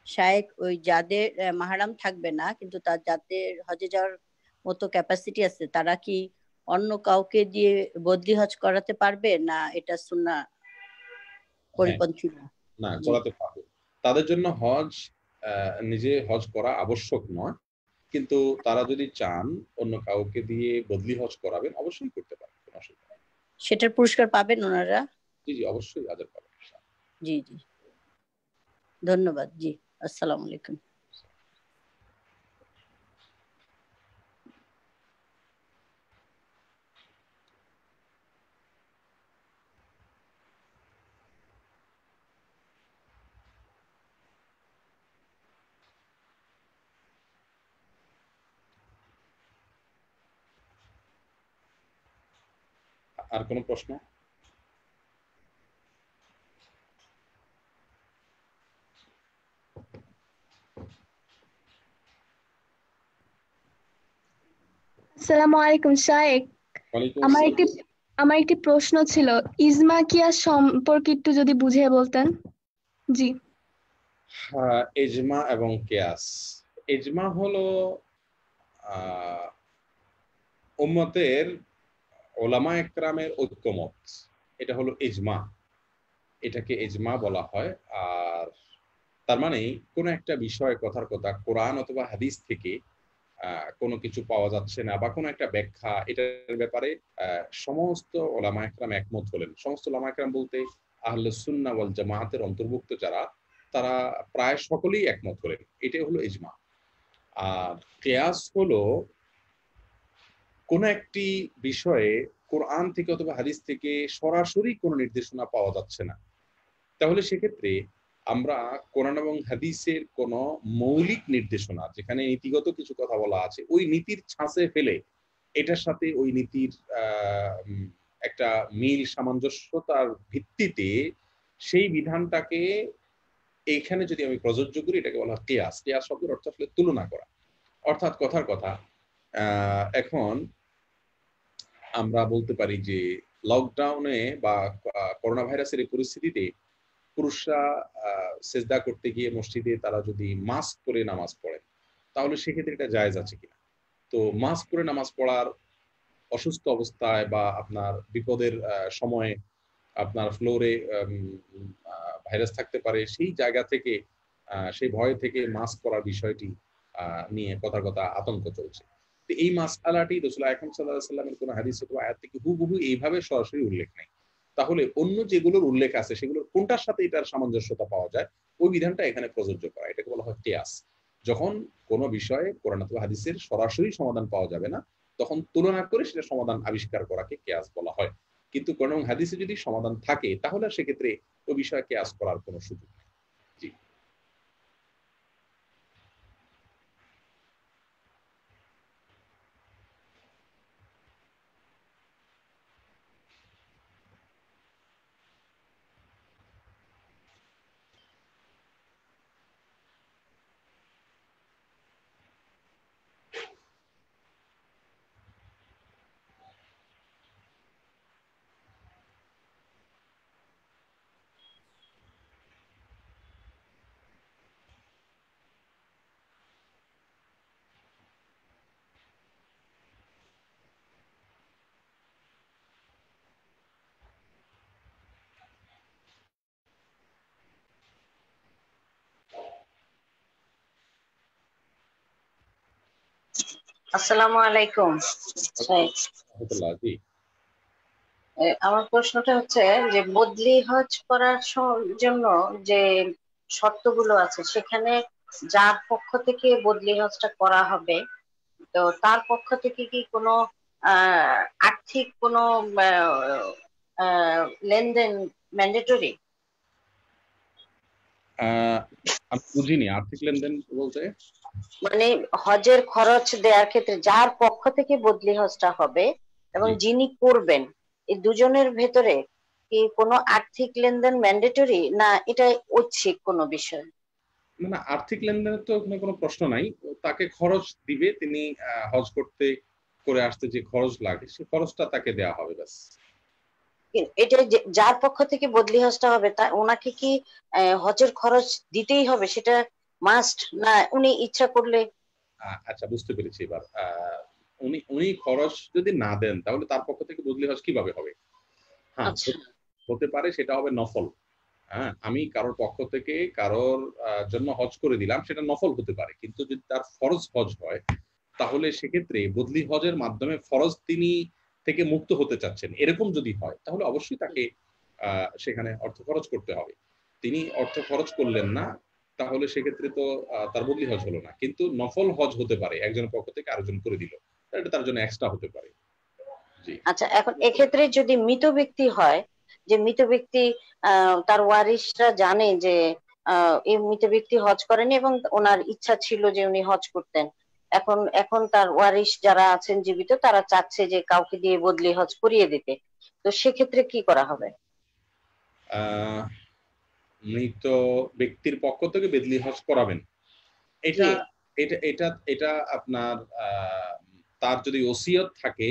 শায়েখ, ওই যাদের মাহরাম থাকবে না কিন্তু যাদের হজে যাওয়ার মতো ক্যাপাসিটি আছে, তারা কি অন্য কাউকে দিয়ে বদলি হজ করাতে পারবে না? এটা সুন্নাহ পরিপন্থী না? না, করাতে পারবে। তাদের জন্য হজ নিজে হজ করা আবশ্যক নয়, কিন্তু তারা যদি চান অন্য কাউকে দিয়ে বদলি হজ করাবেন, অবশ্যই করতে পারেন, কোনো অসুবিধা নেই। সেটার পুরস্কার পাবেন ওনারা? জি জি, অবশ্যই আদর পাবেন। জি জি, ধন্যবাদ। জি, আসসালামু আলাইকুম। আর কোনো প্রশ্ন? আসসালামু আলাইকুম শায়েখ। আমার একটি প্রশ্ন ছিল, ইজমা কিয়াস সম্পর্কে একটু যদি বুঝিয়ে বলতেন। জি। ইজমা এবং কিয়াস। ইজমা হলো উম্মতের ওলামা একরামের ঐক্যমত, এটা হলো ইজমা, এটাকে ইজমা বলা হয়। আর তার মানে কোনো একটা বিষয় কথার কথা কোরআন অথবা হাদিস থেকে কোনো কিছু পাওয়া যাচ্ছে না বা কোনো একটা ব্যাখ্যা, এটার ব্যাপারে সমস্ত ওলামা একরাম একমত হলেন। সমস্ত ওলামা একরাম বলতে আহলে সুন্নাহ ওয়াল জামাতের অন্তর্ভুক্ত যারা, তারা প্রায় সকলেই একমত হলেন। এটাই হলো ইজমা। আর কিয়াস হলো কোনো একটি বিষয়ে কোরআন থেকে অথবা হাদিস থেকে সরাসরি কোনো নির্দেশনা পাওয়া যাচ্ছে না, তাহলে সেক্ষেত্রে আমরা কোরআন এবং হাদিসের কোন মৌলিক নির্দেশনা, যেখানে নীতিগত কিছু কথা বলা আছে, ওই নীতির ছাঁচে ফেলে এটার সাথে ওই নীতির একটা মিল সামঞ্জস্যতার ভিত্তিতে সেই বিধানটাকে এইখানে যদি আমি প্রযোজ্য করি, এটাকে বলা হয় কিয়াস। কিয়াস শব্দের অর্থ আসলে তুলনা করা। অর্থাৎ কথার কথা এখন আমরা বলতে পারি যে লকডাউনে বা করোনা ভাইরাসের এই পরিস্থিতিতে পুরুষরা সেজদা করতে গিয়ে মসজিদে তারা যদি মাস্ক পরে নামাজ পড়েন, তাহলে সেক্ষেত্রে এটা জায়েজ আছে কিনা। তো মাস্ক পরে নামাজ পড়ার অসুস্থ অবস্থায় বা আপনার বিপদের সময়ে আপনার ফ্লোরে ভাইরাস থাকতে পারে, সেই জায়গা থেকে সেই ভয় থেকে মাস্ক পরার বিষয়টি নিয়ে কথার কথা আতঙ্ক চলছে। তো এই মাসআলাটি রাসূল আকরাম সাল্লাল্লাহু আলাইহি ওয়াসাল্লামের কোন হাদিস অথবা আয়াত থেকে হুবহু এইভাবে সরাসরি উল্লেখ নেই। তাহলে অন্য যেগুলোর উল্লেখ আছে সেগুলোর কোনটার সাথে এটার সামঞ্জস্যতা পাওয়া যায়, ওই বিধানটা এখানে প্রযোজ্য করা, এটাকে বলা হয় কিয়াস। যখন কোনো বিষয়ে কোরআন অথবা হাদিসের সরাসরি সমাধান পাওয়া যাবে না, তখন তুলনা করে সেটা সমাধান আবিষ্কার করাকে কিয়াস বলা হয়। কিন্তু কোরআন এবং হাদিসে যদি সমাধান থাকে, তাহলে সেক্ষেত্রে ওই বিষয়ে কিয়াস করার কোনো সুযোগ নেই। জি। আসসালামু আলাইকুম। আমার প্রশ্নটা হচ্ছে যে বদলি হজ করার জন্য যে শর্তগুলো আছে সেখানে যার পক্ষ থেকে বদলি হজটা করা হবে তো তার পক্ষ থেকে কি কোনো আর্থিক কোনো লেনদেন ম্যান্ডেটরি? আমি বুঝিনি আর্থিক লেনদেন বলতে। মানে হজের খরচ দেওয়ার ক্ষেত্রে যার পক্ষ থেকে বদলি হজটা হবে এবং যিনি করবেন এই দুজনের ভেতরে কি কোনো আর্থিক লেনদেন ম্যান্ডেটরি না এটা ঐচ্ছিক কোনো বিষয়? না, আর্থিক লেনদেনের তো কোনো প্রশ্ন নাই। তাকে খরচ দিবে, তিনি হজ করতে করে আসতে যে খরচ লাগে সেই খরচটা তাকে দেওয়া হবে ব্যাস। এটা যার পক্ষ থেকে বদলি হজটা হবে তা ওনাকে কি হজের খরচ দিতেই হবে সেটা মাস্ট না উনি ইচ্ছা করলে? আচ্ছা, বুঝতে পেরেছি এবার। উনি খরচ যদি না দেন তাহলে তার পক্ষ থেকে বদলি হজ কিভাবে হবে? হ্যাঁ, হতে পারে সেটা হবে নফল। হ্যাঁ, আমি কারোর পক্ষ থেকে কারোর জন্য হজ করে দিলাম, সেটা নফল হতে পারে। কিন্তু যদি তার ফরজ হজ হয় তাহলে সেক্ষেত্রে বদলি হজের মাধ্যমে ফরজ তিনি থেকে মুক্ত হতে চাচ্ছেন, এরকম যদি হয় তাহলে অবশ্যই তাকে সেখানে অর্থ খরচ করতে হবে। তিনি অর্থ খরচ করলেন না তাহলে সেক্ষেত্রে তো তার বদলি হজ হলো না। কিন্তু নফল হজ হতে পারে, একজনের পক্ষ থেকে আরেকজন করে দিল, এটা তার জন্য এক্সট্রা হতে পারে। আচ্ছা, এখন এক্ষেত্রে যদি মৃত ব্যক্তি হয়, যে মৃত ব্যক্তি তার ওয়ারিশরা জানে যে এই মৃত ব্যক্তি হজ করেনি এবং ওনার ইচ্ছা ছিল যে উনি হজ করতেন, এখন তার ওয়ারিশ যারা আছেন জীবিত তারা চাচ্ছে যে কাউকে দিয়ে বদলি হজ করিয়ে দিতে, তো সেক্ষেত্রে কি করা হবে? মৃত ব্যক্তির পক্ষ থেকে বদলি হজ করাবেন, এটা এটা এটা এটা আপনার তার যদি ওসিয়ত থাকে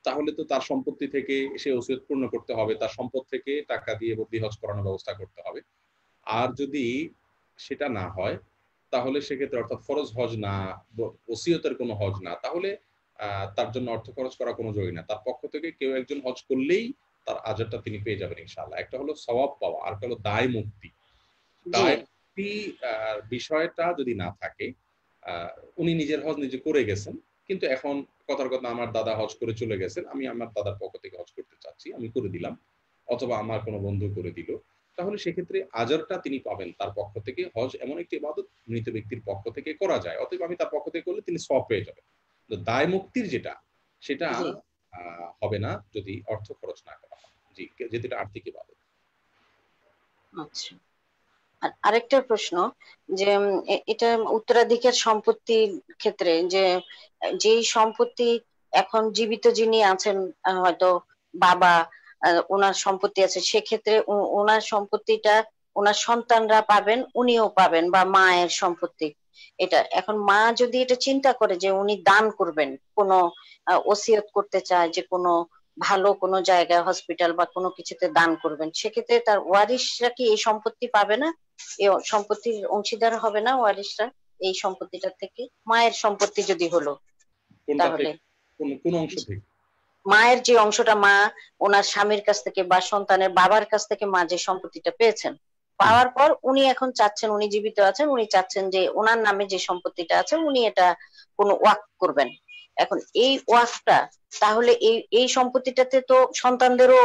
তাহলে তো তার সম্পত্তি থেকে সে ওসিয়ত পূর্ণ করতে হবে, তার সম্পদ থেকে টাকা দিয়ে বদলি হজ করানোর ব্যবস্থা করতে হবে। আর যদি সেটা না হয় তাহলে সেক্ষেত্রে অর্থাৎ ফরজ হজ না, ওসিয়তের কোনো হজ না, তাহলে তার জন্য অর্থ খরচ করা কোনো জরুরি না। তার পক্ষ থেকে কেউ একজন হজ করলেই তার আজারটা তিনি পেয়ে যাবেন ইনশাআল্লাহ। একটা হলো সওয়াব পাওয়া, আর একটা হলো দায় মুক্তি। দায় মুক্তি বিষয়টা যদি না থাকে, উনি নিজের হজ নিজে করে গেছেন, কিন্তু এখন কথার কথা আমার দাদা হজ করে চলে গেছেন, আমি আমার দাদার পক্ষ থেকে হজ করতে চাচ্ছি, আমি করে দিলাম, অথবা আমার কোনো বন্ধু করে দিল, তাহলে সেক্ষেত্রে আজারটা তিনি পাবেন তার পক্ষ থেকে। হজ এমন একটি ইবাদত মৃত ব্যক্তির পক্ষ থেকে করা যায়, অতএব আমি তার পক্ষ থেকে করলে তিনি সওয়াব পেয়ে যাবেন। তো দায় মুক্তির যেটা সেটা হবে না যদি অর্থ খরচ না করা হয়। জি, যেটা আর্থিক ইবাদত। আচ্ছা, আরেকটা প্রশ্ন যে এটা উত্তরাধিকার সম্পত্তির ক্ষেত্রে যে যেই সম্পত্তি এখন জীবিত যিনি আছেন হয়তো বাবা, ওনার সম্পত্তি আছে, সেক্ষেত্রে ওনার সম্পত্তিটা ওনার সন্তানরা পাবেন, উনিও পাবেন, বা মায়ের সম্পত্তি এটা। এখন মা যদি এটা চিন্তা করে যে উনি দান করবেন, কোনো ওসিয়ত করতে চায় যে কোনো ভালো কোনো জায়গায় হসপিটাল বা কোনো কিছুতে দান করবেন, সেক্ষেত্রে তার ওয়ারিশরা কি এই সম্পত্তি পাবে না? এই সম্পত্তির অংশীদার হবে না ওয়ারিশরা এই সম্পত্তিটা থেকে? মায়ের সম্পত্তি যদি হলো তাহলে কোন অংশ থেকে? মায়ের যে অংশটা, মা ওনার স্বামীর কাছ থেকে বা সন্তানের বাবার কাছ থেকে মা যে সম্পত্তিটা পেয়েছেন, পাওয়ার পর উনি এখন চাচ্ছেন, উনি জীবিত আছেন, উনি চাচ্ছেন যে ওনার নামে যে সম্পত্তিটা আছে উনি এটা কোনো ওয়াকফ করবেন। এখন এই ওয়াকফটা তাহলে এই সম্পত্তিটাতে তো সন্তানদেরও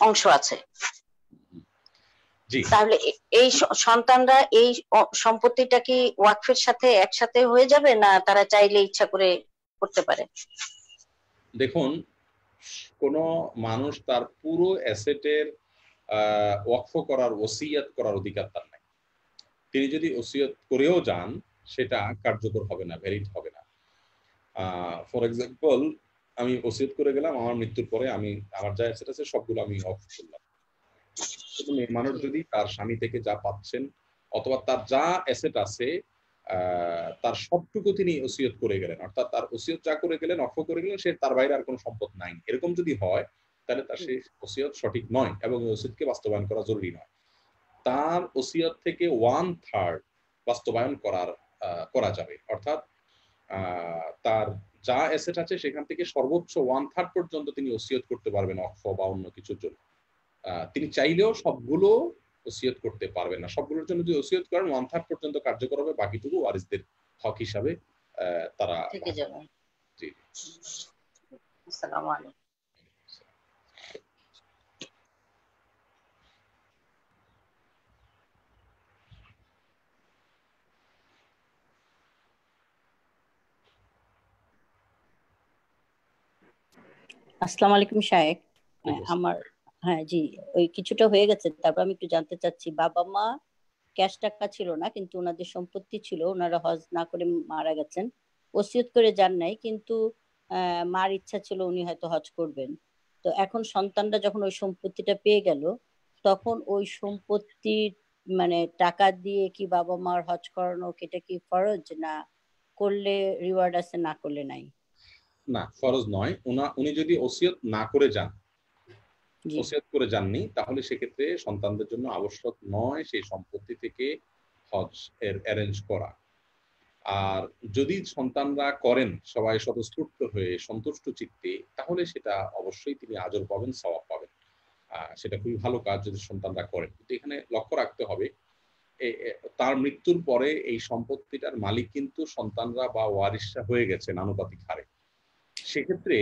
অংশ আছে, তাহলে এই সন্তানরা এই সম্পত্তিটা কি ওয়াকফের সাথে একসাথে হয়ে যাবে না তারা চাইলে ইচ্ছা করে করতে পারে? দেখুন, কোন মানুষ তার পুরো অ্যাসেটের ওয়াকফ করার ওসিয়ত করার অধিকার তার নাই। তিনি যদি ওসিয়ত করেও যান সেটা কার্যকর হবে না, ভ্যালিড হবে না। ফর এক্সাম্পল, আমি ওসিয়ত করে গেলাম, আমার মৃত্যুর পরে আমি আমার যা অ্যাসেট আছে সবগুলো আমি ওয়াকফ করলাম। মানুষ যদি তার স্বামী থেকে যা পাচ্ছেন অথবা তার যা অ্যাসেট আছে তার সবটুকু তিনি ওসিয়ত করে গেলেন, অর্থাৎ তার ওসিয়ত যা করে গেলেন, ওয়াকফ করে গেলেন, সে তার বাইরে আর কোনো সম্পদ নাই, এরকম যদি হয় তাহলে তার সেই ওসিয়ত সঠিক নয় এবং ওসিয়তকে বাস্তবায়ন করা জরুরি নয়। তার ওসিয়ত থেকে 1/3 বাস্তবায়ন করা যাবে, অর্থাৎ তার যা অ্যাসেট আছে সেখান থেকে সর্বোচ্চ 1/3 পর্যন্ত তিনি ওসিয়ত করতে পারবেন ওয়াকফ বা অন্য কিছুর জন্য। তিনি চাইলেও সবগুলো ওসিয়ত করতে পারবেন না। সবগুলোর জন্য যদি ওসিয়ত করেন 1/3 পর্যন্ত কার্যকর হবে, বাকিটুকু ওয়ারিসদের হক হিসাবে তারা থেকে যাবে। জি। আসসালামু আলাইকুম। আসসালামু আলাইকুম শায়েখ। আমার জি ওই কিছুটা হয়ে গেছে, তারপর আমি একটু জানতে চাচ্ছি, বাবা মা ক্যাশ টাকা ছিল না কিন্তু ওনাদের সম্পত্তি ছিল, ওনারা হজ না করে মারা গেছেন, ওসিয়ত করে যান নাই, কিন্তু মার ইচ্ছা ছিল উনি হয়তো হজ করবেন। তো এখন সন্তানরা যখন ওই সম্পত্তিটা পেয়ে গেল, তখন ওই সম্পত্তির মানে টাকা দিয়ে কি বাবা মার হজ করানো, এটা কি ফরজ, না করলে রিওয়ার্ড আছে, না করলে নাই? না, ফরজ নয়। উনি যদি ওসিয়ত না করে যান, ওসিয়ত করে যাননি, তাহলে সেক্ষেত্রে সন্তানদের জন্য আবশ্যক নয় সেই সম্পত্তি থেকে হজ এর অ্যারেঞ্জ করা। আর যদি সন্তানরা করেন সবাই স্বতঃস্ফূর্ত হয়ে সন্তুষ্ট চিত্তে, তাহলে সেটা অবশ্যই তিনি আজর পাবেন, সওয়াব পাবেন। সেটা খুবই ভালো কাজ যদি সন্তানরা করেন। কিন্তু এখানে লক্ষ্য রাখতে হবে, তার মৃত্যুর পরে এই সম্পত্তিটার মালিক কিন্তু সন্তানরা বা ওয়ারিশরা হয়ে গেছেন আনুপাতিক হারে। সেক্ষেত্রে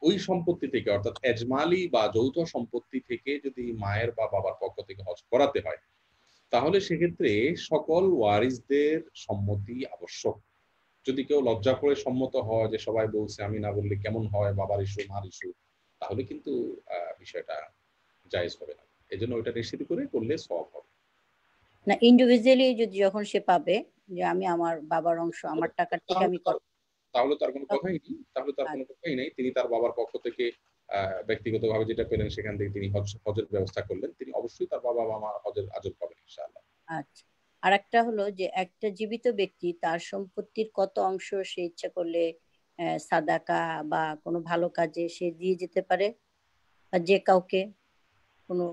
ওই সম্পত্তি থেকে, অর্থাৎ এজমালি বা যৌথ সম্পত্তি থেকে যদি মায়ের বা বাবার পক্ষ থেকে হজ করাতে হয়, তাহলে সেক্ষেত্রে সকল ওয়ারিসদের সম্মতি আবশ্যক। যদি কেউ লজ্জা করে সম্মত হয় যে সবাই বলছে আমি না বললে কেমন হয়, বাবার ইস্যু মার ইস্যু, তাহলে কিন্তু বিষয়টা জায়েজ হবে না। এই জন্য ওইটা নিশ্চিত করে করলে সওয়াব হবে। না ইন্ডিভিজুয়ালি যদি যখন সে পাবে যে আমি আমার বাবার অংশ আমার টাকার থেকে আমি তাহলে তার কোনো কথাই নেই, তাহলে তার কোনো কথাই নেই। তিনি তার বাবার পক্ষ থেকে ব্যক্তিগতভাবে যেটা পেলেন সেখান থেকে তিনি হজের ব্যবস্থা করলেন, তিনি অবশ্যই তার বাবা মা হজের আজর পাবেন ইনশাআল্লাহ। আচ্ছা, আর একটা হলো যে একটা জীবিত ব্যক্তি তার সম্পত্তির কত অংশ সে ইচ্ছা করলে সাদাকা বা কোনো ভালো কাজে সে দিয়ে যেতে পারে, আর যে কাউকে কোনো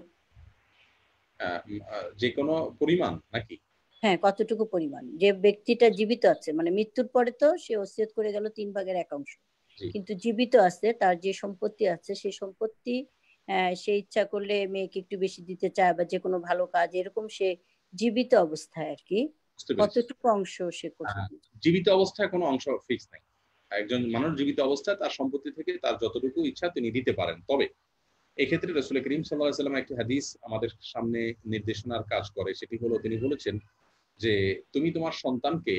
যে কোনো পরিমাণ নাকি? হ্যাঁ, কতটুকু পরিমাণ? যে ব্যক্তিটা জীবিত আছে, মানে মৃত্যুর পরে তো সে ওসিয়ত করে গেল 3/1 অংশ, কিন্তু জীবিত আছে, তার যে সম্পত্তি আছে সেই সম্পত্তি সে ইচ্ছা করলে মেয়েকে একটু বেশি দিতে চায় বা যে কোনো ভালো কাজ, এরকম সে জীবিত অবস্থায় আর কি কতটুকু অংশ সে করতে? জীবিত অবস্থায় কোনো অংশ ফিক্স নাই। একজন মানুষ জীবিত অবস্থায় তার সম্পত্তি থেকে তার যতটুকু ইচ্ছা তিনি দিতে পারেন। তবে এক্ষেত্রে রাসূল করিম সাল্লাল্লাহু আলাইহি ওয়াসাল্লাম একটি হাদিস আমাদের সামনে নির্দেশনার কাজ করে। সেটি হলো, তিনি বলেছেন যে তুমি তোমার সন্তানকে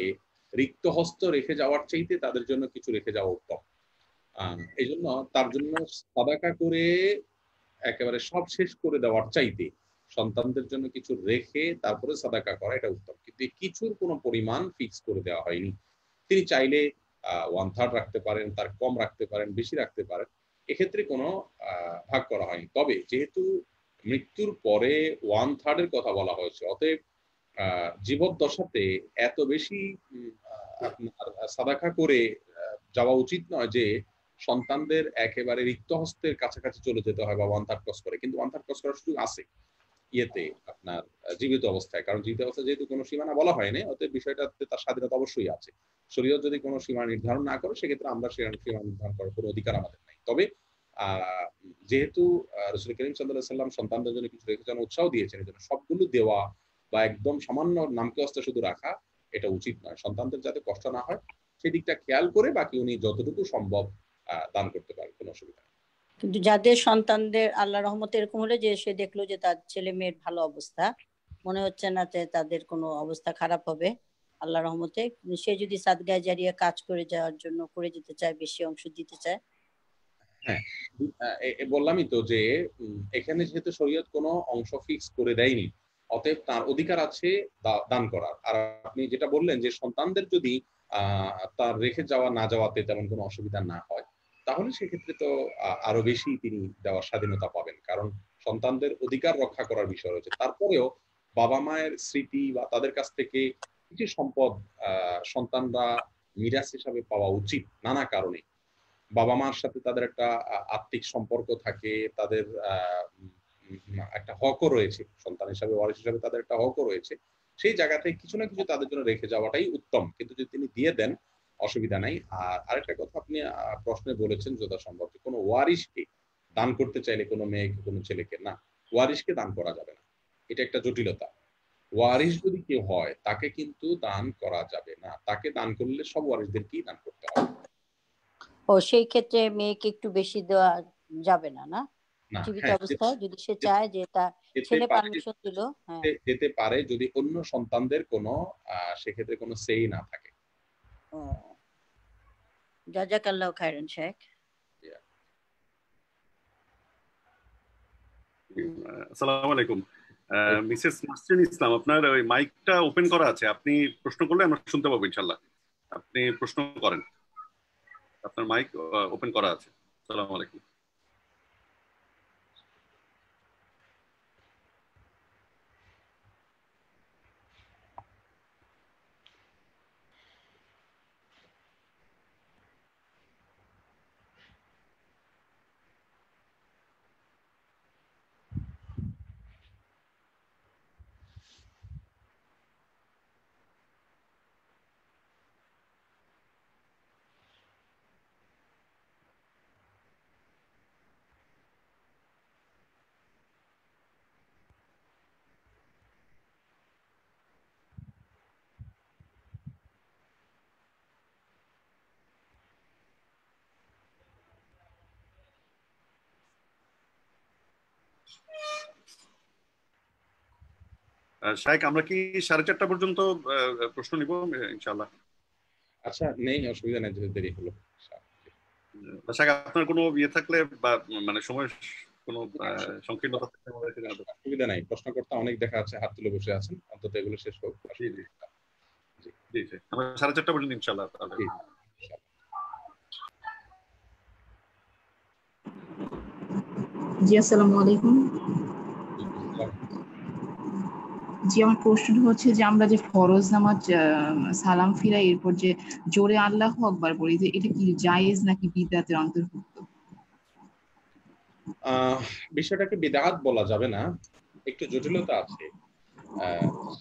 রিক্ত হস্ত রেখে যাওয়ার চাইতে তাদের জন্য কিছু রেখে যাওয়া উত্তম। এই জন্য তার জন্য সাদাকা করে একেবারে সব শেষ করে দেওয়ার চাইতে সন্তানদের জন্য কিছু রেখে তারপরে সাদাকা করা এটা উত্তম। কিন্তু কিছুর কোনো পরিমাণ ফিক্স করে দেওয়া হয়নি। তিনি চাইলে 1/3 রাখতে পারেন, তার কম রাখতে পারেন, বেশি রাখতে পারেন, এক্ষেত্রে কোনো ভাগ করা হয়নি। তবে যেহেতু মৃত্যুর পরে 1/3 এর কথা বলা হয়েছে, অতএব জীবদ্দশাতে এত বেশি সাদাকা করে যাওয়া উচিত নয় যে সন্তানদের একেবারে রিক্ত হস্তের কাছাকাছি চলে যেতে হয় বা 1/3 কস করে। কিন্তু 1/3 কস করার সুযোগ আছে ইয়েতে আপনার জীবিত অবস্থায়, কারণ জীবিত অবস্থায় যেহেতু কোনো সীমানা বলা হয়নি, অতএব বিষয়টাতে তার স্বাধীনতা অবশ্যই আছে। শরীয়ত যদি কোনো সীমা নির্ধারণ না করে সেক্ষেত্রে আমরা সীমা নির্ধারণ করার কোনো অধিকার আমাদের নাই। তবে যেহেতু রাসূল করিম সাল্লাল্লাহু আলাইহি ওয়াসাল্লাম সন্তানদের জন্য কিছু রেখে যাওয়ার উৎসাহ দিয়েছেন, এজন্য সবগুলো দেওয়া বা একদম সামান্য নামকে অস্তে শুধু রাখা এটা উচিত নয়। সন্তানদের যাতে কষ্ট না হয় সেদিকটা খেয়াল করে বাকি উনি যতটুকু সম্ভব দান করতে পারেন, কোনো অসুবিধা নেই। কিন্তু যাদের সন্তানদের আল্লাহ রহমতে এরকম হলে যে সে দেখলো যে তার ছেলে মেয়ের ভালো অবস্থা, মনে হচ্ছে না যে তাদের কোনো অবস্থা খারাপ হবে আল্লাহ রহমতে, সে যদি সাদগায়ে জারিয়া কাজ করে যাওয়ার জন্য করে যেতে চায়, বেশি অংশ দিতে চায়। হ্যাঁ, বললামই তো যে এখানে যেহেতু শরীয়ত কোনো অংশ ফিক্স করে দেয়নি, অতএব তার অধিকার আছে দান করার। আর আপনি যেটা বললেন যে সন্তানদের যদি তার রেখে যাওয়া না যাওয়াতে তেমন কোনো অসুবিধা না হয়, তাহলে সেক্ষেত্রে তো আরো বেশি তিনি দেওয়ার স্বাধীনতা পাবেন, কারণ সন্তানদের অধিকার রক্ষা করার বিষয় রয়েছে। তারপরেও বাবা মায়ের স্মৃতি বা তাদের কাছ থেকে কিছু সম্পদ সন্তানরা মিরাস হিসাবে পাওয়া উচিত নানা কারণে। বাবা মার সাথে তাদের একটা আত্মিক সম্পর্ক থাকে, তাদের একটা হকও রয়েছে, সন্তান হিসাবে ওয়ারিশ হিসাবে তাদের একটা হকও রয়েছে। সেই জায়গা থেকে কিছু না কিছু তাদের জন্য রেখে যাওয়াটাই উত্তম, কিন্তু যদি তিনি দিয়ে দেন অসুবিধা নাই। আর আরেকটা কথা আপনি প্রশ্নে বলেছেন যথাসম্ভব যে কোনো ওয়ারিশকে দান করতে চাইলে কোনো মেয়েকে কোনো ছেলেকে, না, ওয়ারিশকে দান করা যাবে না, এটা একটা জটিলতা। ওয়ারিস যদি কেউ হয় তাকে কিন্তু দান করা যাবে না, তাকে দান করলে সব ওয়ারিসদেরকেই দান করতে হবে। ও সেই ক্ষেত্রে মেয়েকে একটু বেশি দেওয়া যাবে না, না না, জীবিত হ্যাঁ, অবস্থায় যদি সে চায় যে তার ছেলে পারমিশন দিল, হ্যাঁ যেতে পারে যদি অন্য সন্তানদের কোনো সেক্ষেত্রে কোনো সেই না থাকে। ও জাযাকাল্লাহু খাইরান শেখ। আসসালামু আলাইকুম। মিসেস নাসরিন ইসলাম, আপনার ওই মাইকটা ওপেন করা আছে, আপনি প্রশ্ন করলে আমরা শুনতে পাবো ইনশাল্লাহ। আপনি প্রশ্ন করেন, আপনার মাইক ওপেন করা আছে। আসসালামু আলাইকুম। শাইখ, আমরা কি 4:30 পর্যন্ত প্রশ্ন নিব ইনশাআল্লাহ? আচ্ছা, নেই, অসুবিধা নেই, যদি দেরি হলো। শাইখ, আপনার কোনো ইয়ে থাকলে বা মানে সময় কোনো সংকীর্ণতা থাকলে আমাদেরকে জানাতে পারেন। অসুবিধা নাই, প্রশ্নকর্তা অনেক দেখা যাচ্ছে হাত তুলে বসে আছেন, অন্তত এগুলো শেষ হোক। জি জি জি জি, আমরা 4:30 পর্যন্ত ইনশাআল্লাহ। জি আসসালামু আলাইকুম। জি, আমার প্রশ্নটা হচ্ছে যে আমরা যে ফরজ নামাজ সালাম ফিরাই এরপর যে জোরে আল্লাহু আকবার বলি, যে এটা কি জায়েজ নাকি বিদআতের অন্তর্ভুক্ত? বিষয়টাকে বিদআত বলা যাবে না, একটু জটিলতা আছে।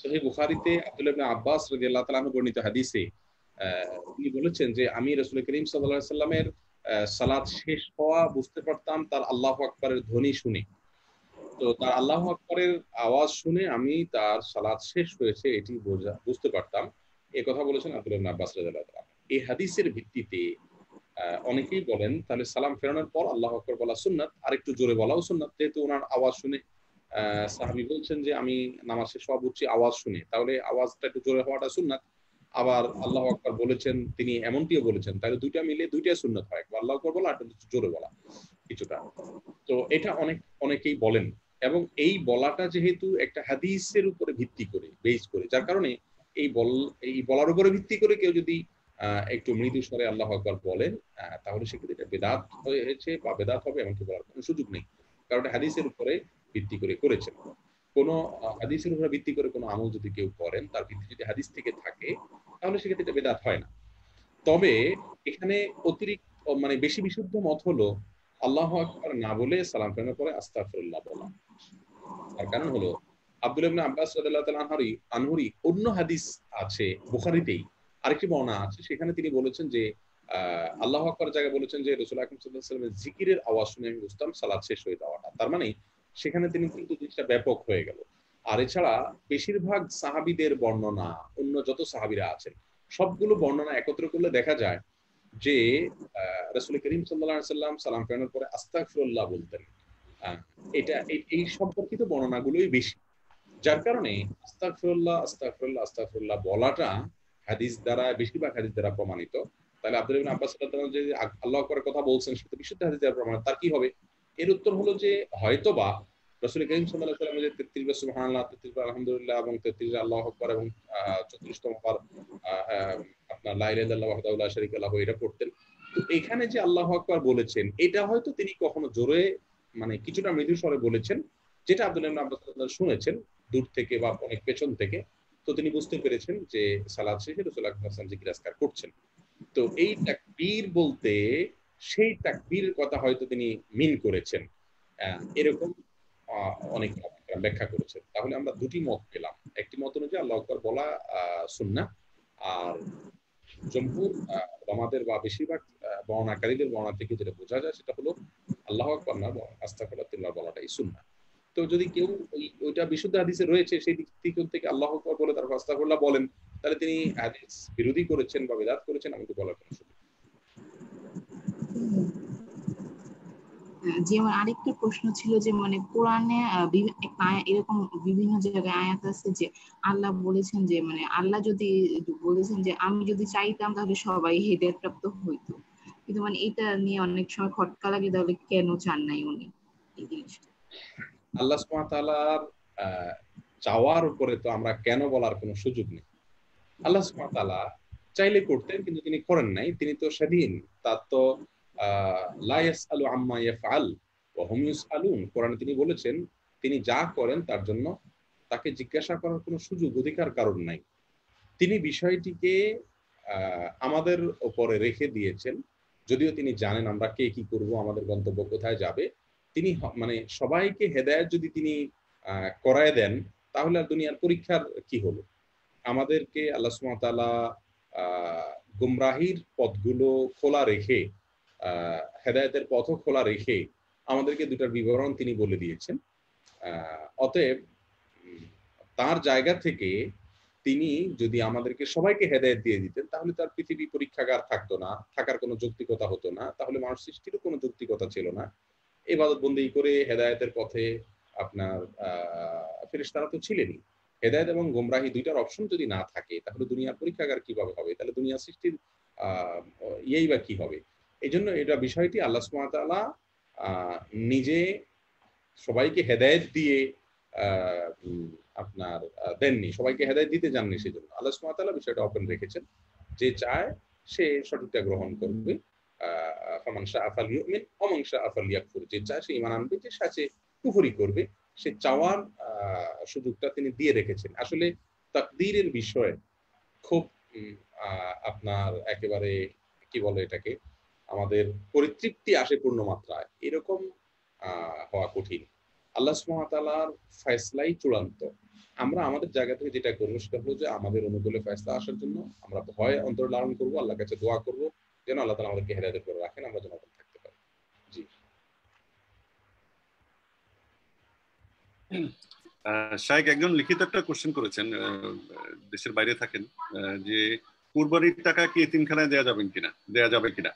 সহিহ বুখারীতে আব্দুল্লাহ ইবনে আব্বাস রাদিয়াল্লাহু তাআলা আনহু বর্ণিত হাদিসে তিনি বলেছেন যে আমি রাসূল করিম সাল্লাল্লাহু আলাইহি সাল্লামের সালাত শেষ হওয়া বুঝতে পারতাম তার আল্লাহু আকবারের ধ্বনি শুনে। তো তার আল্লাহু আকবারের আওয়াজ শুনে আমি তার সালাত শেষ হয়েছে এটি বুঝতে পারতাম। এই কথা বলেছেন আব্দুল্লাহ ইবনে আব্বাস রাদিয়াল্লাহু তাআলা। এই হাদিসের ভিত্তিতে অনেকেই বলেন তাহলে সালাম ফেরানোর পর আল্লাহু আকবার বলা সুন্নাত, আরেকটু জোরে বলাও সুন্নাত, যেহেতু ওনার আওয়াজ শুনে সাহাবী বলছেন যে আমি নামাজ শেষ হওয়া বুঝছি আওয়াজ শুনে, তাহলে আওয়াজটা একটু জোরে হওয়াটা সুন্নাত। আবার আল্লাহু আকবার বলেছেন, তিনি এমনটিও বলেছেন, তাহলে দুইটা মিলে দুইটাই সুন্নাত হয়, একবার আল্লাহু আকবার বলা আর একটু জোরে বলা কিছুটা। তো এটা অনেকেই বলেন, এবং এই বলাটা যেহেতু একটা হাদিসের উপরে ভিত্তি করে বেস করে, যার কারণে এই বলার উপরে ভিত্তি করে কেউ যদি একটু মৃদু স্বরে আল্লাহু আকবার বলেন, তাহলে সেক্ষেত্রে এটা বেদাত হয়েছে বা বেদাত হবে এমনকি বলার কোনো সুযোগ নেই, কারণ এটা হাদিসের উপরে ভিত্তি করে করেছেন। কোন হাদিসের উপরে ভিত্তি করে কোনো আমল যদি কেউ করেন, তার ভিত্তি যদি হাদিস থেকে থাকে, তাহলে সেক্ষেত্রে এটা বেদাত হয় না। তবে এখানে অতিরিক্ত মানে বেশি বিশুদ্ধ মত হলো আল্লাহু আকবার না বলে সালাম ফেরানোর পরে আস্তাগফিরুল্লাহ বলা। তার কারণ হলো আব্দুল্লাহ ইবনে আব্বাস রাদিয়াল্লাহু তাআলা আনহুরই অন্য হাদিস আছে, বুখারীতেই আরেকটি বর্ণনা আছে, সেখানে তিনি বলেছেন যে আল্লাহু আকবার জায়গায় বলেছেন যে রাসূল আকরাম সাল্লাল্লাহু আলাইহি ওয়াসাল্লামের জিকিরের আওয়াজ শুনে আমি বুঝতাম সালাত শেষ হয়ে যাওয়াটা। তার মানে সেখানে তিনি কিন্তু জিনিসটা ব্যাপক হয়ে গেল। আর এছাড়া বেশিরভাগ সাহাবীদের বর্ণনা, অন্য যত সাহাবীরা আছেন সবগুলো বর্ণনা একত্র করলে দেখা যায় যে রাসূল করিম সাল্লাল্লাহু আলাইহি ওয়াসাল্লাম সালাম ফেরানোর পরে আস্তাগফিরুল্লাহ বলতেন। এটা এই সম্পর্কিত বর্ণনাগুলোই বেশি, যার কারণে আস্তাগফিরুল্লাহ আস্তাগফিরুল্লাহ আস্তাগফিরুল্লাহ বলাটা হাদিস দ্বারা, বেশিরভাগ হাদিস দ্বারা প্রমাণিত। তাহলে আব্দুল্লাহ ইবনে আব্বাস রাদিয়াল্লাহু তাআলা যে আল্লাহু আকবারের কথা বলছেন সেটা বিশুদ্ধ হাদিস দ্বারা প্রমাণিত, তার কি হবে? এর উত্তর হলো যে হয়তোবা রাসূল করিম সাল্লাল্লাহু আলাইহি ওয়াসাল্লাম যে 33 বার সুবহানাল্লাহ, 33 বার আলহামদুলিল্লাহ এবং 33 বার আল্লাহু আকবার এবং 34তম বার আপনার লা ইলাহা ইল্লাল্লাহু ওয়াহদাহু লা শারীকা লাহু এটা পড়তেন। তো এখানে যে আল্লাহু আকবার বলেছেন এটা হয়তো তিনি কখনো জোরে মানে কিছুটা মৃদু স্বরে বলেছেন, যেটা আব্দুল্লাহ ইবনে আব্বাস শুনেছেন দূর থেকে বা অনেক পেছন থেকে। তো তিনি বুঝতে পেরেছেন যে সালাত শেষে রাসূল আকরাম সাল্লাল্লাহু আলাইহি ওয়াসাল্লাম জিকির আজকার করছেন। তো এই তাকবীর বলতে সেই তাকবীরের কথা হয়তো তিনি মিন করেছেন, এরকম অনেক ব্যাখ্যা করেছেন। তাহলে আমরা দুটি মত পেলাম, একটি মত অনুযায়ী আল্লাহু আকবার বলা সুন্নাহ, আর জমহুর উলামাদের বা বেশিরভাগ বর্ণনাকারীদের বর্ণনা থেকে যেটা বোঝা যায় সেটা হলো আল্লাহু আকবার না, আস্তাগফিরুল্লাহ বলাটাই সুন্নাহ। তো যদি কেউ ওইটা বিশুদ্ধ হাদিসে রয়েছে সেই দিক থেকে আল্লাহু আকবার বলে তারপর আস্তাগফিরুল্লাহ বলেন, তাহলে তিনি হাদিস বিরোধী করেছেন বা বিদআত করেছেন আমি তো বলার কোনো সুযোগ। যেমন আরেকটা প্রশ্ন ছিল যে মানে কোরআনে এরকম বিভিন্ন জায়গায় আয়াত আছে যে আল্লাহ বলেছেন যে মানে আল্লাহ যদি বলেছেন যে আমি যদি চাইতাম তাহলে সবাই হেদায়েত প্রাপ্ত হইতো, কিন্তু মানে এটা নিয়ে অনেক সময় খটকা লাগে, তাহলে কেন চান নাই উনি এই জিনিসটা? আল্লাহ সুবহানাহু ওয়া তাআলার চাওয়ার উপরে তো আমরা কেন বলার কোনো সুযোগ নেই। আল্লাহ সুবহানাহু ওয়া তাআলা চাইলে করতেন, কিন্তু তিনি করেন নাই। তিনি তো স্বাধীন, তার তো লা ইয়াসআলু আম্মা ইয়াফআল ওয়া হুম ইউসআলুন। কোরআনে তিনি বলেছেন তিনি যা করেন তার জন্য তাকে জিজ্ঞাসা করার কোনো সুযোগ অধিকার কারণ নাই। তিনি বিষয়টিকে আমাদের উপরে রেখে দিয়েছেন, যদিও তিনি জানেন আমরা কে কি করব, আমাদের গন্তব্য কোথায় যাবে। তিনি মানে সবাইকে হেদায়েত যদি তিনি করায় দেন তাহলে আর দুনিয়ার পরীক্ষার কি হলো? আমাদেরকে আল্লাহ সুবহানাহু ওয়া তাআলা গুমরাহির পথগুলো খোলা রেখে হেদায়েতের পথও খোলা রেখে আমাদেরকে দুটার বিবরণ তিনি বলে দিয়েছেন। অতএব তার জায়গা থেকে তিনি যদি আমাদেরকে সবাইকে হেদায়েত দিয়ে দিতেন তাহলে তার পৃথিবী পরীক্ষাগার থাকতো না, থাকার কোনো যৌক্তিকতা হতো না, তাহলে মানুষ সৃষ্টিরও কোনো যৌক্তিকতা ছিল না। ইবাদত বন্দেগী করে হেদায়েতের পথে আপনার ফেরেশতারা তো ছিলেনই। হেদায়েত এবং গোমরাহি দুইটার অপশন যদি না থাকে তাহলে দুনিয়ার পরীক্ষাগার কিভাবে হবে? তাহলে দুনিয়া সৃষ্টির ইয়েই বা কি হবে? এই জন্য এটা বিষয়টি আল্লাহ সুবহানাহু ওয়া তাআলা নিজে সবাইকে হেদায়েত দিয়ে আপনার দেননি, সবাইকে হেদায়েত দিতে জাননি। সেজন্য আল্লাহ সুবহানাহু ওয়া তাআলা বিষয়টা ওপেন রেখেছেন, যে চায় সে সঠিকটা গ্রহণ করবে। ফামান শাআ ফালইউমিন ওয়া মান শাআ ফালইয়াকফুর। যে চায় সে ঈমান আনবে, যে চায় সে কুফরি করবে। সে চাওয়ার সুযোগটা তিনি দিয়ে রেখেছেন। আসলে তাকদীরের বিষয়ে খুব আপনার একেবারে কি বলে এটাকে, আমাদের পরিতৃপ্তি আসে পূর্ণ মাত্রায়, এরকম হওয়া কঠিন। আল্লাহ সুবহানাহু ওয়া তাআলার ফয়সালাই চূড়ান্ত। আমরা আমাদের জায়গা থেকে যেটা করবো সেটা হলো যে আমাদের অনুকূলে ফয়সালা আসার জন্য আমরা ভয় অন্তর লালন করবো, আল্লাহর কাছে দোয়া করবো যেন আল্লাহ তাআলা আমাদেরকে হেদায়েত করে রাখেন, আমরা যেন অটল থাকতে পারি। জি শাইখ একজন লিখিত একটা কোশ্চেন করেছেন, দেশের বাইরে থাকেন, যে কুরবানির টাকা কি এতিমখানায় দেয়া যাবে কিনা।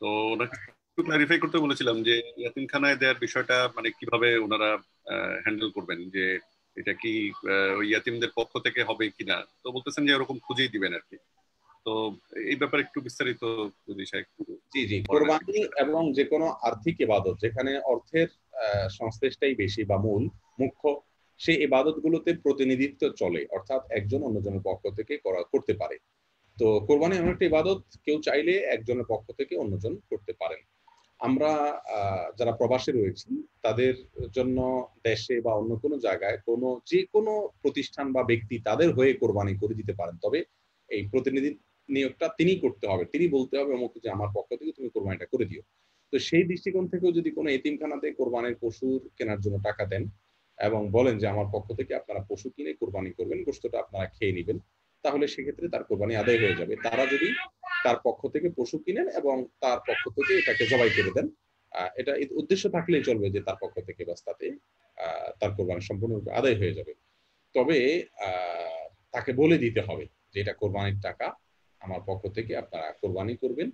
তো ওনাকে একটু ক্লারিফাই করতে বলেছিলাম যে এতিমখানায় দেওয়ার বিষয়টা মানে কিভাবে ওনারা হ্যান্ডেল করবেন, যে এটা কি ওই ইয়াতিমদের পক্ষ থেকে হবে কিনা। তো বলতেছেন যে এরকম খুঁজেই দিবেন আর কি। তো এই ব্যাপারে একটু বিস্তারিত যদি শাইখ। জি কুরবানি এবং যে কোনো আর্থিক ইবাদত যেখানে অর্থের সংশ্লিষ্টতাই বেশি বা মুখ্য, সেই ইবাদতগুলোতে প্রতিনিধিত্ব চলে, অর্থাৎ একজন অন্যজনের পক্ষ থেকে করতে পারে। তো কোরবানি এমন একটা ইবাদত কেউ চাইলে একজনের পক্ষ থেকে অন্যজন করতে পারেন। আমরা যারা প্রবাসী রয়েছি তাদের জন্য দেশে বা অন্য কোনো জায়গায় যে কোনো প্রতিষ্ঠান বা ব্যক্তি তাদের হয়ে কোরবানি করে দিতে পারেন, তবে এই প্রতিনিধি নিয়োগটা তিনি করতে হবে, তিনি বলতে হবে অমুক যে আমার পক্ষ থেকে তুমি কোরবানিটা করে দিও। তো সেই দৃষ্টিকোণ থেকেও যদি কোনো এতিমখানাতে কোরবানির পশুর কেনার জন্য টাকা দেন এবং বলেন যে আমার পক্ষ থেকে আপনারা পশু কিনে কোরবানি করবেন, গোশতটা আপনারা খেয়ে নেবেন, তাহলে সেক্ষেত্রে তার কোরবানি আদায় হয়ে যাবে। তারা যদি তার পক্ষ থেকে পশু কিনেন এবং তার পক্ষ থেকে এটাকে জবাই করে দেন, এটা উদ্দেশ্য থাকলেই চলবে যে তার পক্ষ থেকে বাস তাতে তার কোরবানি সম্পূর্ণরূপে আদায় হয়ে যাবে। তবে তাকে বলে দিতে হবে যে এটা কোরবানির টাকা, আমার পক্ষ থেকে আপনারা কোরবানি করবেন,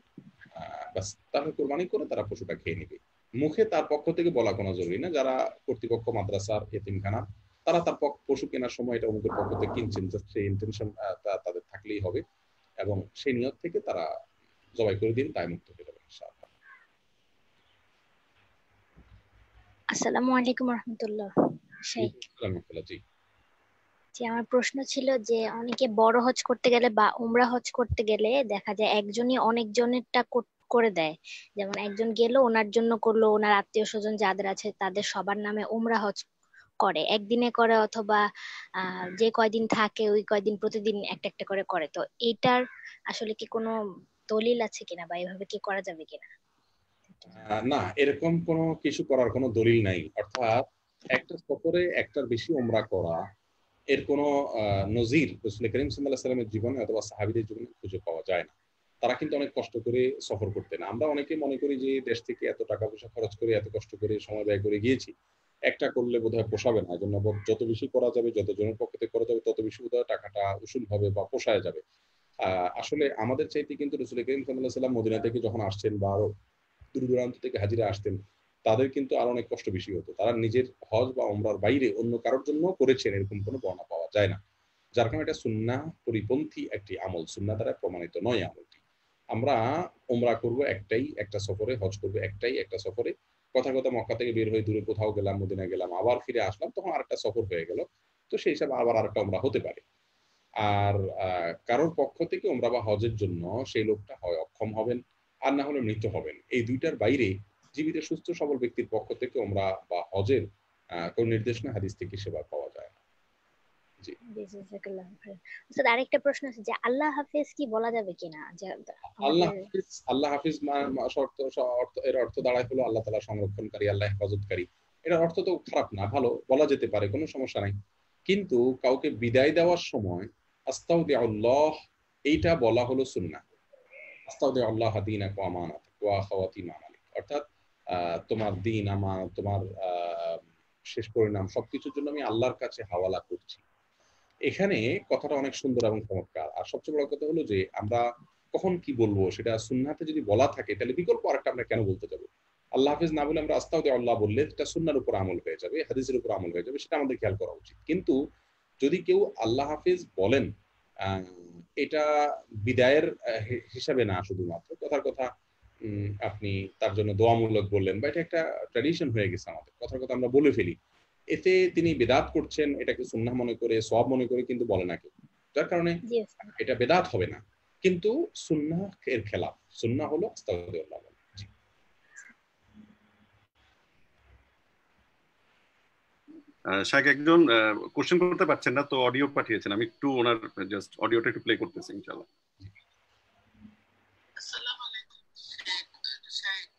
বাস তাহলে কোরবানি করে তারা পশুটা খেয়ে নেবে। মুখে তার পক্ষ থেকে বলা কোনো জরুরি না। যারা কর্তৃপক্ষ মাদ্রাসার এতিমখানা তারা তার পশু কেনার সময় এটা অমুকের পক্ষ থেকে কিনছেন, সেই ইন্টেনশন তাদের থাকলেই হবে এবং সেই নিয়ত থেকে তারা জবাই করে দিন, দায় মুক্ত হয়ে যাবে ইনশাআল্লাহ। আসসালামু আলাইকুম রাহমাতুল্লাহ। জি আমার প্রশ্ন ছিল যে অনেকে বড় হজ করতে গেলে বা উমরা হজ করতে গেলে দেখা যায় একজনই অনেকজনেরটা করে দেয়। যেমন একজন গেল ওনার জন্য করলো, ওনার আত্মীয় স্বজন যাদের আছে তাদের সবার নামে উমরা হজ করে, একদিনে করে অথবা যে কয়দিন থাকে ওই কয়দিন প্রতিদিন একটা একটা করে করে। তো এইটার আসলে কি কোনো দলিল আছে কিনা বা এভাবে কি করা যাবে কিনা? না, এরকম কোনো কিছু করার কোনো দলিল নাই। অর্থাৎ একটা সফরে একটার বেশি উমরা করা এর কোনো নজির রাসূল করিম সাল্লাল্লাহু আলাইহি ওয়াসাল্লামের জীবনে অথবা সাহাবীদের জীবনে খুঁজে পাওয়া যায় না। তারা কিন্তু অনেক কষ্ট করে সফর করতেন। আমরা অনেকে মনে করি যে দেশ থেকে এত টাকা পয়সা খরচ করে এত কষ্ট করে সময় ব্যয় করে গিয়েছি, একটা করলে বোধহয় পোষাবে না, এই জন্য যত বেশি করা যাবে, যত জনের পক্ষ থেকে করা যাবে, তত বেশি বোধহয় টাকাটা উসুল হবে বা পোষায় যাবে। আসলে আমাদের চাইতে কিন্তু রাসূল করিম সাল্লাল্লাহু আলাইহি ওয়াসাল্লাম মদিনা থেকে যখন আসছেন বা আরো দূর দূরান্ত থেকে হাজিরা আসতেন, তাদের কিন্তু আরো অনেক কষ্ট বেশি হতো। তারা নিজের হজ বা ওমরার বাইরে অন্য কারোর জন্য করেছেন এরকম কোনো বর্ণনা পাওয়া যায় না। যার কারণে এটা সুন্নাহ পরিপন্থী একটি আমল, সুন্নাহ দ্বারা প্রমাণিত নয় আমলটি। আমরা ওমরা করব একটাই একটা সফরে, হজ করব একটাই একটা সফরে। কথা কথা মক্কা থেকে বের হয়ে দূরে কোথাও গেলাম, মদিনা গেলাম, আবার ফিরে আসলাম, তখন আরেকটা সফর হয়ে গেল। তো সেই হিসাবে আবার আরেকটা ওমরা হতে পারে। আর কারোর পক্ষ থেকে ওমরা বা হজের জন্য সেই লোকটা হয় অক্ষম হবেন আর না হলে মৃত হবেন। এই দুইটার বাইরে জীবিত সুস্থ সবল ব্যক্তির পক্ষ থেকে ওমরা বা হজের কোন নির্দেশনা হাদিস থেকে সেবা পাওয়া যায় না। জি, জাযাকাল্লাহু খাইর। স্যার আরেকটা প্রশ্ন আছে যে আল্লাহ হাফেজ কি বলা যাবে কিনা, যে আল্লাহ আমাদের হাফিজ, আল্লাহ হাফিজ এর অর্থ দাঁড়ায় হলো আল্লাহ তাআলা সংরক্ষণকারী, আল্লাহ হেফাজতকারী। এটার অর্থ তো খারাপ না, ভালো, বলা যেতে পারে, কোনো সমস্যা নাই। কিন্তু কাউকে বিদায় দেওয়ার সময় আস্তাউদিউল্লাহ এইটা বলা হলো সুন্নাহ। আস্তাউদিউল্লাহ দীনাক ওয়া আমানাতাক ওয়া আখাওয়াতিম আমালিক, অর্থাৎ তোমার দিন, আমানত, তোমার শেষ পরিণাম সবকিছুর জন্য আমি আল্লাহর কাছে হাওয়ালা করছি। এখানে কথাটা অনেক সুন্দর এবং চমৎকার। আর সবচেয়ে বড় কথা হলো যে আমরা কখন কি বলবো সেটা সুন্নাহতে যদি বলা থাকে, তাহলে বিকল্প আরেকটা আমরা কেন বলতে যাবো? আল্লাহ হাফিজ না বলে আমরা আস্তাউদিউল্লাহ বললে এটা সুন্নাহর উপর আমল হয়ে যাবে, হাদিসের উপর আমল হয়ে যাবে, সেটা আমাদের খেয়াল করা উচিত। কিন্তু যদি কেউ আল্লাহ হাফিজ বলেন, এটা বিদায়ের হিসাবে না, শুধুমাত্র কথার কথা আপনি তার জন্য দোয়ামূলক বললেন, বা এটা একটা ট্র্যাডিশন হয়ে গেছে আমাদের, কথার কথা আমরা বলে ফেলি, এতে তিনি বেদাত করছেন, এটাকে সুন্নাহ মনে করে, সওয়াব মনে করে কিন্তু বলে না কেউ। যার কারণে এটা বেদাত হবে না, কিন্তু সুন্নাহ এর খেলাফ। সুন্নাহ হলো আস্তাগফিরুল্লাহ। জি, শাইখ একজন কোশ্চেন করতে পারছেন না, তো অডিও পাঠিয়েছেন, আমি একটু ওনার জাস্ট অডিওটা একটু প্লে করতেছি ইনশাআল্লাহ। আসসালামু আলাইকুম শাইখ।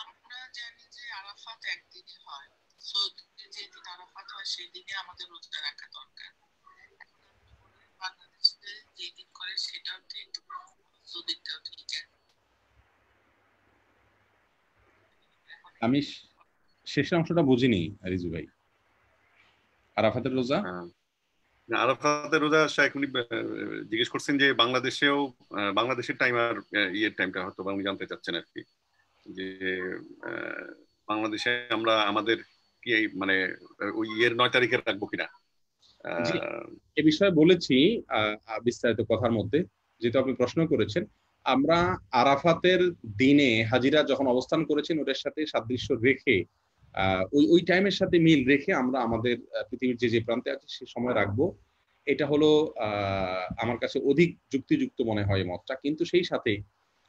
আমরা জানি যে আরাফাত একদিনই হয়, সৌদিতে যেদিন আরাফাত হয় সেই দিনে আমাদের রোজা রাখা দরকার। এখন আপনি বললেন বাংলাদেশে যেদিন করে সেটাও ঠিক, সৌদিটাও ঠিক। আমি শেষের অংশটা বুঝিনি রিজু ভাই। আরাফাতের রোজা, আরাফাতের রোজা শাইখ উনি জিজ্ঞেস করছেন যে বাংলাদেশেও, বাংলাদেশের টাইম আর ইয়ের টাইমটা হয়তো উনি জানতে চাচ্ছেন আর কি, যে বাংলাদেশে আমরা আমাদের কি মানে ওই ইয়ের 9 তারিখে রাখবো কিনা। এ বিষয়ে বলেছি বিস্তারিত কথার মধ্যে, যেহেতু আপনি প্রশ্ন করেছেন। আমরা আরাফাতের দিনে হাজিরা যখন অবস্থান করেছেন ওটার সাথে সাদৃশ্য রেখে, ওই টাইমের সাথে মিল রেখে আমরা আমাদের পৃথিবীর যে প্রান্তে আছে সে সময় রাখবো। এটা হলো আমার কাছে অধিক যুক্তিযুক্ত মনে হয় মতটা। কিন্তু সেই সাথে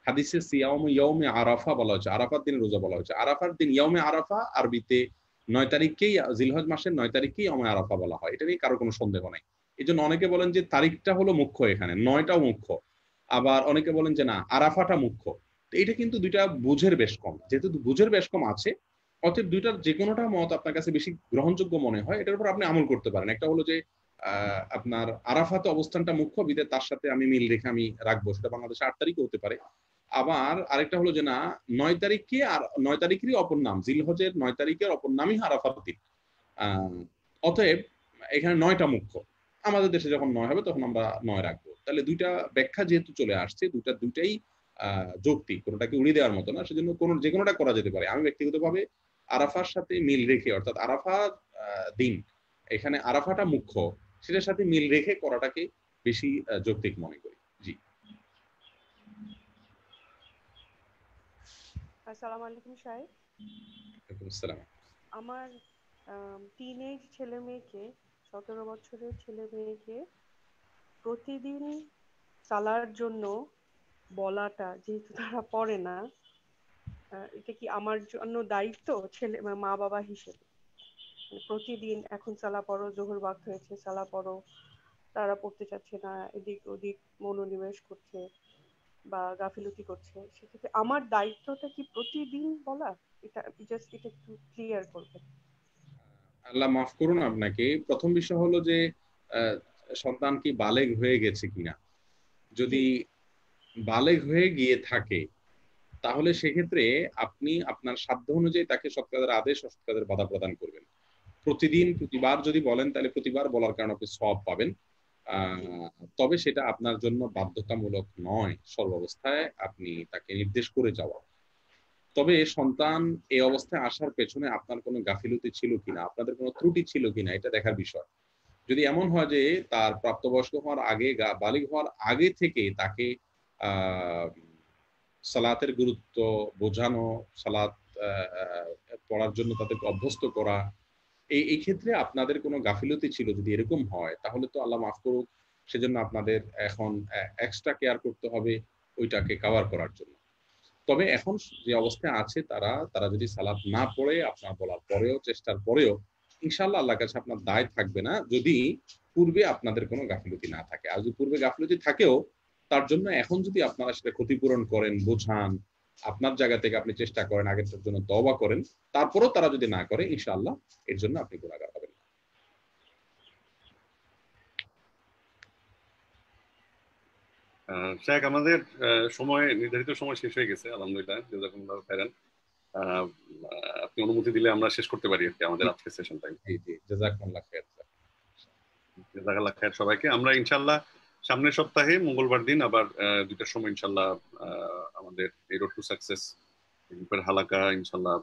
হাদিসে সিয়াম ইয়াউমে আরাফা বলা হয়েছে, আরাফার দিনে রোজা বলা হয়েছে। আরাফার দিন ইয়াউমে আরাফা আরবিতে 9 তারিখকেই, জিলহজ মাসের 9 তারিখকেই ইয়াউমে আরাফা বলা হয়, এটা নিয়ে কারো কোনো সন্দেহ নাই। এই জন্য অনেকে বলেন যে তারিখটা হলো মুখ্য, এখানে 9টাও মুখ্য, আবার অনেকে বলেন যে না আরাফাটা মুখ্য। তো এটা কিন্তু দুইটা বুঝের বেশ কম, যেহেতু বুঝের বেশ কম আছে, অতএব দুইটার যে কোনোটা মত আপনার কাছে বেশি গ্রহণযোগ্য মনে হয়, এটার উপর আপনি আমল করতে পারেন। একটা হলো যে আপনার আরাফাতে অবস্থানটা মুখ্য, বিদে তার সাথে আমি মিল রেখে আমি রাখবো, সেটা বাংলাদেশে 8 তারিখে হতে পারে। আবার আরেকটা হলো যে না 9 তারিখকে, আর 9 তারিখেরই অপর নাম, জিলহজের 9 তারিখের অপর নামই আরাফাত দিন। অতএব এখানে 9টা মুখ্য, আমাদের দেশে যখন 9 হবে তখন আমরা 9 রাখবো। তাহলে দুইটা ব্যাখ্যা যেহেতু চলে আসছে, দুইটাই যৌক্তিক, কোনোটাকে উড়িয়ে দেওয়ার মতো না, সেজন্য যে কোনোটা করা যেতে পারে। আমি ব্যক্তিগতভাবে আরাফার সাথে মিল রেখে, অর্থাৎ আরাফার দিন এখানে আরাফাটা মুখ্য, সেটার সাথে মিল রেখে করাটাকে বেশি যৌক্তিক মনে করি। জি, আসসালামু আলাইকুম শাইখ। ওয়ালাইকুম আসসালাম। আমার টিনেজ ছেলে মেয়েকে, 17 বছরের ছেলে মেয়েকে প্রতিদিন চালার জন্য বলাটা, যেহেতু তারা পড়ে না, এটা কি আমার জন্য দায়িত্ব ছেলে মা বাবা হিসেবে? প্রতিদিন এখন সালা পড়ো, জোহর ওয়াক্ত হয়েছে, সালা পড়ো, তারা পড়তে চাচ্ছে না, এদিক ওদিক মনোনিবেশ করছে বা গাফিলতি করছে, সেক্ষেত্রে আমার দায়িত্বটা কি প্রতিদিন বলা? এটা জাস্ট এটা একটু ক্লিয়ার করবেন। আল্লাহ মাফ করুন আপনাকে। প্রথম বিষয় হলো যে সন্তান কি বালেগ হয়ে গেছে কিনা। যদি বালেগ হয়ে গিয়ে থাকে তাহলে সেক্ষেত্রে আপনি আপনার সাধ্য অনুযায়ী তাকে সৎ কাজের আদেশ ও সৎ কাজের বাধা প্রদান করবেন। প্রতিবার যদি বলেন তাহলে প্রতিবার বলার কারণে আপনি সওয়াব পাবেন, তবে সেটা আপনার জন্য বাধ্যতামূলক নয় সর্বাবস্থায় আপনি তাকে নির্দেশ করে যাওয়া। তবে সন্তান এই অবস্থায় আসার পেছনে আপনার কোনো গাফিলতি ছিল কিনা, আপনাদের কোনো ত্রুটি ছিল কিনা, এটা দেখার বিষয়। যদি এমন হয় যে তার প্রাপ্তবয়স্ক হওয়ার আগে, বালিগ হওয়ার আগে থেকে তাকে সালাতের গুরুত্ব বোঝানো, সালাত পড়ার জন্য তাদেরকে অভ্যস্ত করা, এই ক্ষেত্রে আপনাদের কোনো গাফিলতি ছিল, যদি এরকম হয় তাহলে তো আল্লাহ মাফ করুক, সেজন্য আপনাদের এখন এক্সট্রা কেয়ার করতে হবে ওইটাকে কভার করার জন্য। তবে এখন যে অবস্থায় আছে তারা যদি সালাত না পড়ে আপনার বলার পরেও, চেষ্টার পরেও, ইনশাআল্লাহ আল্লাহর কাছে আপনার দায় থাকবে না, যদি পূর্বে আপনাদের কোনো গাফিলতি না থাকে। আর যদি পূর্বে গাফিলতি থাকেও, তার জন্য এখন যদি আপনারা সেটা ক্ষতিপূরণ করেন, বোঝান, আপনার জায়গা থেকে আপনি চেষ্টা করেন, আগেরটার জন্য তওবা করেন, তারপরেও তারা যদি না করে, ইনশাআল্লাহ এর জন্য আপনি গুনাহগার হবেন না। শেখ, আমাদের নির্ধারিত সময় শেষ হয়ে গেছে আলহামদুলিল্লাহ, জাযাকুমুল্লাহ খাইরান। আপনি অনুমতি দিলে আমরা শেষ করতে পারি আর কি আমাদের আজকের সেশনটা। জি জি, জাযাকুমুল্লাহ খাইর। জাযাকাল্লাহ খাইর সবাইকে। আমরা ইনশাআল্লাহ সামনের সপ্তাহে মঙ্গলবার দিন আবার 2টার সময় ইনশাআল্লাহ আমাদের এই রোড টু সাকসেস গ্রুপের হালাকা ইনশাআল্লাহ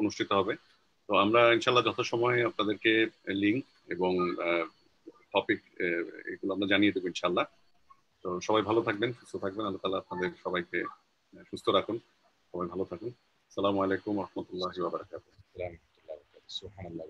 অনুষ্ঠিত হবে। তো আমরা ইনশাআল্লাহ যথাসময়ে আপনাদেরকে লিংক এবং টপিক এগুলো আমরা জানিয়ে দেবো ইনশাআল্লাহ। তো সবাই ভালো থাকবেন, সুস্থ থাকবেন, আল্লাহ তাআলা আপনাদের সবাইকে সুস্থ রাখুন, সবাই ভালো থাকুন। আসসালামু আলাইকুম ওয়া রাহমাতুল্লাহি ওয়া বারাকাতুহু। সুবহানাল্লাহ।